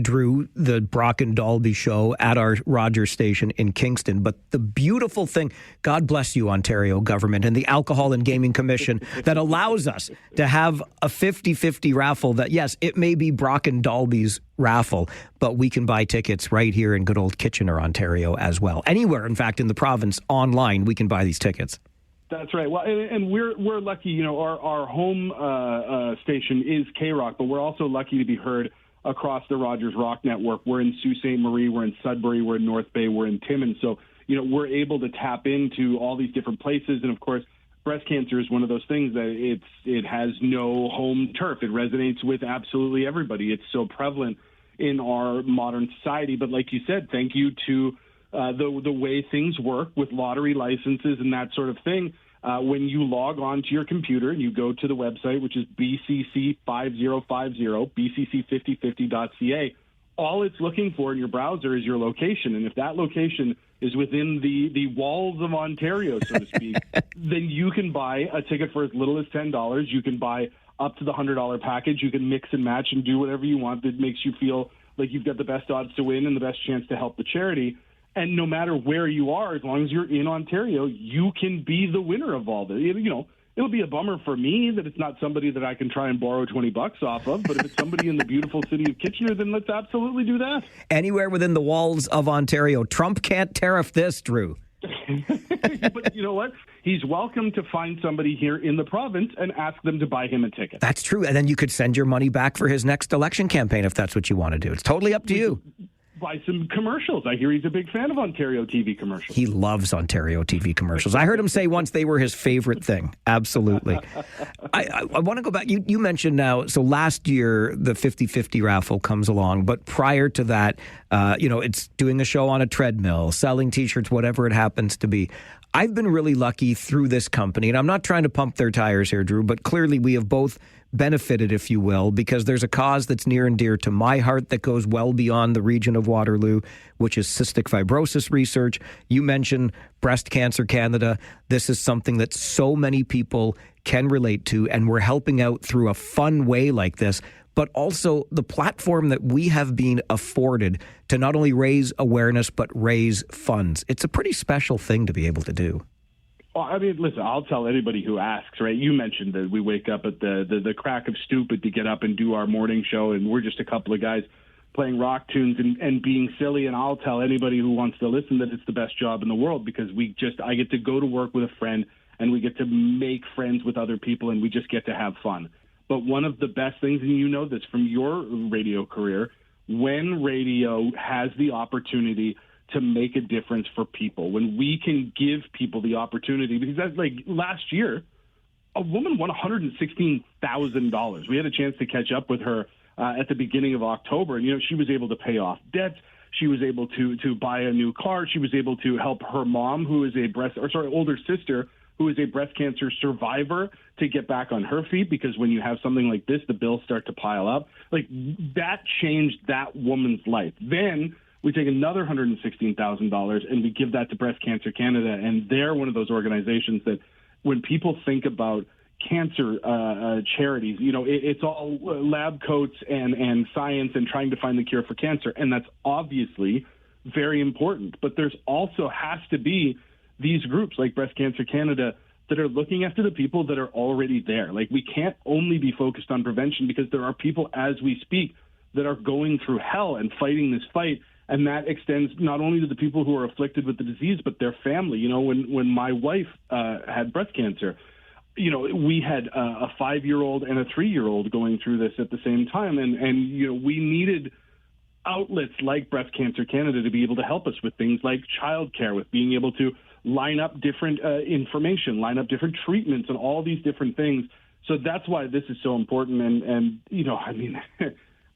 Drew, the Brock and Dalby show at our Rogers station in Kingston. But the beautiful thing, God bless you, Ontario government and the Alcohol and Gaming Commission, that allows us to have a 50-50 raffle that, yes, it may be Brock and Dalby's raffle, but we can buy tickets right here in good old Kitchener, Ontario as well. Anywhere, in fact, in the province, online, we can buy these tickets. That's right. Well, and we're lucky. Our home station is K-Rock, but we're also lucky to be heard across the Rogers Rock Network. We're in Sault Ste. Marie, we're in Sudbury, we're in North Bay, we're in Timmins. So, we're able to tap into all these different places. And of course, breast cancer is one of those things that it has no home turf. It resonates with absolutely everybody. It's so prevalent in our modern society. But like you said, thank you to the way things work with lottery licenses and that sort of thing. When you log on to your computer and you go to the website, which is bcc5050, bcc5050.ca, all it's looking for in your browser is your location. And if that location is within the walls of Ontario, so to speak, then you can buy a ticket for as little as $10. You can buy up to the $100 package. You can mix and match and do whatever you want that makes you feel like you've got the best odds to win and the best chance to help the charity. And no matter where you are, as long as you're in Ontario, you can be the winner of all this. It'll be a bummer for me that it's not somebody that I can try and borrow $20 off of. But if it's somebody in the beautiful city of Kitchener, then let's absolutely do that. Anywhere within the walls of Ontario. Trump can't tariff this, Drew. But you know what? He's welcome to find somebody here in the province and ask them to buy him a ticket. That's true. And then you could send your money back for his next election campaign if that's what you want to do. It's totally up to you. by some commercials. I hear he's a big fan of Ontario TV commercials. He loves Ontario TV commercials. I heard him say once they were his favorite thing. Absolutely. I want to go back. You mentioned now, so last year the 50-50 raffle comes along, but prior to that, it's doing a show on a treadmill, selling T-shirts, whatever it happens to be. I've been really lucky through this company, and I'm not trying to pump their tires here, Drew, but clearly we have both benefited, if you will, because there's a cause that's near and dear to my heart that goes well beyond the region of Waterloo, which is cystic fibrosis research. You mentioned Breast Cancer Canada. This is something that so many people can relate to, and we're helping out through a fun way like this, but also the platform that we have been afforded to not only raise awareness, but raise funds. It's a pretty special thing to be able to do. Well, I mean, listen, I'll tell anybody who asks, right? You mentioned that we wake up at the crack of stupid to get up and do our morning show, and we're just a couple of guys playing rock tunes and being silly, and I'll tell anybody who wants to listen that it's the best job in the world because I get to go to work with a friend, and we get to make friends with other people, and we just get to have fun. But one of the best things, and you know this from your radio career, when radio has the opportunity to make a difference for people, when we can give people the opportunity, because that's like last year, a woman won $116,000. We had a chance to catch up with her at the beginning of October, and she was able to pay off debts. She was able to buy a new car. She was able to help her mom, who is older sister, who is a breast cancer survivor, to get back on her feet, because when you have something like this, the bills start to pile up. Like, that changed that woman's life. Then we take another $116,000 and we give that to Breast Cancer Canada, and they're one of those organizations that when people think about cancer charities, it's all lab coats and science and trying to find the cure for cancer, and that's obviously very important. But there's also has to be these groups like Breast Cancer Canada that are looking after the people that are already there. Like, we can't only be focused on prevention, because there are people as we speak that are going through hell and fighting this fight. And that extends not only to the people who are afflicted with the disease, but their family. When my wife had breast cancer, we had a 5-year-old and a 3-year-old going through this at the same time. And we needed outlets like Breast Cancer Canada to be able to help us with things like childcare, with being able to line up different information, line up different treatments, and all these different things. So that's why this is so important. And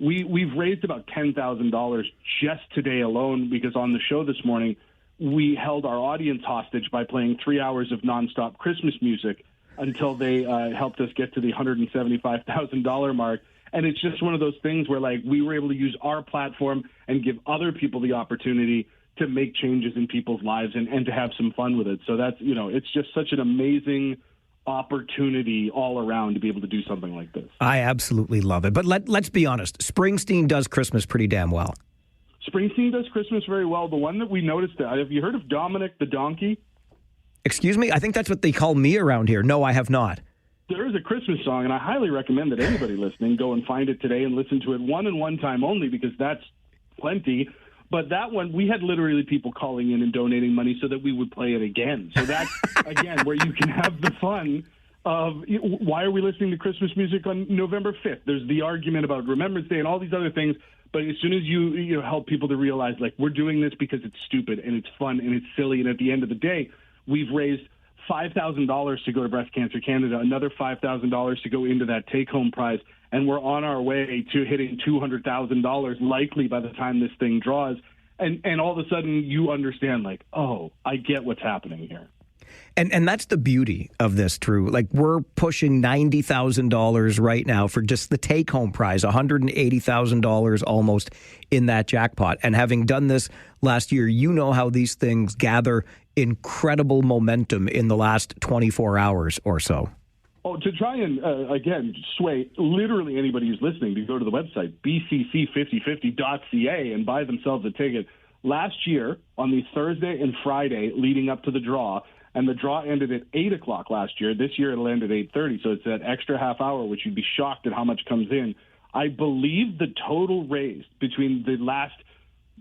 we've raised about $10,000 just today alone, because on the show this morning, we held our audience hostage by playing 3 hours of nonstop Christmas music until they helped us get to the $175,000 mark. And it's just one of those things where, like, we were able to use our platform and give other people the opportunity to make changes in people's lives and to have some fun with it. So that's, it's just such an amazing opportunity all around to be able to do something like this. I absolutely love it. But let's be honest, Springsteen does Christmas pretty damn well. Springsteen does Christmas very well. The one that we noticed, have you heard of Dominic the Donkey? Excuse me? I think that's what they call me around here. No, I have not. There is a Christmas song, and I highly recommend that anybody listening go and find it today and listen to it one time only, because that's plenty. But that one, we had literally people calling in and donating money so that we would play it again. So that's, again, where you can have the fun of, why are we listening to Christmas music on November 5th? There's the argument about Remembrance Day and all these other things. But as soon as you help people to realize, like, we're doing this because it's stupid and it's fun and it's silly, and at the end of the day, we've raised $5,000 to go to Breast Cancer Canada, another $5,000 to go into that take-home prize, and we're on our way to hitting $200,000 likely by the time this thing draws. And all of a sudden you understand, like, oh, I get what's happening here. And that's the beauty of this, Drew. Like, we're pushing $90,000 right now for just the take-home prize, $180,000 almost in that jackpot. And having done this last year, you know how these things gather incredible momentum in the last 24 hours or so. Oh, to try and, again, sway literally anybody who's listening to go to the website, bcc5050.ca, and buy themselves a ticket. Last year, on the Thursday and Friday leading up to the draw, and the draw ended at 8 o'clock last year. This year it'll end at 8:30, so it's that extra half hour, which you'd be shocked at how much comes in. I believe the total raised between the last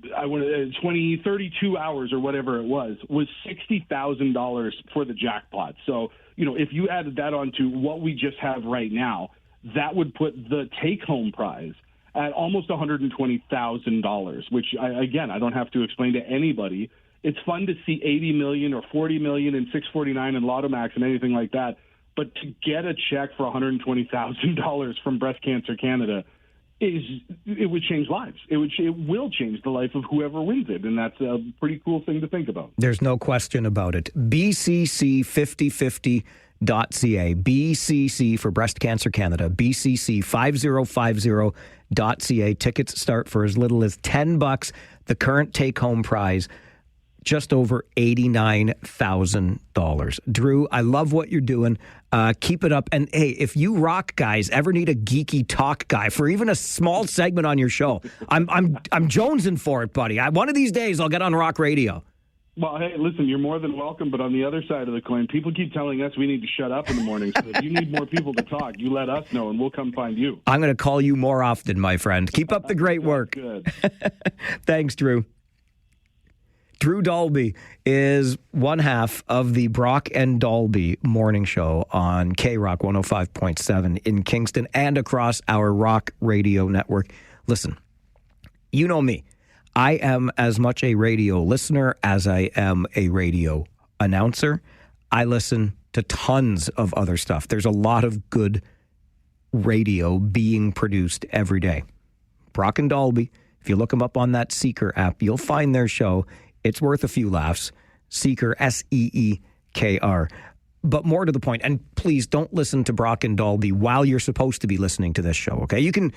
32 hours or whatever it was $60,000 for the jackpot. So, if you added that on to what we just have right now, that would put the take-home prize at almost $120,000, which, I don't have to explain to anybody. It's fun to see $80 million or $40 million and $649 and Lotto Max and anything like that. But to get a check for $120,000 from Breast Cancer Canada, it would change lives. It will change the life of whoever wins it, and that's a pretty cool thing to think about. There's no question about it. BCC5050.ca. BCC for Breast Cancer Canada. BCC5050.ca. Tickets start for as little as $10. The current take-home prize, just over $89,000. Drew, I love what you're doing. Keep it up. And hey, if you rock guys ever need a geeky talk guy for even a small segment on your show, I'm jonesing for it, buddy. One of these days I'll get on rock radio. Well, hey, listen, you're more than welcome. But on the other side of the coin, people keep telling us we need to shut up in the morning. So if you need more people to talk, you let us know and we'll come find you. I'm going to call you more often, my friend. Keep up the great work. Good. Thanks, Drew. Drew Dalby is one half of the Brock and Dalby morning show on K-Rock 105.7 in Kingston and across our rock radio network. Listen, you know me. I am as much a radio listener as I am a radio announcer. I listen to tons of other stuff. There's a lot of good radio being produced every day. Brock and Dalby, if you look them up on that Seeker app, you'll find their show. It's worth a few laughs. Seeker, Seekr. But more to the point, and please don't listen to Brock and Dalby while you're supposed to be listening to this show, okay? You can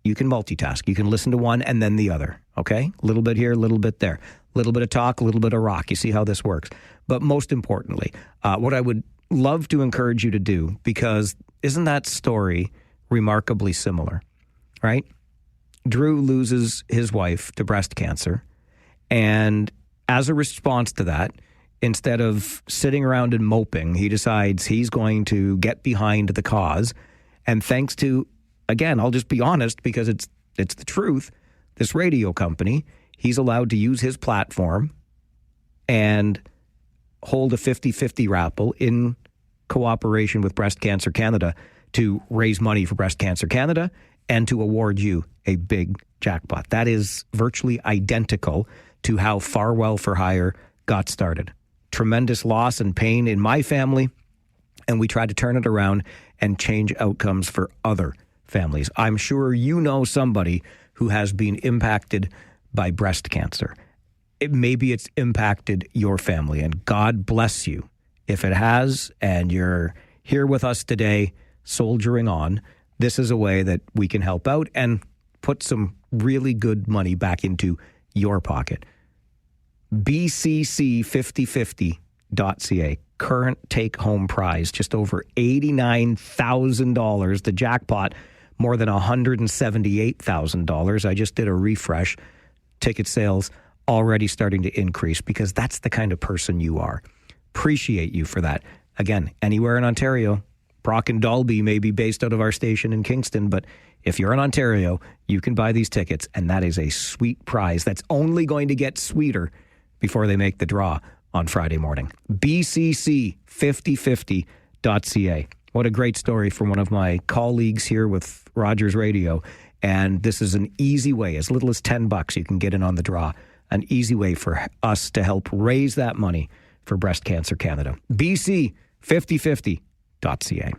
multitask. You can listen to one and then the other, okay? A little bit here, a little bit there. A little bit of talk, a little bit of rock. You see how this works. But most importantly, what I would love to encourage you to do, because isn't that story remarkably similar, right? Drew loses his wife to breast cancer. And as a response to that, instead of sitting around and moping, he decides he's going to get behind the cause. And thanks to, again, I'll just be honest because it's the truth, this radio company, he's allowed to use his platform and hold a 50-50 raffle in cooperation with Breast Cancer Canada to raise money for Breast Cancer Canada and to award you a big jackpot. That is virtually identical to how Farwell for Hire got started. Tremendous loss and pain in my family, and we tried to turn it around and change outcomes for other families. I'm sure you know somebody who has been impacted by breast cancer. Maybe it's impacted your family, and God bless you if it has, and you're here with us today soldiering on. This is a way that we can help out and put some really good money back into your pocket. BCC5050.ca. Current take-home prize, just over $89,000. The jackpot, more than $178,000. I just did a refresh. Ticket sales already starting to increase because that's the kind of person you are. Appreciate you for that. Again, anywhere in Ontario, Brock and Dalby may be based out of our station in Kingston, but if you're in Ontario, you can buy these tickets, and that is a sweet prize that's only going to get sweeter before they make the draw on Friday morning. BCC5050.ca. What a great story from one of my colleagues here with Rogers Radio. And this is an easy way, as little as $10, you can get in on the draw. An easy way for us to help raise that money for Breast Cancer Canada. BC5050.ca.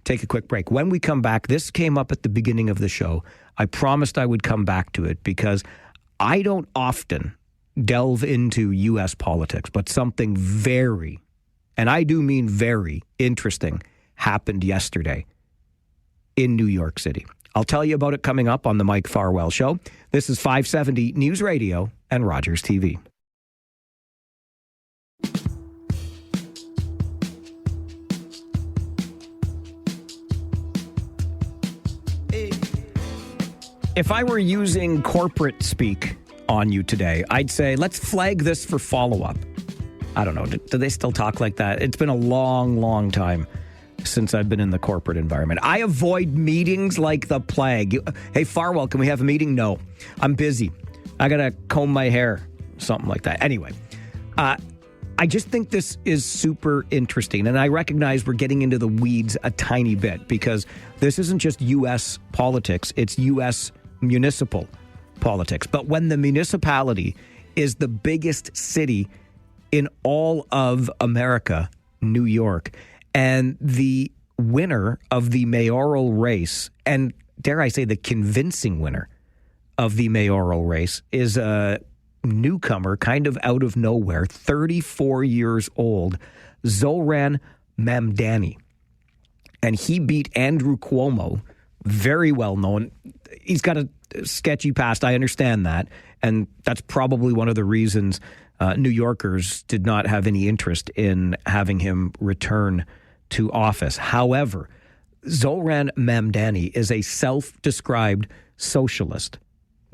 Take a quick break. When we come back, this came up at the beginning of the show. I promised I would come back to it because I don't often delve into U.S. politics, but something very, and I do mean very, interesting happened yesterday in New York City. I'll tell you about it coming up on the Mike Farwell Show. This is 570 News Radio and Rogers TV. If I were using corporate speak on you today, I'd say, let's flag this for follow-up. I don't know. Do they still talk like that? It's been a long, long time since I've been in the corporate environment. I avoid meetings like the plague. Hey, Farwell, can we have a meeting? No, I'm busy. I got to comb my hair, something like that. Anyway, I just think this is super interesting. And I recognize we're getting into the weeds a tiny bit because this isn't just U.S. politics, it's U.S. municipal politics. But when the municipality is the biggest city in all of America, New York, and the winner of the mayoral race, and dare I say the convincing winner of the mayoral race, is a newcomer kind of out of nowhere, 34 years old, Zoran Mamdani. And he beat Andrew Cuomo, very well known. He's got a sketchy past, I understand that. And that's probably one of the reasons New Yorkers did not have any interest in having him return to office. However, Zoran Mamdani is a self-described socialist.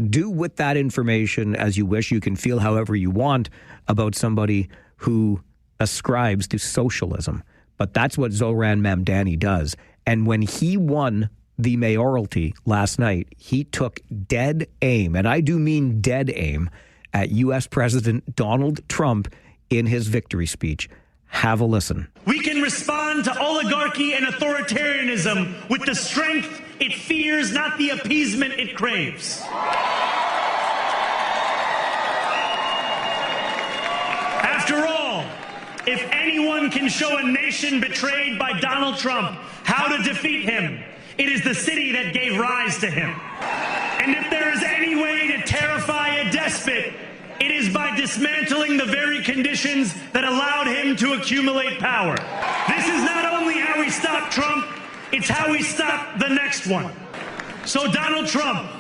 Do with that information as you wish. You can feel however you want about somebody who ascribes to socialism. But that's what Zoran Mamdani does. And when he won the mayoralty last night, he took dead aim, and I do mean dead aim, at U.S. President Donald Trump in his victory speech. Have a listen. We can respond to oligarchy and authoritarianism with the strength it fears, not the appeasement it craves. After all, if anyone can show a nation betrayed by Donald Trump how to defeat him, it is the city that gave rise to him. And if there is any way to terrify a despot, it is by dismantling the very conditions that allowed him to accumulate power. This is not only how we stop Trump, it's how we stop the next one. So Donald Trump,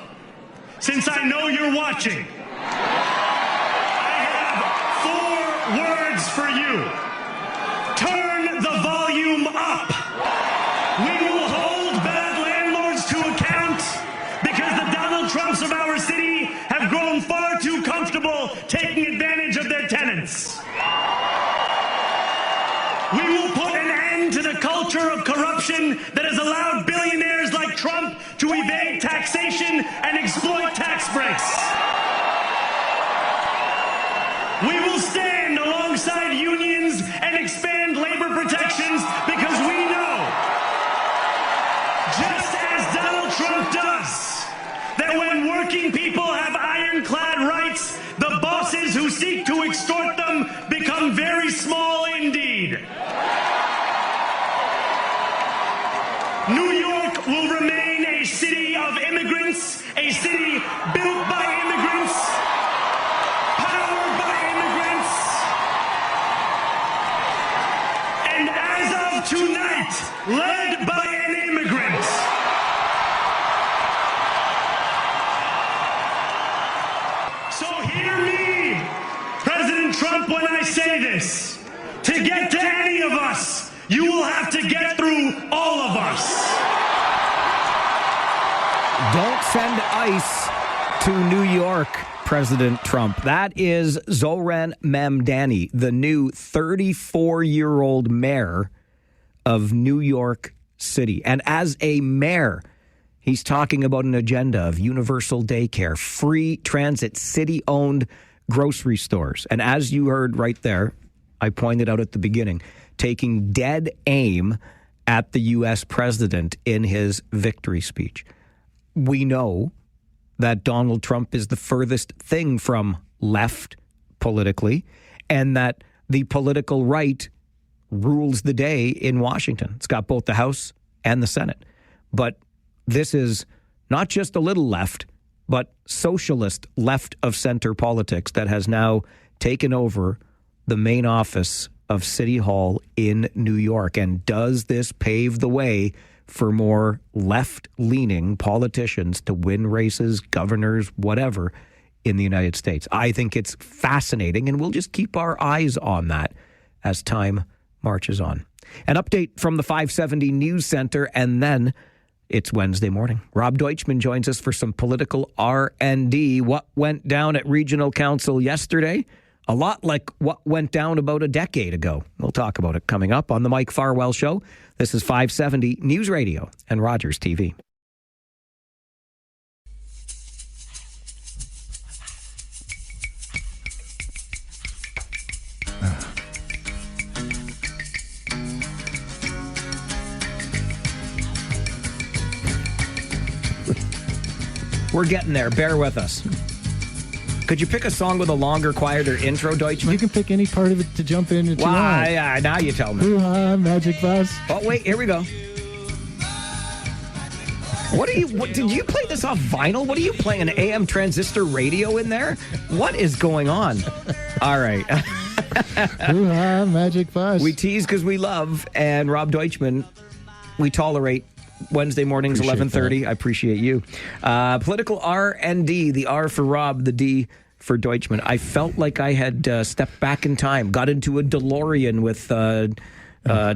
since I know you're watching, I have 4 words for you. Turn the volume up. We will hold bad landlords to account because the Donald Trumps of our city have grown far too comfortable taking advantage of their tenants. We will put an end to the culture of corruption that has allowed billionaires like Trump to evade taxation and exploit tax breaks. We will stand alongside unions and expand labor protections because we know, just as Donald Trump does, that when working people have ironclad rights, the bosses who seek to extort them become very small indeed. New York will remain a city of immigrants, a city built by immigrants, powered by immigrants, and as of tonight, led by an immigrant. So hear me, President Trump, when I say this. To get to any of us, you will have to get through all of us. Don't send ICE to New York, President Trump. That is Zoran Mamdani, the new 34-year-old mayor of New York City. And as a mayor, he's talking about an agenda of universal daycare, free transit, city-owned grocery stores. And as you heard right there, I pointed out at the beginning, taking dead aim at the U.S. president in his victory speech. We know that Donald Trump is the furthest thing from left politically, and that the political right rules the day in Washington. It's got both the House and the Senate. But this is not just a little left, but socialist left of center politics that has now taken over the main office of City Hall in New York. And does this pave the way for more left-leaning politicians to win races, governors, whatever, in the United States? I think it's fascinating, and we'll just keep our eyes on that as time marches on. An update from the 570 News Center, and then it's Wednesday morning. Rob Deutschman joins us for some political R&D. What went down at Regional Council yesterday? A lot like what went down about a decade ago. We'll talk about it coming up on the Mike Farwell Show. This is 570 News Radio and Rogers TV. We're getting there. Bear with us. Could you pick a song with a longer, quieter intro, Deutschman? You can pick any part of it to jump in. Why? Now you tell me. Hoo-ha, Magic Bus. Oh, wait. Here we go. What did you play this off vinyl? What are you playing, an AM transistor radio in there? What is going on? All right. Hoo-ha, Magic Bus. We tease because we love, and Rob Deutschman, we tolerate Wednesday mornings, 11:30. I appreciate you. Political R&D, the R for Rob, the D for Deutschman. I felt like I had stepped back in time, got into a DeLorean with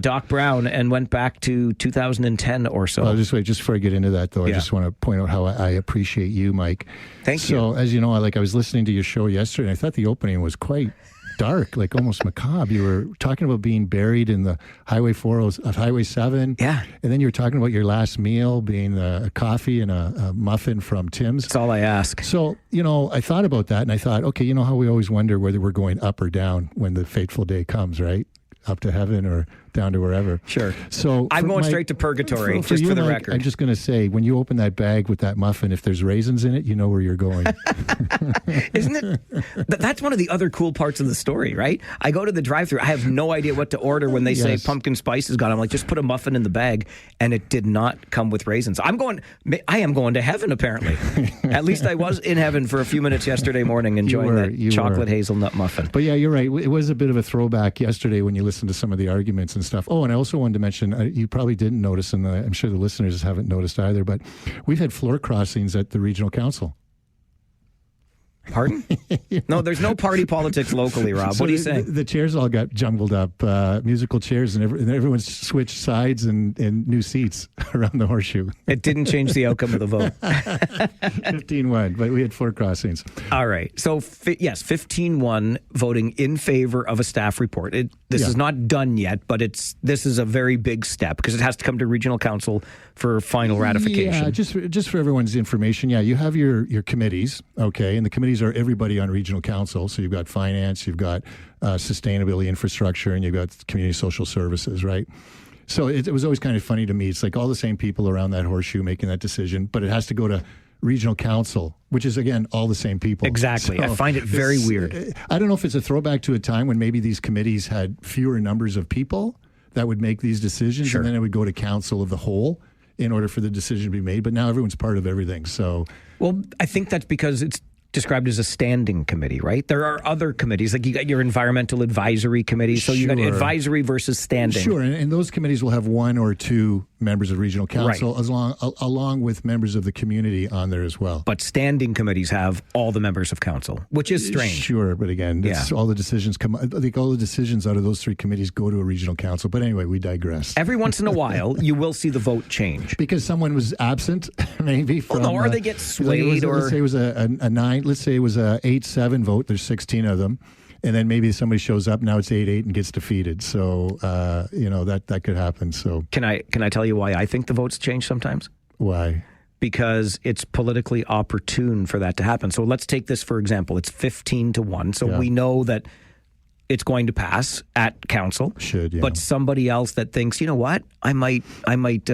Doc Brown and went back to 2010 or so. Well, just before I get into that, though, I just want to point out how I appreciate you, Mike. Thank you. So, as you know, I was listening to your show yesterday, and I thought the opening was quite dark, like almost macabre. You were talking about being buried in the Highway 7. Yeah. And then you were talking about your last meal being a coffee and a muffin from Tim's. That's all I ask. So, I thought about that, and I thought, okay, you know how we always wonder whether we're going up or down when the fateful day comes, right? Up to heaven or down to wherever. Sure. So I'm going straight to purgatory, for just you, for the Mike, record. I'm just going to say, when you open that bag with that muffin, if there's raisins in it, you know where you're going. Isn't it? That's one of the other cool parts of the story, right? I go to the drive-thru. I have no idea what to order when they say pumpkin spice is gone. I'm like, just put a muffin in the bag, and it did not come with raisins. I am going to heaven, apparently. At least I was in heaven for a few minutes yesterday morning enjoying that chocolate hazelnut muffin. But yeah, you're right. It was a bit of a throwback yesterday when you listened to some of the arguments and stuff. Oh, and I also wanted to mention, you probably didn't notice, and I'm sure the listeners haven't noticed either, but we've had floor crossings at the regional council. Pardon? No, there's no party politics locally, Rob. What are you saying? The chairs all got jumbled up, musical chairs, and everyone switched sides and new seats around the horseshoe. It didn't change the outcome of the vote. 15-1, but we had floor crossings. All right. So, yes, 15-1 voting in favor of a staff report. This is not done yet, but this is a very big step because it has to come to regional council for final ratification. Yeah, just for everyone's information, you have your committees, okay, and the committees are everybody on regional council. So you've got finance, you've got sustainability, infrastructure, and you've got community social services, right? So it was always kind of funny to me. It's like all the same people around that horseshoe making that decision, but it has to go to regional council, which is, again, all the same people. Exactly. So I find it very weird. I don't know if it's a throwback to a time when maybe these committees had fewer numbers of people that would make these decisions, and then it would go to council of the whole in order for the decision to be made. But now everyone's part of everything. So, well, I think that's because it's described as a standing committee, right? There are other committees, like you got your environmental advisory committee, so you got advisory versus standing. Sure, and those committees will have one or two members of regional council, along with members of the community on there as well. But standing committees have all the members of council, which is strange. Sure, but again, all the decisions I think all the decisions out of those three committees go to a regional council. But anyway, we digress. Every once in a while, you will see the vote change because someone was absent, maybe. From, or they get swayed, let's say it was a 9. Let's say it was a 8-7 vote. There's 16 of them. And then maybe somebody shows up, now it's 8-8 and gets defeated. So, that could happen. So Can I tell you why I think the votes change sometimes? Why? Because it's politically opportune for that to happen. So let's take this, for example. It's 15-1. So we know that it's going to pass at council. Should, yeah. But somebody else that thinks, you know what, I might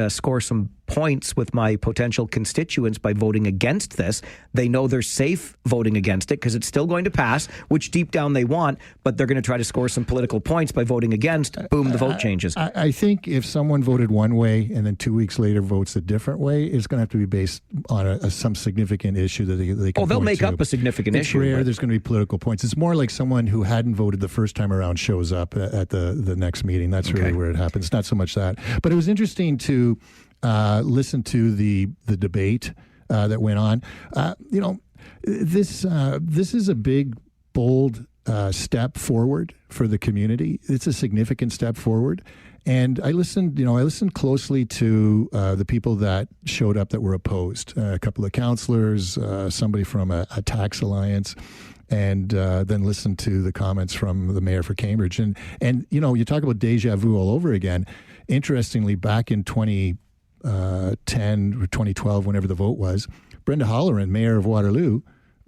score some points with my potential constituents by voting against this. They know they're safe voting against it because it's still going to pass, which deep down they want, but they're going to try to score some political points by voting against. Boom, the vote changes. I think if someone voted one way and then 2 weeks later votes a different way, it's going to have to be based on some significant issue that they can they'll point make to. up a significant it's issue. Rare. But There's going to be political points. It's more like someone who hadn't voted the first time around shows up at the next meeting. That's really where it happens. It's not so much that. But it was interesting to listen to the debate that went on. This is a big, bold step forward for the community. It's a significant step forward. And I listened closely to the people that showed up that were opposed. A couple of councillors, somebody from a tax alliance, and then listened to the comments from the mayor for Cambridge. And you talk about deja vu all over again. Interestingly, back in 2010 or 2012, whenever the vote was, Brenda Holloran, mayor of Waterloo,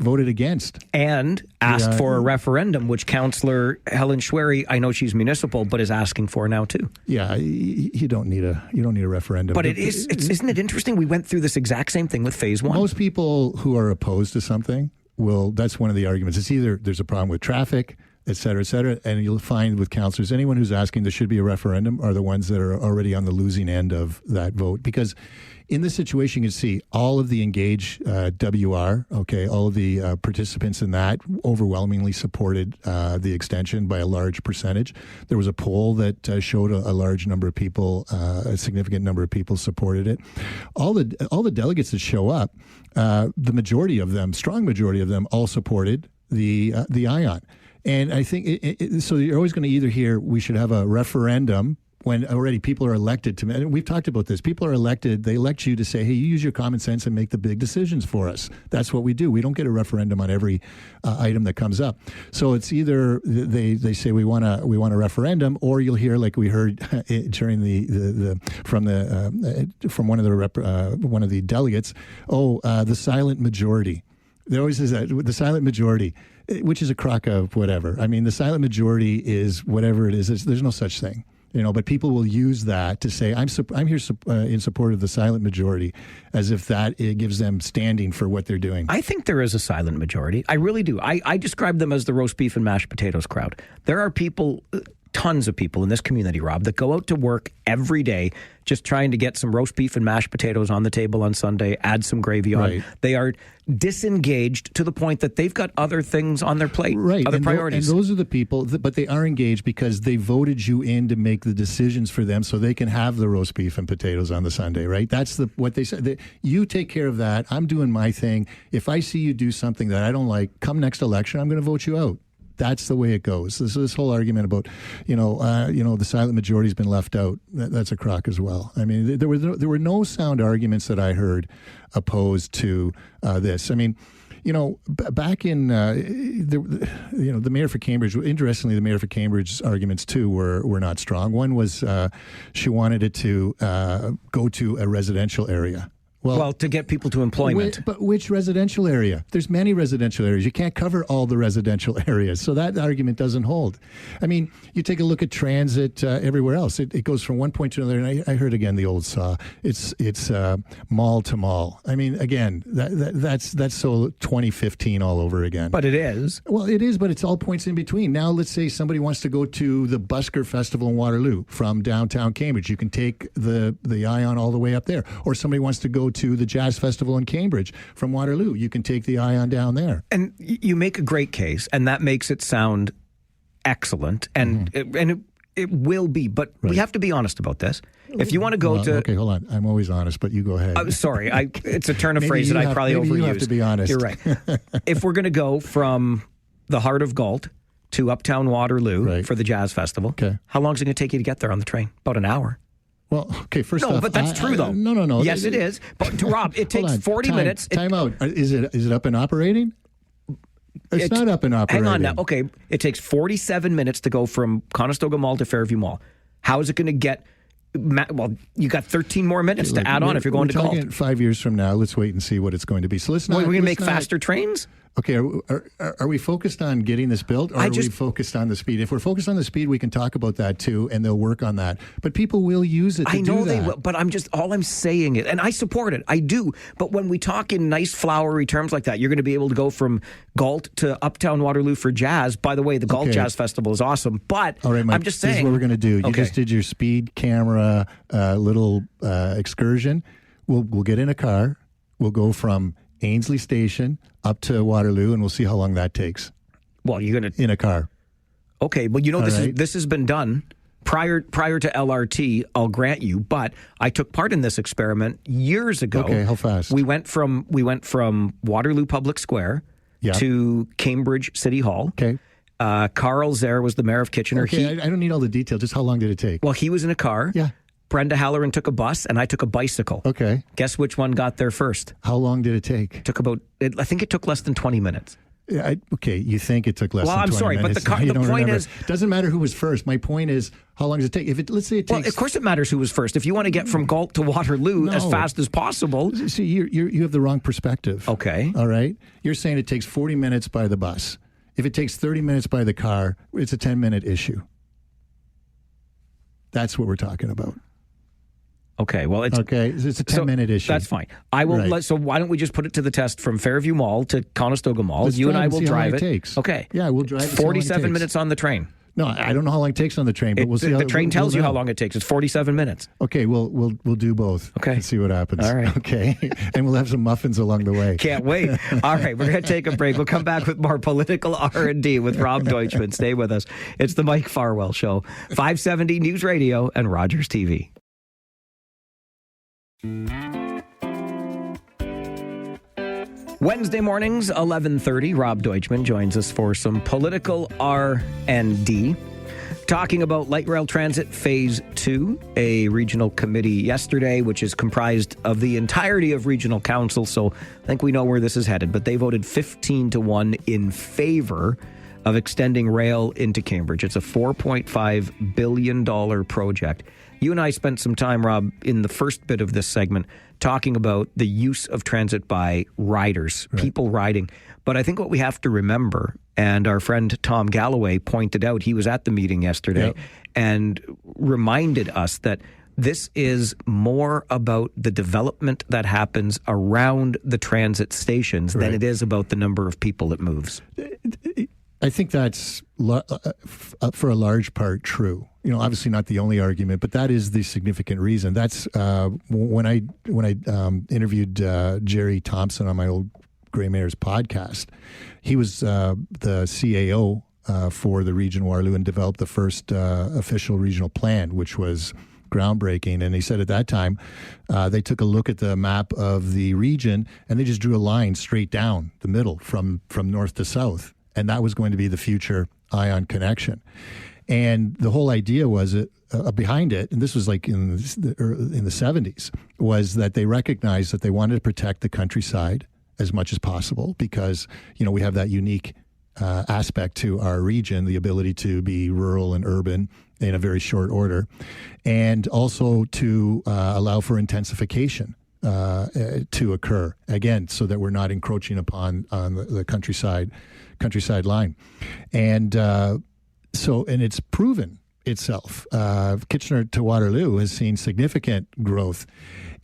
voted against. And asked for a referendum, which Councillor Helen Schwery, I know she's municipal, but is asking for now too. Yeah, you don't need a referendum. But isn't it interesting? We went through this exact same thing with phase 1. Most people who are opposed to something that's one of the arguments. It's either there's a problem with traffic, et cetera, and you'll find with councillors, anyone who's asking there should be a referendum are the ones that are already on the losing end of that vote. Because in this situation, you can see all of the Engage WR, all of the participants in that overwhelmingly supported the extension by a large percentage. There was a poll that showed a large number of people, a significant number of people supported it. All the delegates that show up, the majority of them, strong majority of them, all supported the ION. And I think so. You're always going to either hear we should have a referendum when already people are elected to. And we've talked about this. People are elected. They elect you to say, "Hey, you use your common sense and make the big decisions for us." That's what we do. We don't get a referendum on every item that comes up. So it's either they say we want a referendum, or you'll hear like we heard during from one of the delegates. The silent majority. There always is that the silent majority, which is a crock of whatever. I mean, the silent majority is whatever it is. There's no such thing, but people will use that to say, I'm here in support of the silent majority, as if it gives them standing for what they're doing. I think there is a silent majority. I really do. I describe them as the roast beef and mashed potatoes crowd. There are people, tons of people in this community, Rob, that go out to work every day just trying to get some roast beef and mashed potatoes on the table on Sunday, add some gravy on. Right. They are disengaged to the point that they've got other things on their plate, other priorities. And those are the people, but they are engaged because they voted you in to make the decisions for them so they can have the roast beef and potatoes on the Sunday, right? That's what they said. You take care of that. I'm doing my thing. If I see you do something that I don't like, come next election, I'm going to vote you out. That's the way it goes. This whole argument about, the silent majority has been left out. That's a crock as well. I mean, there were no sound arguments that I heard opposed to this. I mean, back in the mayor for Cambridge. Interestingly, the mayor for Cambridge's arguments too were not strong. One was she wanted it to go to a residential area. Well, to get people to employment. But which residential area? There's many residential areas. You can't cover all the residential areas. So that argument doesn't hold. I mean, you take a look at transit everywhere else. It goes from one point to another. And I heard again the old saw. It's mall to mall. I mean, again, that's so 2015 all over again. But it is. Well, it is, but it's all points in between. Now, let's say somebody wants to go to the Busker Festival in Waterloo from downtown Cambridge. You can take the ION all the way up there. Or somebody wants to go to the Jazz Festival in Cambridge from Waterloo. You can take the ION down there. And you make a great case, and that makes it sound excellent, and it will be. But we have to be honest about this. If you want to go to... Okay, hold on. I'm always honest, but you go ahead. Sorry, it's a turn of phrase that I probably overused. You have to be honest. You're right. If we're going to go from the heart of Galt to Uptown Waterloo for the Jazz Festival, how long is it going to take you to get there on the train? About an hour. Well, okay, first off... No, but that's true, though. No. Yes, it is. But, Rob, it takes 40 minutes. Time out. Is it up and operating? It's not up and operating. Hang on now. Okay, it takes 47 minutes to go from Conestoga Mall to Fairview Mall. How is it going to get... Well, you got 13 more minutes to add on if you're going to Galt. 5 years from now, let's wait and see what it's going to be. So let's not... We're going to make faster trains? Okay, are we focused on getting this built, or are we focused on the speed? If we're focused on the speed, we can talk about that too, and they'll work on that. But people will use it to do that. I know they will, but all I'm saying is, and I support it, I do, but when we talk in nice flowery terms like that, you're going to be able to go from Galt to Uptown Waterloo for jazz. By the way, the Galt Jazz Festival is awesome, but all right, Mike, I'm just saying. This is what we're going to do. You just did your speed camera little excursion. We'll get in a car. We'll go from Ainsley Station up to Waterloo, and we'll see how long that takes. Well, you're going to... In a car. Okay, well, this has been done prior to LRT, I'll grant you, but I took part in this experiment years ago. Okay, how fast? We went from Waterloo Public Square to Cambridge City Hall. Okay. Carl Zare was the mayor of Kitchener. Okay, I don't need all the details. Just how long did it take? Well, he was in a car. Yeah. Brenda Halloran took a bus, and I took a bicycle. Okay. Guess which one got there first? How long did it take? I think it took less than 20 minutes. Okay, you think it took less Well, than I'm 20 sorry, but minutes. the You don't point remember. is- doesn't matter who was first. My point is, how long does it take? Let's say it takes. Well, of course it matters who was first. If you want to get from Galt to Waterloo as No. fast as possible. See, you have the wrong perspective. Okay. All right? You're saying it takes 40 minutes by the bus. If it takes 30 minutes by the car, it's a 10-minute issue. That's what we're talking about. Okay, well, it's a 10-minute issue. That's fine. I will. Right. So why don't we just put it to the test from Fairview Mall to Conestoga Mall? Let's You and drive I and will see how long drive it takes. Okay. Yeah, we'll drive. and see how long it 47 takes. minutes on the train. No, I don't know how long it takes on the train, but we'll see. The train tells you how know. long it takes. It's 47 minutes. Okay, we'll do both. Okay, and see what happens. All right. Okay, and we'll have some muffins along the way. Can't wait. All right, we're going to take a break. We'll come back with more political R&D with Rob Deutschman. Stay with us. It's the Mike Farwell Show, 570 News Radio and Rogers TV. Wednesday mornings, 11:30. Rob Deutschman joins us for some political R&D. Talking about light rail transit phase 2, a regional committee yesterday, which is comprised of the entirety of regional council. So I think we know where this is headed, but they voted 15-1 in favor of extending rail into Cambridge. It's a $4.5 billion project. You and I spent some time, Rob, in the first bit of this segment talking about the use of transit by riders, people riding. But I think what we have to remember, and our friend Tom Galloway pointed out, he was at the meeting yesterday and reminded us that this is more about the development that happens around the transit stations than it is about the number of people it moves. I think that's for a large part true. Obviously not the only argument, but that is the significant reason. That's when I interviewed Jerry Thompson on my old Grey Mayor's podcast. He was the CAO for the region Waterloo and developed the first official regional plan, which was groundbreaking. And he said at that time, they took a look at the map of the region and they just drew a line straight down the middle from north to south. And that was going to be the future ion connection. And the whole idea was behind it, and this was like in the 70s, was that they recognized that they wanted to protect the countryside as much as possible because, we have that unique aspect to our region, the ability to be rural and urban in a very short order, and also to allow for intensification to occur, again, so that we're not encroaching upon the countryside line. And and it's proven itself. Kitchener to Waterloo has seen significant growth.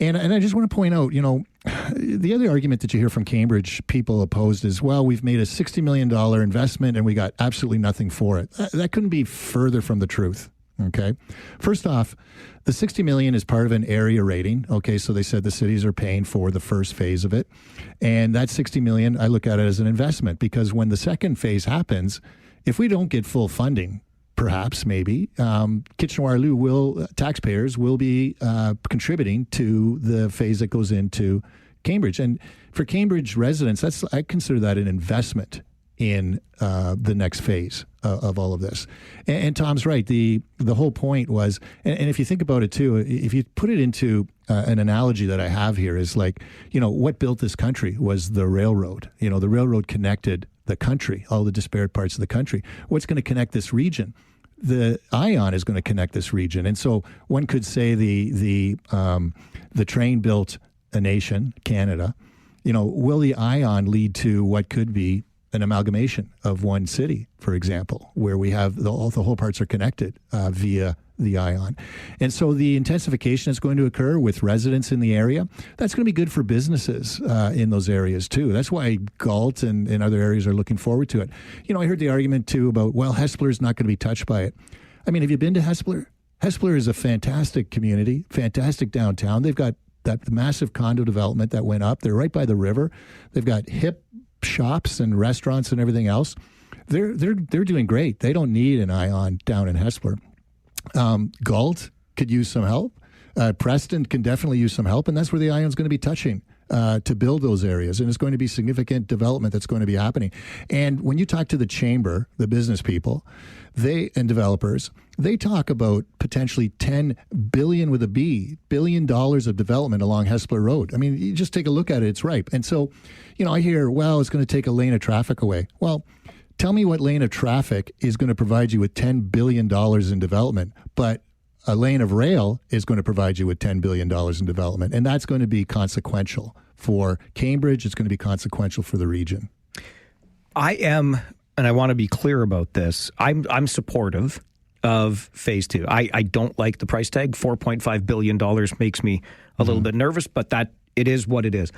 And I just want to point out, the other argument that you hear from Cambridge people opposed is, well, we've made a $60 million investment and we got absolutely nothing for it. That couldn't be further from the truth. Okay. First off, the $60 million is part of an area rating. Okay. So they said the cities are paying for the first phase of it. And that $60 million, I look at it as an investment because when the second phase happens, if we don't get full funding, perhaps, maybe, Kitchener-Waterloo taxpayers will be contributing to the phase that goes into Cambridge. And for Cambridge residents, I consider that an investment in the next phase of all of this. And Tom's right. The whole point was, and if you think about it too, if you put it into an analogy that I have here is like, what built this country was the railroad. The railroad connected the country, all the disparate parts of the country. What's going to connect this region? The ion is going to connect this region. And so one could say the train built a nation, Canada. Will the ion lead to what could be an amalgamation of one city, for example, where we have the whole parts are connected via the ion. And so the intensification is going to occur with residents in the area. That's going to be good for businesses in those areas too. That's why Galt and other areas are looking forward to it. I heard the argument too about, well, Hespeler is not going to be touched by it. I mean, have you been to Hespeler? Hespeler is a fantastic community, fantastic downtown. They've got that massive condo development that went up. They're right by the river. They've got hip shops and restaurants and everything else. They're doing great. They don't need an ion down in Hespeler. Galt could use some help. Preston can definitely use some help, and that's where the ion's going to be touching to build those areas, and it's going to be significant development that's going to be happening. And when you talk to the chamber, the business people, and developers, they talk about potentially $10 billion with a B, $1 billion of development along Hespeler Road. I mean, you just take a look at it; it's ripe. And so, I hear, well, it's going to take a lane of traffic away. Well, tell me what lane of traffic is going to provide you with $10 billion in development, but a lane of rail is going to provide you with $10 billion in development, and that's going to be consequential for Cambridge. It's going to be consequential for the region. I am, and I want to be clear about this, I'm supportive of Phase 2. I don't like the price tag. $4.5 billion makes me a little bit nervous, but that it is what it is.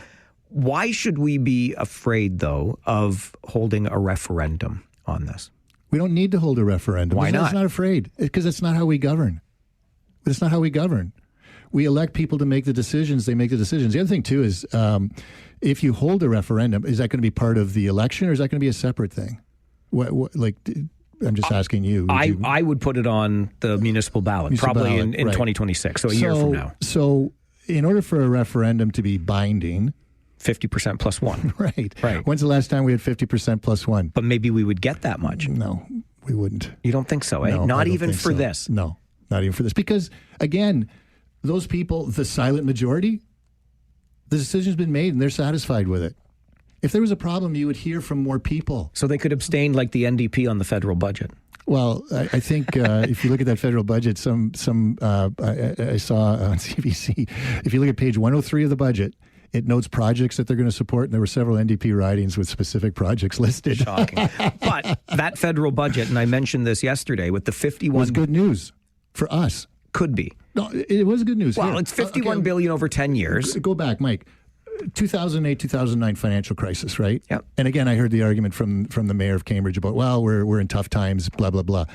Why should we be afraid, though, of holding a referendum on this? We don't need to hold a referendum. Why not? It's not afraid, because it's not how we govern. It's not how we govern. We elect people to make the decisions. They make the decisions. The other thing, too, is if you hold a referendum, is that going to be part of the election, or is that going to be a separate thing? I'm just asking you. I would put it on the municipal ballot, probably in 2026, so a year from now. So in order for a referendum to be binding... 50% plus one. Right. When's the last time we had 50% plus one? But maybe we would get that much. No, we wouldn't. You don't think so, eh? No, not even for this? No, not even for this. Because, again, those people, the silent majority, the decision's been made and they're satisfied with it. If there was a problem, you would hear from more people. So they could abstain like the NDP on the federal budget. Well, I think if you look at that federal budget, I saw on CBC, if you look at page 103 of the budget, it notes projects that they're going to support, and there were several NDP ridings with specific projects listed. Shocking. But that federal budget, and I mentioned this yesterday, with the 51... was good news for us. Could be. No, it was good news. Well, it's $51 billion over 10 years. Go back, Mike. 2008, 2009 financial crisis, right? Yep. And again, I heard the argument from the mayor of Cambridge about, well, we're in tough times, blah, blah, blah.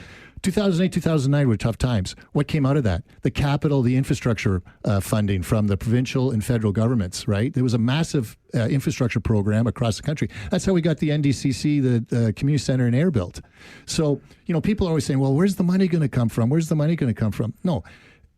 2008, 2009 were tough times. What came out of that? The capital, the infrastructure funding from the provincial and federal governments, right? There was a massive infrastructure program across the country. That's how we got the NDCC, the community center and air built. So, people are always saying, well, where's the money going to come from? Where's the money going to come from? No,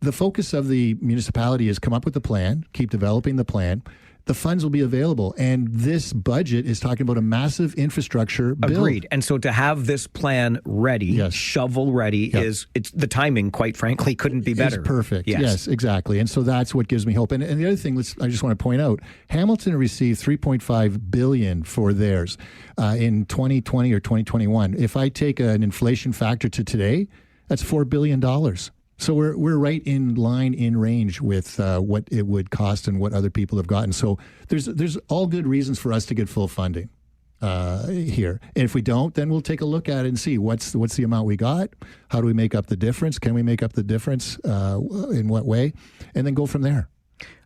the focus of the municipality is come up with the plan, keep developing the plan. The funds will be available. And this budget is talking about a massive infrastructure bill. Agreed. And so to have this plan ready, shovel ready, it's the timing, quite frankly, couldn't be better. It's perfect. Yes, exactly. And so that's what gives me hope. And the other thing, I just want to point out, Hamilton received $3.5 billion for theirs in 2020 or 2021. If I take an inflation factor to today, that's $4 billion. So we're right in line, in range with what it would cost and what other people have gotten. So there's all good reasons for us to get full funding here. And if we don't, then we'll take a look at it and see what's the amount we got. How do we make up the difference? Can we make up the difference? In what way? And then go from there.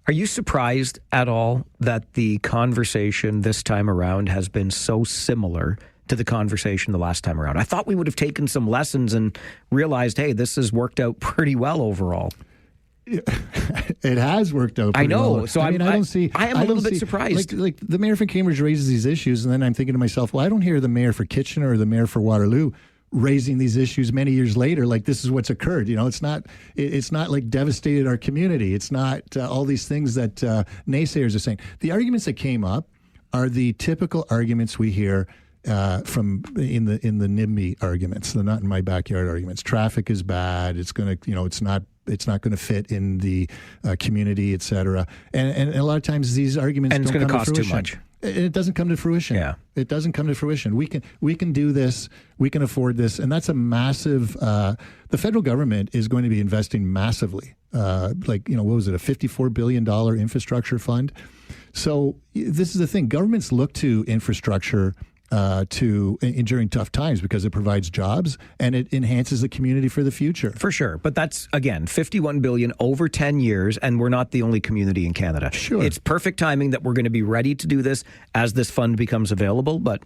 Are you surprised at all that the conversation this time around has been so similar to the conversation the last time around? I thought we would have taken some lessons and realized, hey, this has worked out pretty well overall. It has worked out pretty well. I know. So I am a little bit surprised. Like the mayor for Cambridge raises these issues, and then I'm thinking to myself, well, I don't hear the mayor for Kitchener or the mayor for Waterloo raising these issues many years later, like this is what's occurred. It's not like devastated our community. It's not all these things that naysayers are saying. The arguments that came up are the typical arguments we hear from in the NIMBY arguments, the not in my backyard arguments. Traffic is bad. It's going to, it's not going to fit in the community, et cetera. And a lot of times these arguments and don't come to fruition. Too much. It doesn't come to fruition. Yeah. It doesn't come to fruition. We can do this. We can afford this. And that's a massive, the federal government is going to be investing massively. What was it? A $54 billion infrastructure fund. So this is the thing. Governments look to infrastructure during tough times because it provides jobs and it enhances the community for the future. For sure. But that's, again, $51 billion over 10 years, and we're not the only community in Canada. Sure. It's perfect timing that we're going to be ready to do this as this fund becomes available, but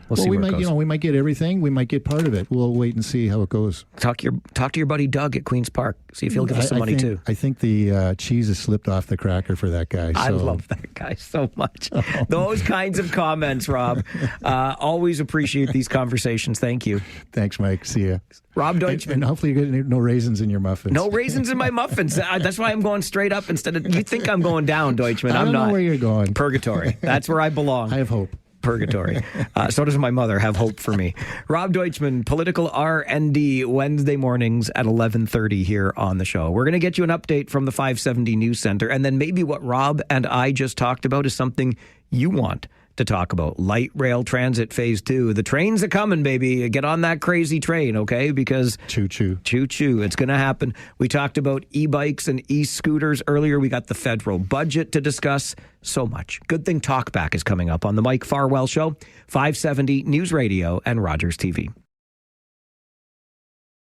We'll see we where it might, goes. we might get everything. We might get part of it. We'll wait and see how it goes. Talk to your buddy Doug at Queen's Park. See if he'll give us some money too. I think the cheese has slipped off the cracker for that guy. So. I love that guy so much. Those kinds of comments, Rob. Always appreciate these conversations. Thank you. Thanks, Mike. See ya. Rob Deutschman. And hopefully you get no raisins in your muffins. No raisins in my muffins. That's why I'm going straight up instead of... You think I'm going down, Deutschman. I I'm don't not. know where you're going. Purgatory. That's where I belong. I have hope. Purgatory. So does my mother have hope for me. Rob Deutschman, Political R&D, Wednesday mornings at 11:30 here on the show. We're going to get you an update from the 570 News Center, and then maybe what Rob and I just talked about is something you want to talk about. Light rail transit phase 2. The trains are coming, baby. Get on that crazy train, okay? Because choo-choo. Choo-choo. It's going to happen. We talked about e-bikes and e-scooters earlier. We got the federal budget to discuss. So much. Good thing Talkback is coming up on the Mike Farwell Show, 570 News Radio and Rogers TV.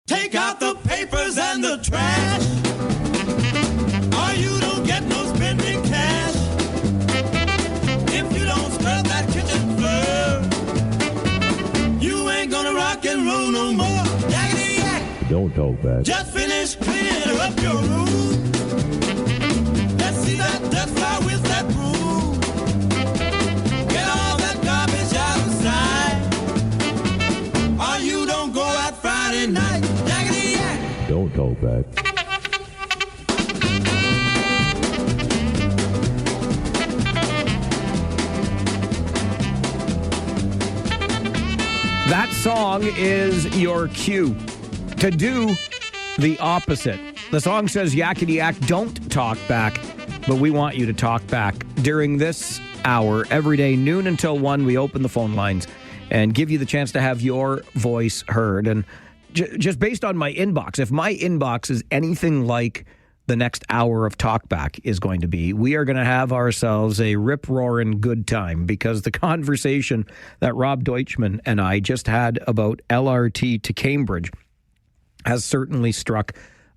Take out the papers and the trash, or you don't get no spending cash. If you don't scrub that kitchen floor, you ain't gonna rock and roll no more. Yakety yak. Don't talk back. Just finish cleaning up your room. Let's see that dust fly with that broom. Get all that garbage out of sight, or you don't go out Friday night. Yakety yak. Don't talk back. That song is your cue to do the opposite. The song says, yakety yak, don't talk back, but we want you to talk back. During this hour, every day, noon until 1, we open the phone lines and give you the chance to have your voice heard. And just based on my inbox, if my inbox is anything like the next hour of Talkback is going to be, we are going to have ourselves a rip-roaring good time, because the conversation that Rob Deutschman and I just had about LRT to Cambridge has certainly struck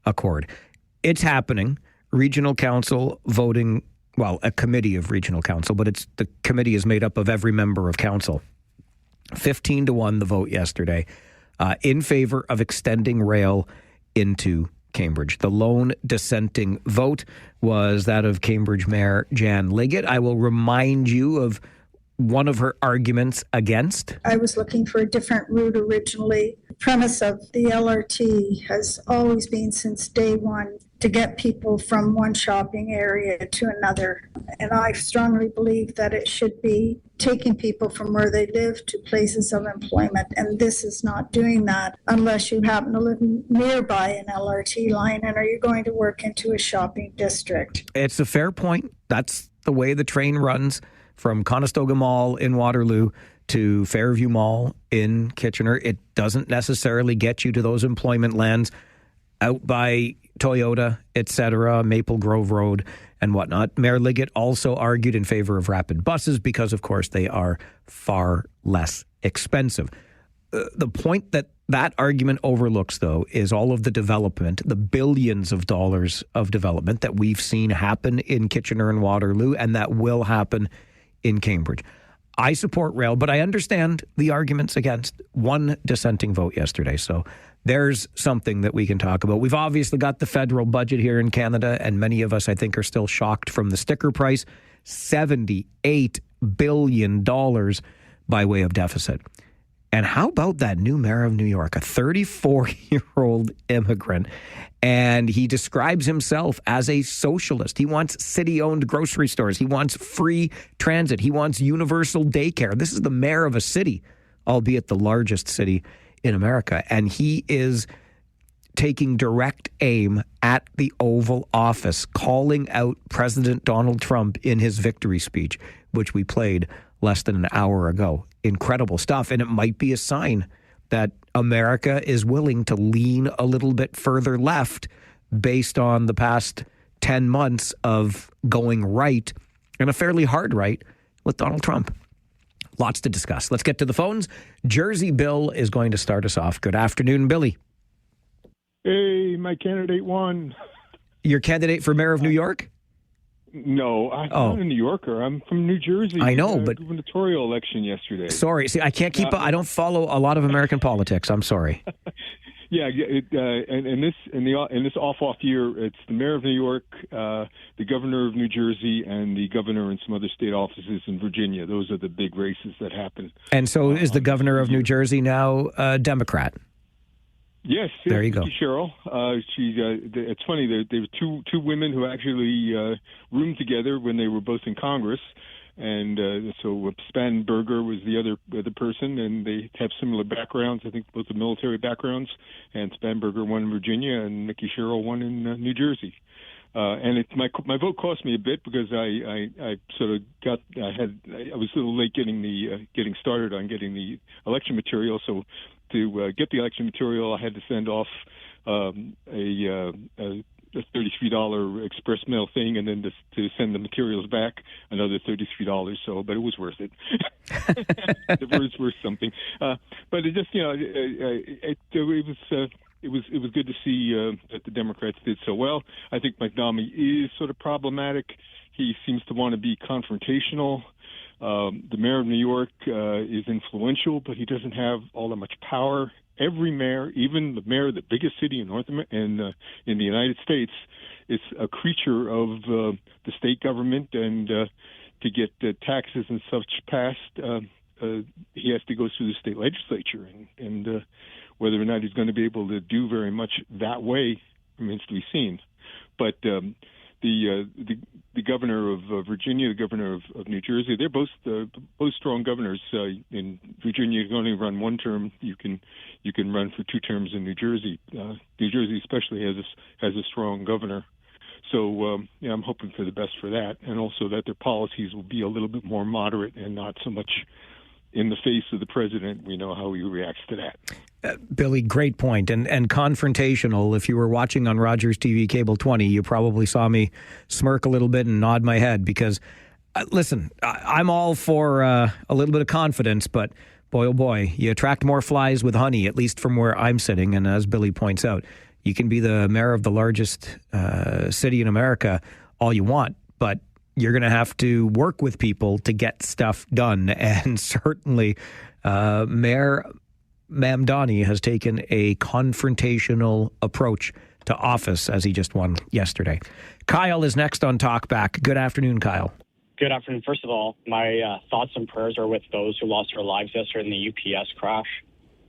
a chord. It's happening. Regional Council voting, well, a committee of Regional Council, but the committee is made up of every member of Council. 15-1 the vote yesterday in favor of extending rail into Cambridge. The lone dissenting vote was that of Cambridge Mayor Jan Liggett. I will remind you of one of her arguments against. I was looking for a different route originally. The premise of the LRT has always been since day one to get people from one shopping area to another. And I strongly believe that it should be taking people from where they live to places of employment. And this is not doing that unless you happen to live nearby an LRT line and are you going to work into a shopping district. It's a fair point. That's the way the train runs from Conestoga Mall in Waterloo to Fairview Mall in Kitchener. It doesn't necessarily get you to those employment lands out by Toyota, etc., Maple Grove Road and whatnot. Mayor Liggett also argued in favor of rapid buses because, of course, they are far less expensive. The point that argument overlooks, though, is all of the development, the billions of dollars of development that we've seen happen in Kitchener and Waterloo and that will happen in Cambridge. I support rail, but I understand the arguments against. One dissenting vote yesterday. So there's something that we can talk about. We've obviously got the federal budget here in Canada, and many of us, I think, are still shocked from the sticker price. $78 billion by way of deficit. And how about that new mayor of New York, a 34-year-old immigrant? And he describes himself as a socialist. He wants city-owned grocery stores. He wants free transit. He wants universal daycare. This is the mayor of a city, albeit the largest city in America. And he is taking direct aim at the Oval Office, calling out President Donald Trump in his victory speech, which we played less than an hour ago. Incredible stuff. And it might be a sign that America is willing to lean a little bit further left based on the past 10 months of going right, and a fairly hard right, with Donald Trump. Lots to discuss. Let's get to the phones. Jersey Bill is going to start us off. Good afternoon, Billy. Hey, my candidate won. Your candidate for mayor of New York? No, I'm not a New Yorker. I'm from New Jersey. I know, but gubernatorial election yesterday. Sorry, see, I can't keep. I don't follow a lot of American politics. I'm sorry. Yeah, in this off year, it's the mayor of New York, the governor of New Jersey, and the governor in some other state offices in Virginia. Those are the big races that happen. And so, is the governor of New Jersey now a Democrat? Yes, there you go. Cheryl. It's funny. There were two women who actually roomed together when they were both in Congress. And so Spanberger was the other person, and they have similar backgrounds. I think both the military backgrounds. And Spanberger won in Virginia, and Mickey Sherrill won in New Jersey. And my vote cost me a bit because I sort of I was a little late getting started on getting the election material. So to get the election material, I had to send off a $33 express mail thing, and then to send the materials back, another $33. So, but it was worth it. It was worth something. But it just, it was good to see that the Democrats did so well. I think McNamee is sort of problematic. He seems to want to be confrontational. The mayor of New York is influential, but he doesn't have all that much power. Every mayor, even the mayor of the biggest city in in the United States, is a creature of the state government, and to get taxes and such passed, he has to go through the state legislature, and whether or not he's going to be able to do very much that way remains to be seen. But the governor of Virginia, the governor of New Jersey, they're both strong governors. In Virginia, you can only run one term. You can run for 2 terms in New Jersey. New Jersey especially has a strong governor. So I'm hoping for the best for that, and also that their policies will be a little bit more moderate and not so much in the face of the president. We know how he reacts to that. Billy, great point. And confrontational. If you were watching on Rogers TV Cable 20, you probably saw me smirk a little bit and nod my head because, listen, I'm all for a little bit of confidence, but boy, oh boy, you attract more flies with honey, at least from where I'm sitting. And as Billy points out, you can be the mayor of the largest city in America all you want, but you're going to have to work with people to get stuff done. And certainly Mayor Mamdani has taken a confrontational approach to office as he just won yesterday. Kyle is next on Talkback. Good afternoon, Kyle. Good afternoon. First of all, my thoughts and prayers are with those who lost their lives yesterday in the UPS crash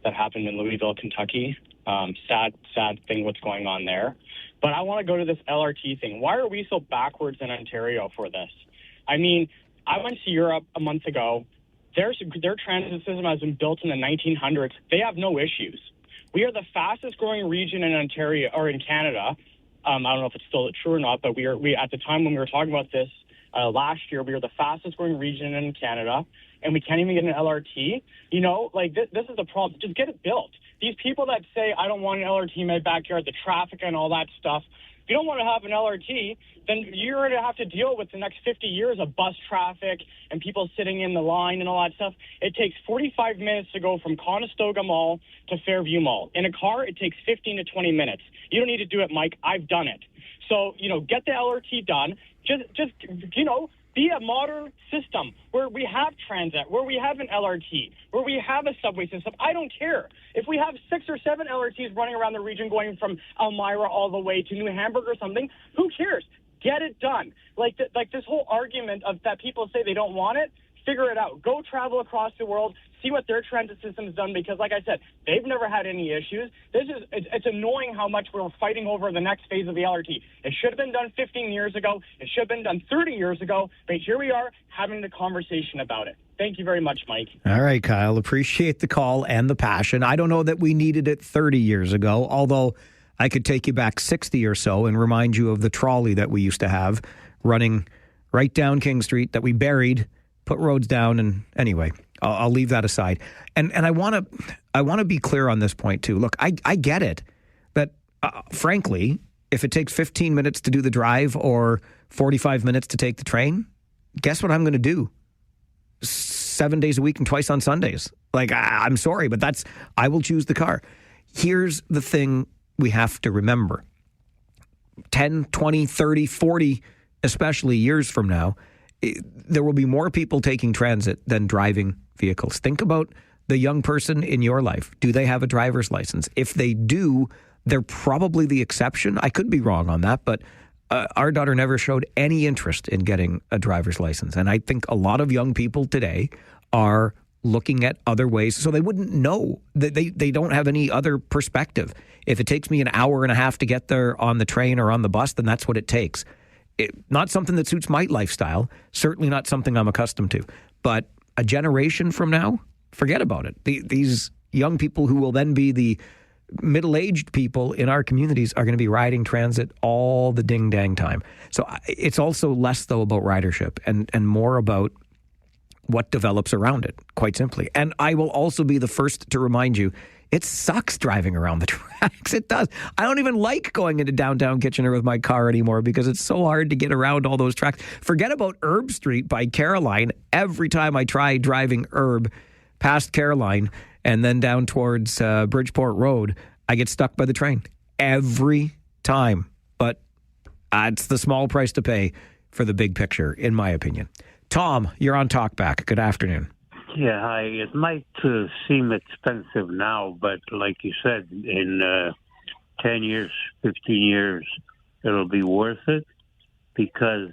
that happened in Louisville, Kentucky. Sad thing what's going on there. But I want to go to this LRT thing. Why are we so backwards in Ontario for this? I mean, I went to Europe a month ago. Their transit system has been built in the 1900s. They have no issues. We are the fastest growing region in Ontario or in Canada. I don't know if it's still true or not, but we at the time when we were talking about this last year, we were the fastest growing region in Canada, and we can't even get an LRT. You know, like this is the problem. Just get it built. These people that say, I don't want an LRT in my backyard, the traffic and all that stuff, if you don't want to have an LRT, then you're going to have to deal with the next 50 years of bus traffic and people sitting in the line and all that stuff. It takes 45 minutes to go from Conestoga Mall to Fairview Mall. In a car, it takes 15 to 20 minutes. You don't need to do it, Mike. I've done it. So, get the LRT done. Just be a modern system where we have transit, where we have an LRT, where we have a subway system. I don't care. If we have 6 or 7 LRTs running around the region going from Elmira all the way to New Hamburg or something, who cares? Get it done. Like this whole argument of that people say they don't want it, figure it out. Go travel across the world, see what their transit system has done, because like I said, they've never had any issues. It's annoying how much we're fighting over the next phase of the LRT. It should have been done 15 years ago. It should have been done 30 years ago. But here we are having the conversation about it. Thank you very much, Mike. All right, Kyle. Appreciate the call and the passion. I don't know that we needed it 30 years ago, although I could take you back 60 or so and remind you of the trolley that we used to have running right down King Street that we buried, put roads down, and anyway, I'll leave that aside. And I want to be clear on this point too. Look, I get it, but frankly, if it takes 15 minutes to do the drive or 45 minutes to take the train, guess what I'm going to do? 7 days a week and twice on Sundays. Like, I'm sorry, but I will choose the car. Here's the thing we have to remember. 10, 20, 30, 40 especially years from now, there will be more people taking transit than driving vehicles. Think about the young person in your life. Do they have a driver's license? If they do, they're probably the exception. I could be wrong on that, but our daughter never showed any interest in getting a driver's license. And I think a lot of young people today are looking at other ways, so they wouldn't know. They don't have any other perspective. If it takes me an hour and a half to get there on the train or on the bus, then that's what it takes. Not something that suits my lifestyle, certainly not something I'm accustomed to. But a generation from now, forget about it. These young people who will then be the middle-aged people in our communities are going to be riding transit all the ding-dang time. So it's also less, though, about ridership and more about what develops around it, quite simply. And I will also be the first to remind you, it sucks driving around the tracks. It does. I don't even like going into downtown Kitchener with my car anymore because it's so hard to get around all those tracks. Forget about Herb Street by Caroline. Every time I try driving Herb past Caroline and then down towards Bridgeport Road, I get stuck by the train. Every time. But it's the small price to pay for the big picture, in my opinion. Tom, you're on Talkback. Good afternoon. Yeah, hi. It might seem expensive now, but like you said, in 10 years, 15 years, it'll be worth it because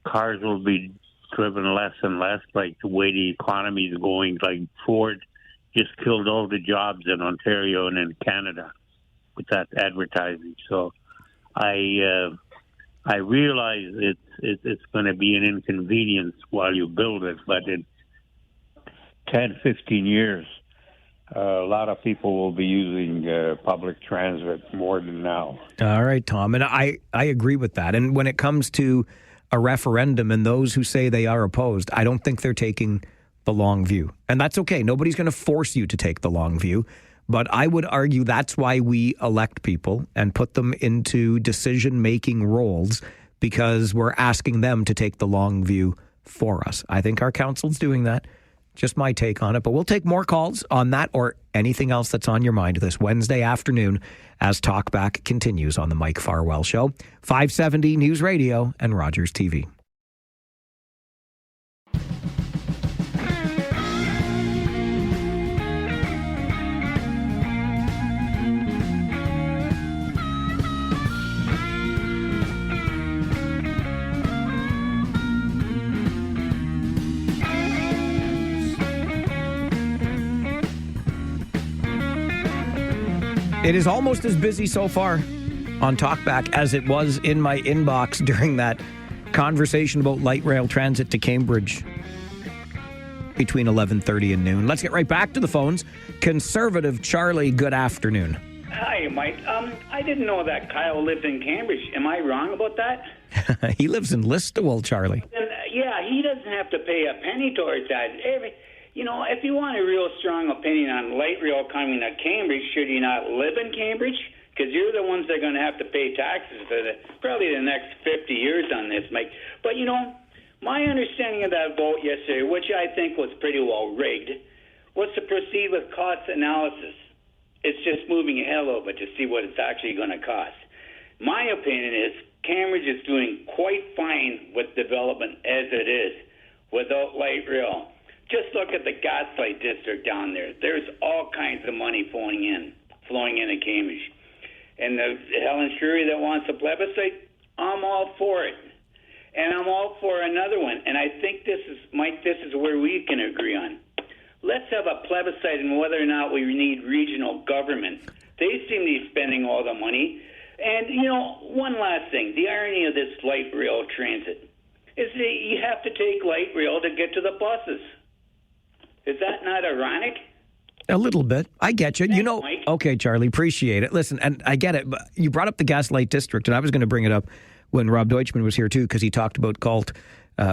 cars will be driven less and less, like the way the economy is going. Like Ford just killed all the jobs in Ontario and in Canada with that advertising. So I realize it's going to be an inconvenience while you build it, but in 10, 15 years, a lot of people will be using public transit more than now. All right, Tom. And I agree with that. And when it comes to a referendum and those who say they are opposed, I don't think they're taking the long view. And that's okay. Nobody's going to force you to take the long view. But I would argue that's why we elect people and put them into decision-making roles, because we're asking them to take the long view for us. I think our council's doing that. Just my take on it. But we'll take more calls on that or anything else that's on your mind this Wednesday afternoon as Talkback continues on the Mike Farwell Show, 570 News Radio and Rogers TV. It is almost as busy so far on Talkback as it was in my inbox during that conversation about light rail transit to Cambridge between 11:30 and noon. Let's get right back to the phones. Conservative Charlie, good afternoon. Hi, Mike. I didn't know that Kyle lived in Cambridge. Am I wrong about that? He lives in Listowel, Charlie. Yeah, he doesn't have to pay a penny towards that. If you want a real strong opinion on light rail coming to Cambridge, should you not live in Cambridge? Because you're the ones that are going to have to pay taxes for probably the next 50 years on this, Mike. But, my understanding of that vote yesterday, which I think was pretty well rigged, was to proceed with cost analysis. It's just moving ahead a little bit to see what it's actually going to cost. My opinion is Cambridge is doing quite fine with development as it is without light rail. Just look at the Gaslight District down there. There's all kinds of money flowing into Cambridge. And the Helen Shrewy that wants a plebiscite, I'm all for it. And I'm all for another one. And I think this is where we can agree on. Let's have a plebiscite on whether or not we need regional government. They seem to be spending all the money. And, one last thing. The irony of this light rail transit is that you have to take light rail to get to the buses. Is that not ironic? A little bit. I get you. Thanks, Mike. Okay, Charlie, appreciate it. Listen, and I get it. But you brought up the Gaslight District, and I was going to bring it up when Rob Deutschman was here, too, because he talked about Galt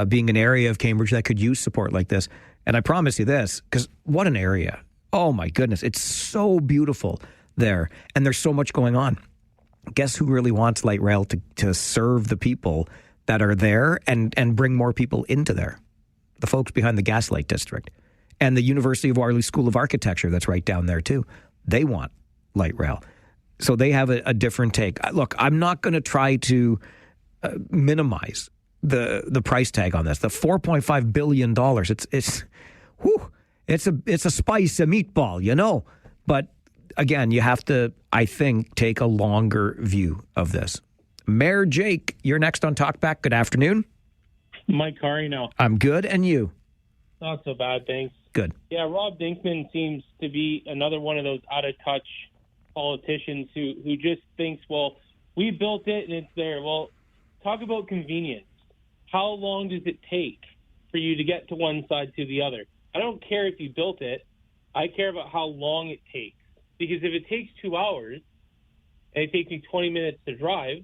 being an area of Cambridge that could use support like this. And I promise you this, because what an area. Oh, my goodness. It's so beautiful there, and there's so much going on. Guess who really wants light rail to serve the people that are there and bring more people into there? The folks behind the Gaslight District. And the University of Waterloo School of Architecture that's right down there, too. They want light rail. So they have a different take. Look, I'm not going to try to minimize the price tag on this. The $4.5 billion. It's a spice, a meatball, But again, you have to, I think, take a longer view of this. Mayor Jake, you're next on Talkback. Good afternoon. Mike, how are you now? I'm good, and you? Not so bad, thanks. Good. Yeah, Rob Dinkman seems to be another one of those out-of-touch politicians who just thinks, well, we built it and it's there. Well, talk about convenience. How long does it take for you to get to one side to the other? I don't care if you built it. I care about how long it takes. Because if it takes 2 hours and it takes me 20 minutes to drive,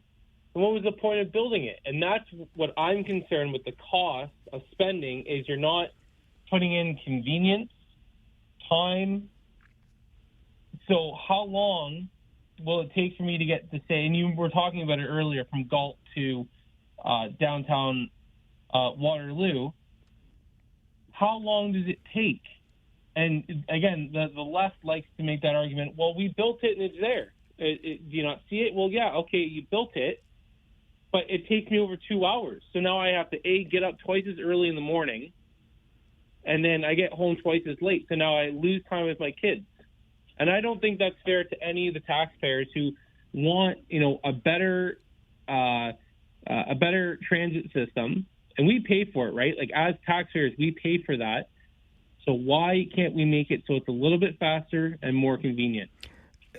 then what was the point of building it? And that's what I'm concerned with the cost of spending is you're not putting in convenience, time. So how long will it take for me to get to say, and you were talking about it earlier, from Galt to downtown Waterloo, how long does it take? And again, the left likes to make that argument, well, we built it and it's there. Do you not see it? Well, yeah, okay, you built it, but it takes me over 2 hours. So now I have to, get up twice as early in the morning, and then I get home twice as late. So now I lose time with my kids. And I don't think that's fair to any of the taxpayers who want, a better transit system. And we pay for it, right? Like, as taxpayers, we pay for that. So why can't we make it so it's a little bit faster and more convenient?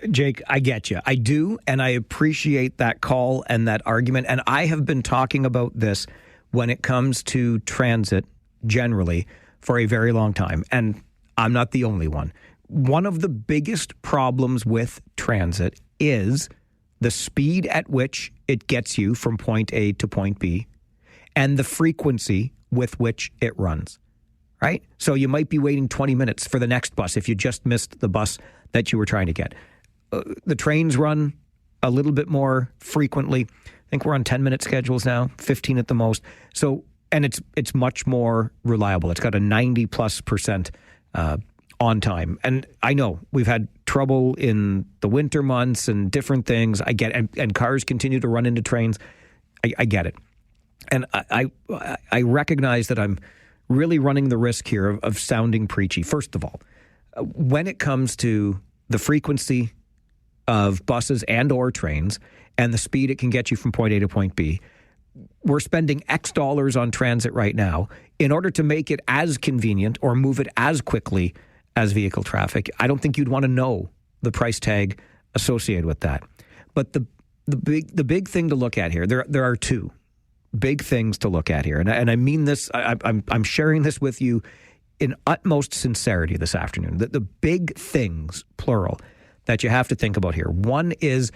Jake, I get you. I do, and I appreciate that call and that argument. And I have been talking about this when it comes to transit generally for a very long time. And I'm not the only one. One of the biggest problems with transit is the speed at which it gets you from point A to point B and the frequency with which it runs, right? So you might be waiting 20 minutes for the next bus if you just missed the bus that you were trying to get. The trains run a little bit more frequently. I think we're on 10-minute schedules now, 15 at the most. So, and it's much more reliable. It's got a 90+% on time. And I know we've had trouble in the winter months and different things. I get it. And cars continue to run into trains. I get it. And I recognize that I'm really running the risk here of sounding preachy. First of all, when it comes to the frequency of buses and or trains and the speed it can get you from point A to point B, we're spending X dollars on transit right now in order to make it as convenient or move it as quickly as vehicle traffic. I don't think you'd want to know the price tag associated with that. But the big thing to look at here, there are two big things to look at here. And I mean this, I'm sharing this with you in utmost sincerity this afternoon. The big things, plural, that you have to think about here. One is,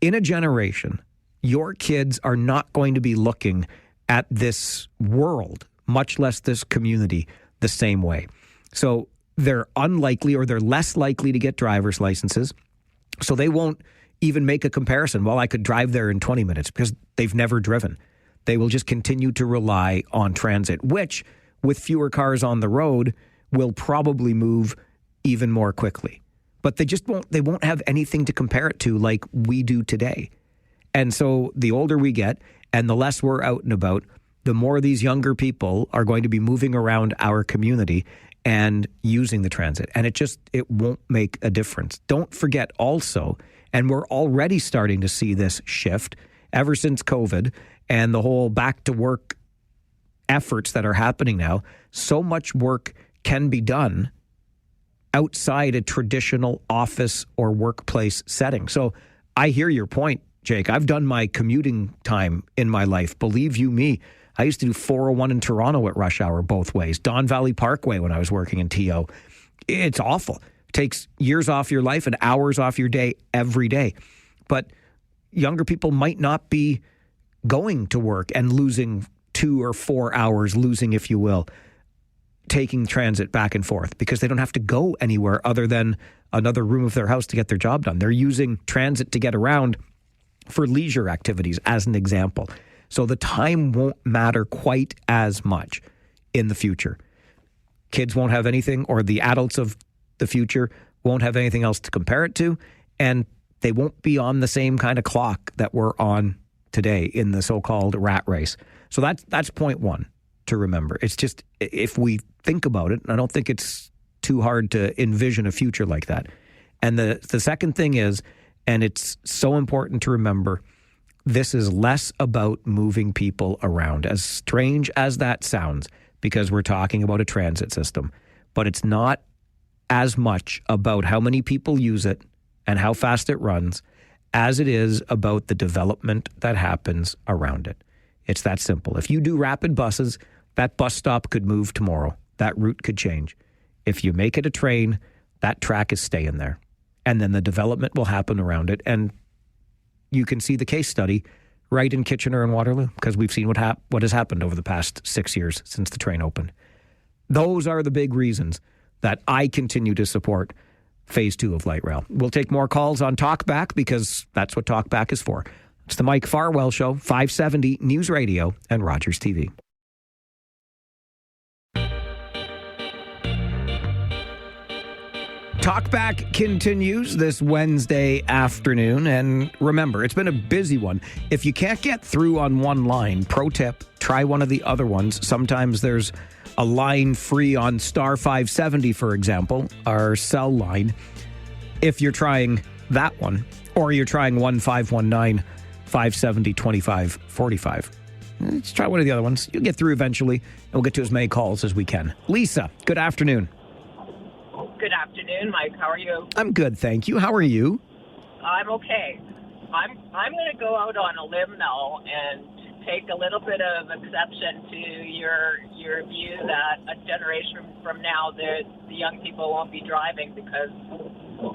in a generation, your kids are not going to be looking at this world, much less this community, the same way. So they're unlikely, or they're less likely to get driver's licenses. So they won't even make a comparison. Well, I could drive there in 20 minutes, because they've never driven. They will just continue to rely on transit, which, with fewer cars on the road, will probably move even more quickly. But they won't have anything to compare it to like we do today. And so the older we get and the less we're out and about, the more these younger people are going to be moving around our community and using the transit. And it won't make a difference. Don't forget also, and we're already starting to see this shift ever since COVID and the whole back to work efforts that are happening now, so much work can be done outside a traditional office or workplace setting. So I hear your point, Jake. I've done my commuting time in my life. Believe you me, I used to do 401 in Toronto at rush hour both ways. Don Valley Parkway when I was working in TO. It's awful. It takes years off your life and hours off your day every day. But younger people might not be going to work and losing 2 or 4 hours, losing, if you will, taking transit back and forth, because they don't have to go anywhere other than another room of their house to get their job done. They're using transit to get around for leisure activities, as an example. So the time won't matter quite as much in the future. Kids won't have anything, or the adults of the future won't have anything else to compare it to, and they won't be on the same kind of clock that we're on today in the so-called rat race. So that's point one to remember. It's just, if we think about it, I don't think it's too hard to envision a future like that. And the second thing is, and it's so important to remember, this is less about moving people around, as strange as that sounds, because we're talking about a transit system. But it's not as much about how many people use it and how fast it runs as it is about the development that happens around it. It's that simple. If you do rapid buses, that bus stop could move tomorrow. That route could change. If you make it a train, that track is staying there. And then the development will happen around it. And you can see the case study right in Kitchener and Waterloo, because we've seen what has happened over the past 6 years since the train opened. Those are the big reasons that I continue to support Phase 2 of Light Rail. We'll take more calls on Talkback, because that's what Talkback is for. It's the Mike Farwell Show, 570 News Radio and Rogers TV. Talkback continues this Wednesday afternoon, and remember, it's been a busy one. If you can't get through on one line, pro tip, try one of the other ones. Sometimes there's a line free on star 570, for example, our cell line, if you're trying that one, or you're trying 1519 570 2545. Let's try one of the other ones. You'll get through eventually, and we'll get to as many calls as we can. Lisa, good afternoon. Good afternoon, Mike. How are you? I'm good, thank you. How are you? I'm okay. I'm going to go out on a limb now and take a little bit of exception to your view that a generation from now the young people won't be driving, because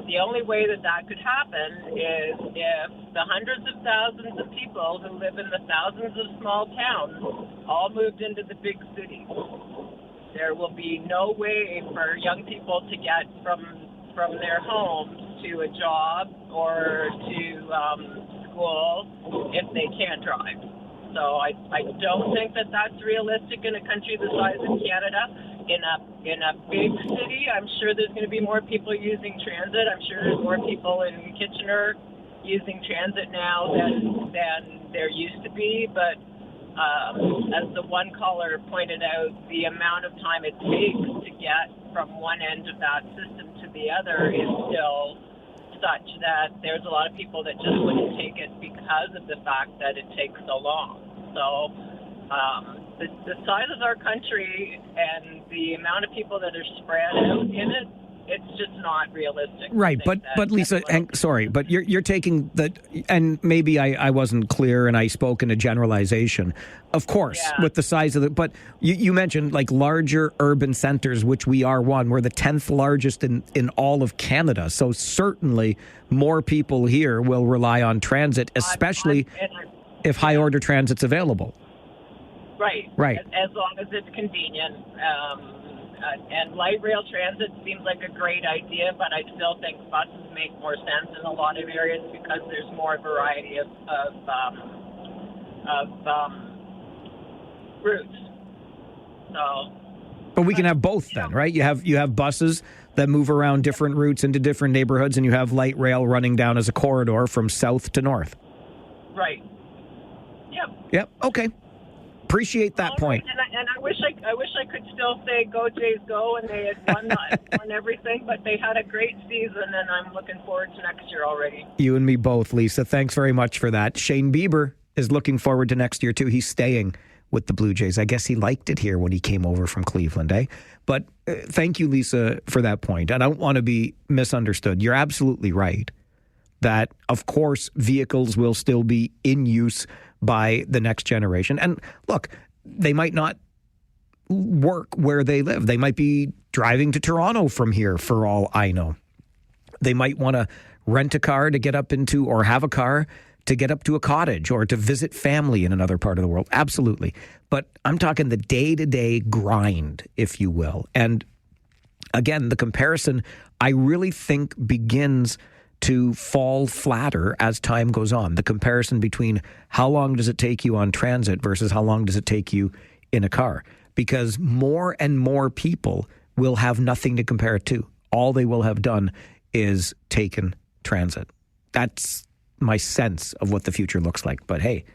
the only way that could happen is if the hundreds of thousands of people who live in the thousands of small towns all moved into the big cities. There will be no way for young people to get from their homes to a job or to school if they can't drive. So I don't think that that's realistic in a country the size of Canada. In a big city, I'm sure there's going to be more people using transit. I'm sure there's more people in Kitchener using transit now than there used to be. But as the one caller pointed out, the amount of time it takes to get from one end of that system to the other is still such that there's a lot of people that just wouldn't take it because of the fact that it takes so long. So the size of our country and the amount of people that are spread out in it, it's just not realistic. Right, but Lisa, but you're taking that, and maybe I wasn't clear and I spoke in a generalization. Of course, with the size of the, but you mentioned like larger urban centers, which we are one. We're the 10th largest in all of Canada. So certainly more people here will rely on transit, especially if high order transit's available. Right. As long as it's convenient. And light rail transit seems like a great idea, but I still think buses make more sense in a lot of areas because there's more variety of routes. So, but we can have both then, right? You have buses that move around different routes into different neighborhoods, and you have light rail running down as a corridor from south to north. Right. Yep. Okay. Appreciate that point. And I wish I could still say go Jays go, and they had won everything, but they had a great season, and I'm looking forward to next year already. You and me both, Lisa. Thanks very much for that. Shane Bieber is looking forward to next year too. He's staying with the Blue Jays. I guess he liked it here when he came over from Cleveland, eh? But thank you, Lisa, for that point. I don't want to be misunderstood. You're absolutely right that, of course, vehicles will still be in use by the next generation. And look, they might not work where they live. They might be driving to Toronto from here for all I know. They might want to rent a car to get up into, or have a car to get up to a cottage or to visit family in another part of the world. Absolutely. But I'm talking the day-to-day grind, if you will. And again, the comparison, I really think, begins to fall flatter as time goes on. The comparison between how long does it take you on transit versus how long does it take you in a car. Because more and more people will have nothing to compare it to. All they will have done is taken transit. That's my sense of what the future looks like. But hey,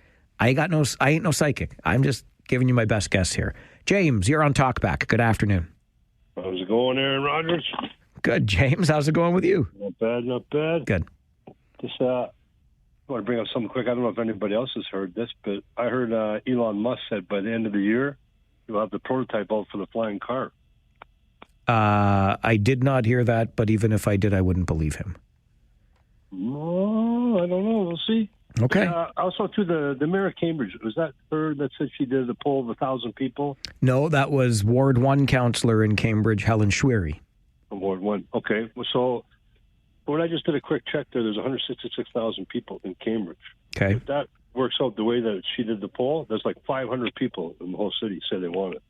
I ain't no psychic. I'm just giving you my best guess here. James, you're on Talkback. Good afternoon. How's it going, Aaron Rodgers? Good, James. How's it going with you? Not bad, not bad. Good. Just I want to bring up something quick. I don't know if anybody else has heard this, but I heard Elon Musk said by the end of the year, you'll have the prototype out for the flying car. I did not hear that, but even if I did, I wouldn't believe him. Oh, I don't know. We'll see. Okay. Also, to the mayor of Cambridge, was that her that said she did a poll of 1,000 people? No, that was Ward 1 councillor in Cambridge, Helen Schwery. Ward 1. Okay. So when I just did a quick check there's 166,000 people in Cambridge. Okay. If that works out the way that she did the poll, there's like 500 people in the whole city say they want it.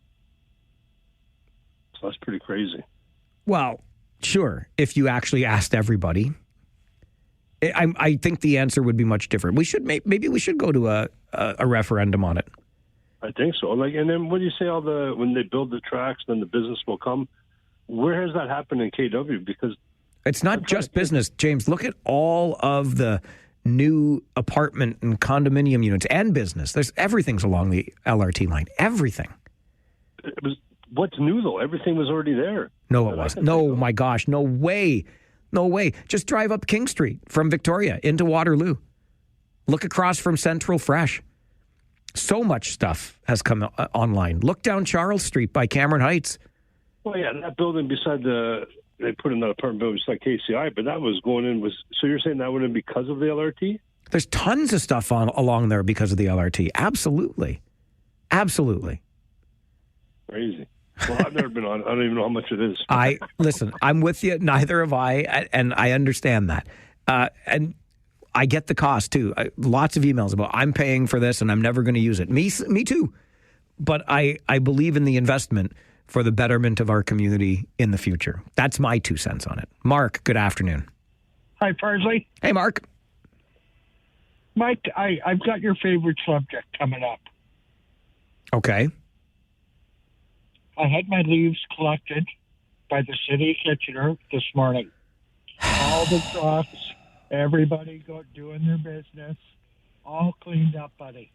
So that's pretty crazy. Well, sure. If you actually asked everybody, I think the answer would be much different. Maybe we should go to a referendum on it. I think so. And then what do you say? When they build the tracks, then the business will come. Where has that happened in KW? Because it's not just business, James. Look at all of the new apartment and condominium units and business. Everything's along the LRT line. Everything. What's new though? Everything was already there. No, it wasn't. No, my gosh, no way. No way. Just drive up King Street from Victoria into Waterloo. Look across from Central Fresh. So much stuff has come online. Look down Charles Street by Cameron Heights. Well, yeah, that building beside they put in that apartment building beside KCI, but that was going in so you're saying that wouldn't because of the LRT? There's tons of stuff along there because of the LRT. Absolutely. Absolutely. Crazy. Well, I've never been on. I don't even know how much it is. Listen, I'm with you. Neither have I, and I understand that. And I get the cost, too. Lots of emails about, I'm paying for this, and I'm never going to use it. Me too. But I believe in the investment for the betterment of our community in the future. That's my 2 cents on it. Mark, good afternoon. Hi, Parsley. Hey, Mark. Mike, I've got your favorite subject coming up. Okay. I had my leaves collected by the city of Kitchener this morning. All the trucks, everybody doing their business, all cleaned up, buddy.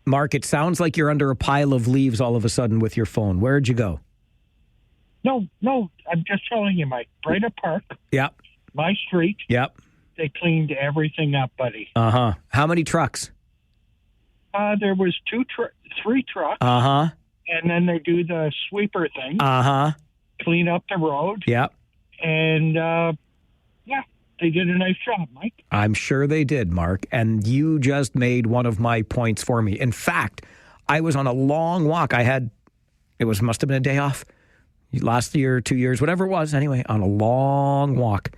Mark, it sounds like you're under a pile of leaves all of a sudden with your phone. Where'd you go? No, I'm just telling you, Mike. Brighter Park. Yep. My street. Yep. They cleaned everything up, buddy. Uh-huh. How many trucks? There was 3 trucks. Uh-huh. And then they do the sweeper thing. Uh-huh. Clean up the road. Yep. And, they did a nice job, Mike. I'm sure they did, Mark. And you just made one of my points for me. In fact, I was on a long walk. Must have been a day off. Last year, 2 years, whatever it was. Anyway, on a long walk.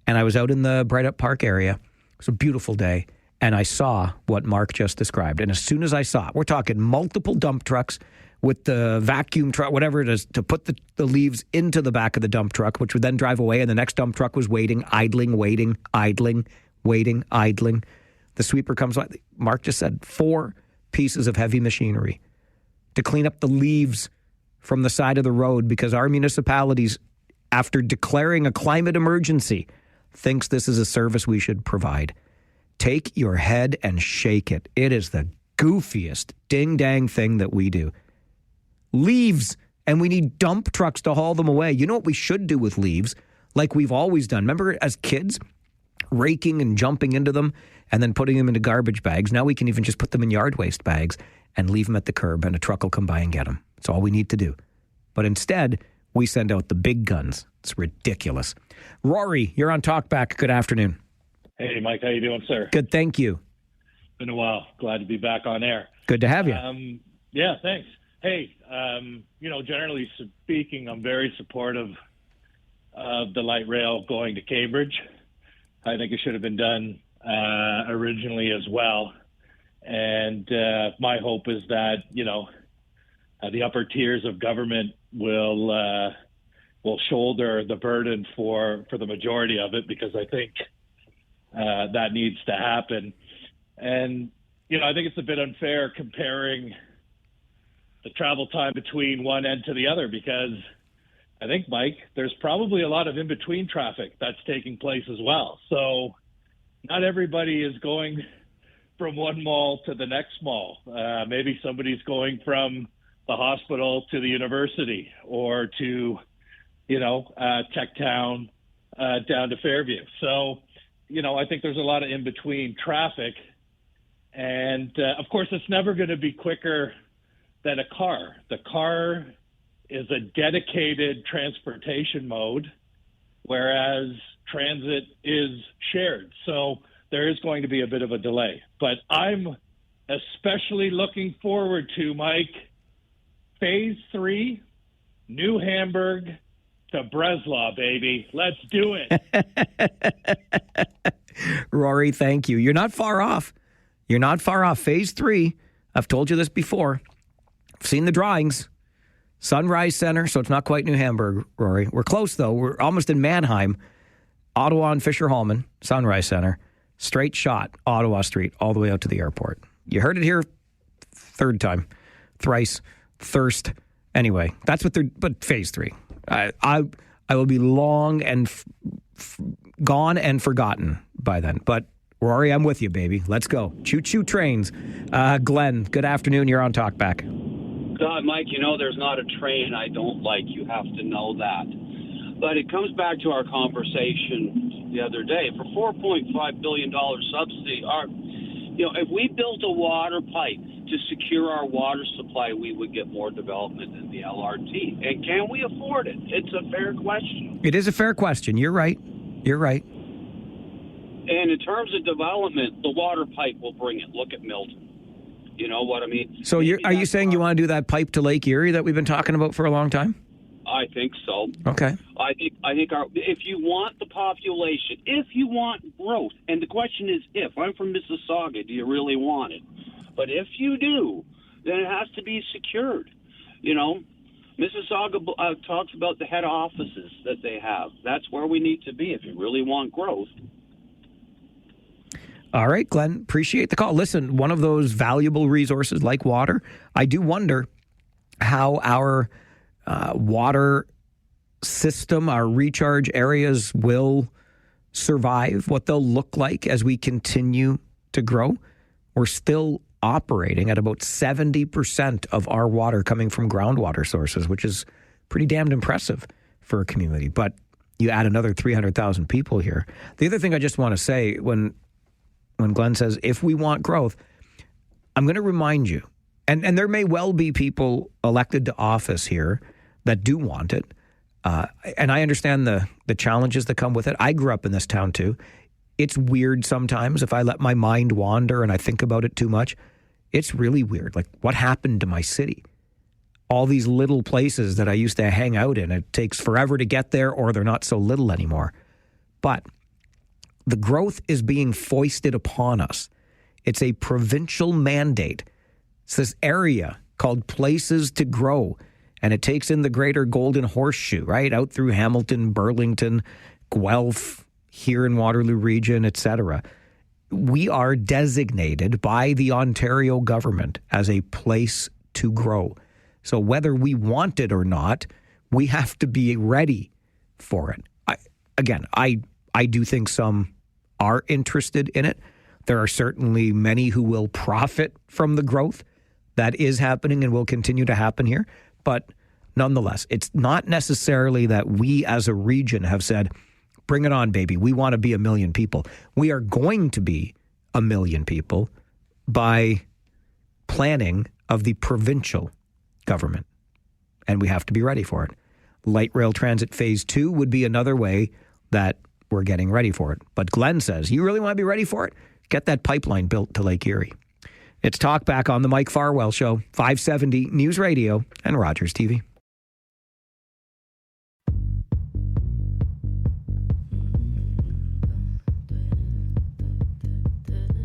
And I was out in the Bright Up Park area. It was a beautiful day. And I saw what Mark just described. And as soon as I saw it, we're talking multiple dump trucks with the vacuum truck, whatever it is, to put the leaves into the back of the dump truck, which would then drive away. And the next dump truck was waiting, idling, waiting, idling, waiting, idling. The sweeper comes by. Mark just said 4 pieces of heavy machinery to clean up the leaves from the side of the road because our municipalities, after declaring a climate emergency, thinks this is a service we should provide. Take your head and shake it. It is the goofiest ding-dang thing that we do. Leaves, and we need dump trucks to haul them away. You know what we should do with leaves, like we've always done? Remember as kids, raking and jumping into them and then putting them into garbage bags? Now we can even just put them in yard waste bags and leave them at the curb, and a truck will come by and get them. That's all we need to do. But instead, we send out the big guns. It's ridiculous. Rory, you're on Talkback. Good afternoon. Hey, Mike. How you doing, sir? Good, thank you. Been a while. Glad to be back on air. Good to have you. Yeah, thanks. Hey, generally speaking, I'm very supportive of the light rail going to Cambridge. I think it should have been done originally as well. And my hope is that, the upper tiers of government will shoulder the burden for the majority of it, because I think that needs to happen. And, I think it's a bit unfair comparing the travel time between one end to the other, because I think, Mike, there's probably a lot of in-between traffic that's taking place as well. So not everybody is going from one mall to the next mall. Maybe somebody's going from the hospital to the university, or to, Tech Town down to Fairview. So, I think there's a lot of in-between traffic. And, of course, it's never going to be quicker than a car. The car is a dedicated transportation mode, whereas transit is shared. So there is going to be a bit of a delay. But I'm especially looking forward to, Mike, Phase 3, New Hamburg to Breslau, baby. Let's do it. Rory, thank you. You're not far off. You're not far off. Phase 3, I've told you this before. I've seen the drawings. Sunrise Center, so it's not quite New Hamburg, Rory. We're close, though. We're almost in Mannheim. Ottawa and Fisher-Hallman, Sunrise Center. Straight shot, Ottawa Street, all the way out to the airport. You heard it here, third time. Thrice. Thirst. Anyway, that's what they're... But Phase 3. I will be long and gone and forgotten by then. But, Rory, I'm with you, baby. Let's go. Choo-choo trains. Glenn, good afternoon. You're on Talkback. Mike, there's not a train I don't like. You have to know that. But it comes back to our conversation the other day. For $4.5 billion subsidy, if we built a water pipe to secure our water supply, we would get more development in the LRT. And can we afford it? It's a fair question. It is a fair question. You're right. You're right. And in terms of development, the water pipe will bring it. Look at Milton. You know what I mean? So are you saying you want to do that pipe to Lake Erie that we've been talking about for a long time? I think so. Okay. I think if you want the population, if you want growth, and the question is if. I'm from Mississauga, do you really want it? But if you do, then it has to be secured. Mississauga talks about the head offices that they have. That's where we need to be if you really want growth. All right, Glenn, appreciate the call. Listen, one of those valuable resources like water, I do wonder how our water system, our recharge areas will survive, what they'll look like as we continue to grow. We're still operating at about 70% of our water coming from groundwater sources, which is pretty damned impressive for a community. But you add another 300,000 people here. The other thing I just want to say, when Glenn says, if we want growth, I'm going to remind you, and there may well be people elected to office here that do want it. And I understand the challenges that come with it. I grew up in this town too. It's weird sometimes if I let my mind wander and I think about it too much. It's really weird. Like, what happened to my city? All these little places that I used to hang out in, it takes forever to get there, or they're not so little anymore. But the growth is being foisted upon us. It's a provincial mandate. It's this area called Places to Grow, and it takes in the greater Golden Horseshoe, right? Out through Hamilton, Burlington, Guelph, here in Waterloo region, etc. We are designated by the Ontario government as a place to grow. So whether we want it or not, we have to be ready for it. I do think some are interested in it. There are certainly many who will profit from the growth that is happening and will continue to happen here. But nonetheless, it's not necessarily that we as a region have said, bring it on, baby. We want to be 1 million people. We are going to be 1 million people by planning of the provincial government. And we have to be ready for it. Light rail transit phase 2 would be another way that we're getting ready for it. But Glenn says, you really want to be ready for it? Get that pipeline built to Lake Erie. It's Talkback on the Mike Farwell Show, 570 News Radio and Rogers TV.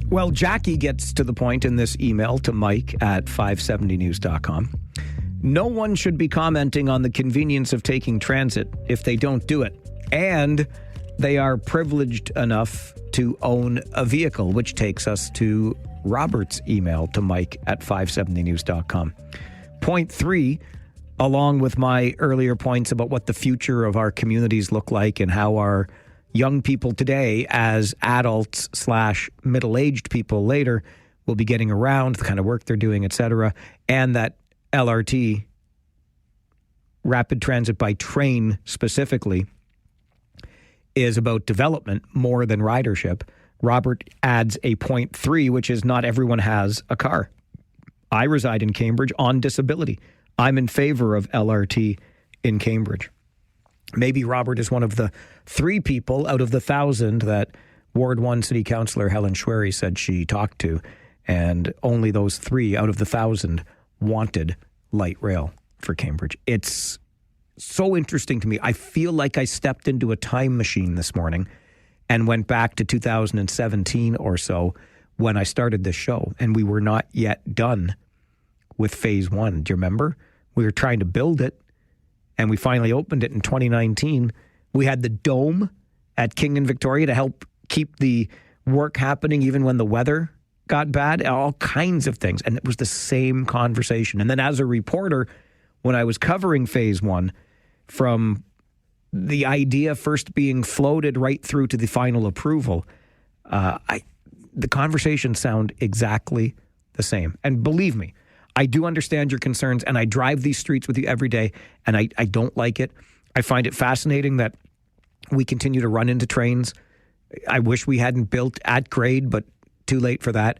Well, Jackie gets to the point in this email to Mike at 570news.com. No one should be commenting on the convenience of taking transit if they don't do it. And they are privileged enough to own a vehicle, which takes us to Robert's email to Mike at 570news.com. Point 3, along with my earlier points about what the future of our communities look like and how our young people today, as adults / middle-aged people later, will be getting around, the kind of work they're doing, et cetera, and that LRT, rapid transit by train specifically, is about development more than ridership. Robert adds a point 3, which is not everyone has a car. I reside in Cambridge on disability. I'm in favor of LRT in Cambridge. Maybe Robert is one of the 3 people out of the 1,000 that Ward 1 City Councillor Helen Schwery said she talked to, and only those 3 out of the 1,000 wanted light rail for Cambridge. It's so interesting to me. I feel like I stepped into a time machine this morning and went back to 2017 or so when I started this show, and we were not yet done with phase 1. Do you remember? We were trying to build it, and we finally opened it in 2019. We had the dome at King and Victoria to help keep the work happening even when the weather got bad, all kinds of things. And it was the same conversation. And then as a reporter, when I was covering phase 1, from the idea first being floated right through to the final approval, the conversations sound exactly the same. And believe me, I do understand your concerns, and I drive these streets with you every day, and I don't like it. I find it fascinating that we continue to run into trains. I wish we hadn't built at grade, but too late for that.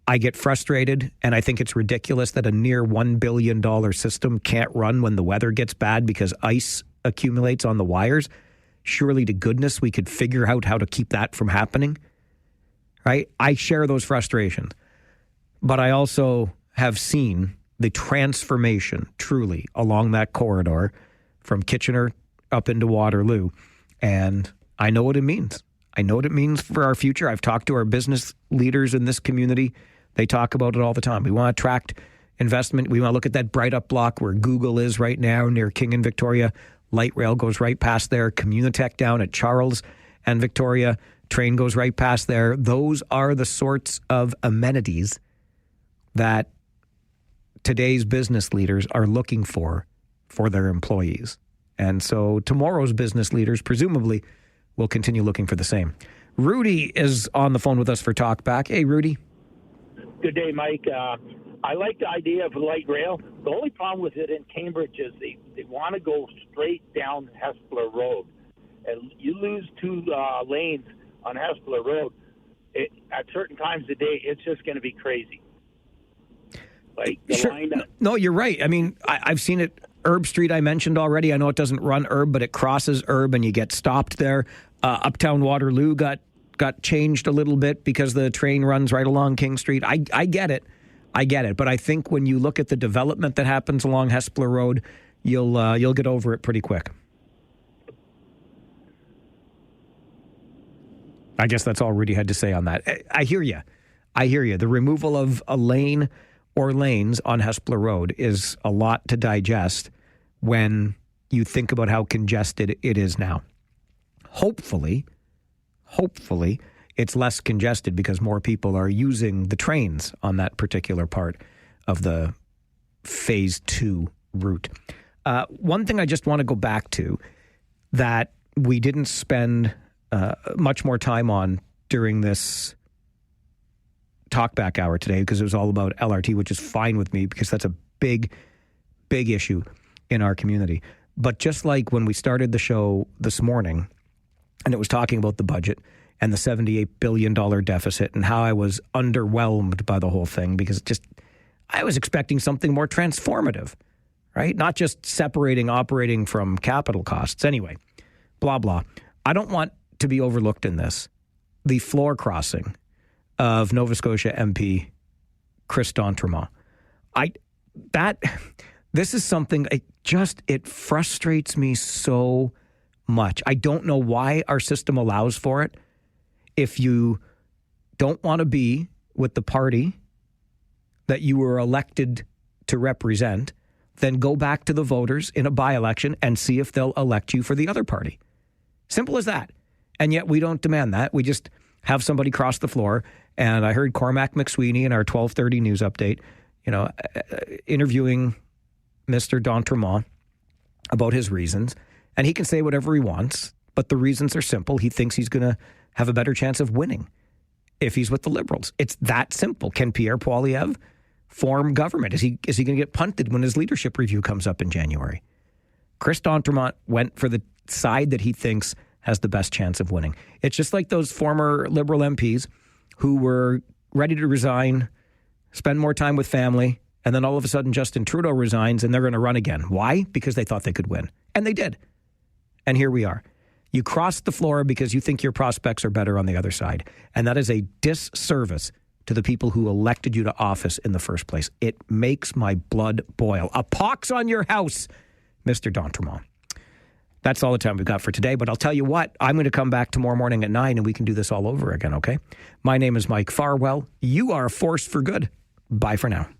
I get frustrated, and I think it's ridiculous that a near $1 billion system can't run when the weather gets bad because ice accumulates on the wires. Surely to goodness we could figure out how to keep that from happening, right? I share those frustrations, but I also have seen the transformation truly along that corridor from Kitchener up into Waterloo, and I know what it means. I know what it means for our future. I've talked to our business leaders in this community. They talk about it all the time. We want to attract investment. We want to look at that Bright Up block where Google is right now near King and Victoria. Light rail goes right past there. Communitech down at Charles and Victoria. Train goes right past there. Those are the sorts of amenities that today's business leaders are looking for their employees. And so tomorrow's business leaders presumably will continue looking for the same. Rudy is on the phone with us for Talkback. Hey, Rudy. Good day, Mike. I like the idea of light rail. The only problem with it in Cambridge is they want to go straight down Hespeler Road. And you lose 2 lanes on Hespeler Road. At certain times of the day, it's just going to be crazy. Like the Sure. line No, you're right. I mean, I've seen it. Herb Street I mentioned already. I know it doesn't run Herb, but it crosses Herb and you get stopped there. Uptown Waterloo got changed a little bit because the train runs right along King Street. I get it. But I think when you look at the development that happens along Hespeler Road, you'll get over it pretty quick. I guess that's all Rudy had to say on that. I hear you. The removal of a lane or lanes on Hespeler Road is a lot to digest when you think about how congested it is now. Hopefully, it's less congested because more people are using the trains on that particular part of the phase 2 route. One thing I just want to go back to that we didn't spend much more time on during this Talkback Hour today because it was all about LRT, which is fine with me because that's a big issue in our community. But just like when we started the show this morning and it was talking about the budget and the $78 billion deficit and how I was underwhelmed by the whole thing because I was expecting something more transformative, right? Not just separating operating from capital costs. Anyway, blah, blah. I don't want to be overlooked in this. The floor crossing of Nova Scotia MP Chris D'Entremont. This is something, it frustrates me so much. I don't know why our system allows for it. If you don't want to be with the party that you were elected to represent, then go back to the voters in a by-election and see if they'll elect you for the other party. Simple as that. And yet we don't demand that. We just have somebody cross the floor. And I heard Cormac McSweeney in our 12:30 news update, interviewing Mr. D'Entremont about his reasons. And he can say whatever he wants, but the reasons are simple. He thinks he's going to have a better chance of winning if he's with the Liberals. It's that simple. Can Pierre Poilievre form government? Is he going to get punted when his leadership review comes up in January? Chris D'Entremont went for the side that he thinks has the best chance of winning. It's just like those former Liberal MPs who were ready to resign, spend more time with family, and then all of a sudden Justin Trudeau resigns and they're going to run again. Why? Because they thought they could win. And they did. And here we are. You crossed the floor because you think your prospects are better on the other side. And that is a disservice to the people who elected you to office in the first place. It makes my blood boil. A pox on your house, Mr. D'Entremont. That's all the time we've got for today. But I'll tell you what, I'm going to come back tomorrow morning at 9 and we can do this all over again, okay? My name is Mike Farwell. You are a force for good. Bye for now.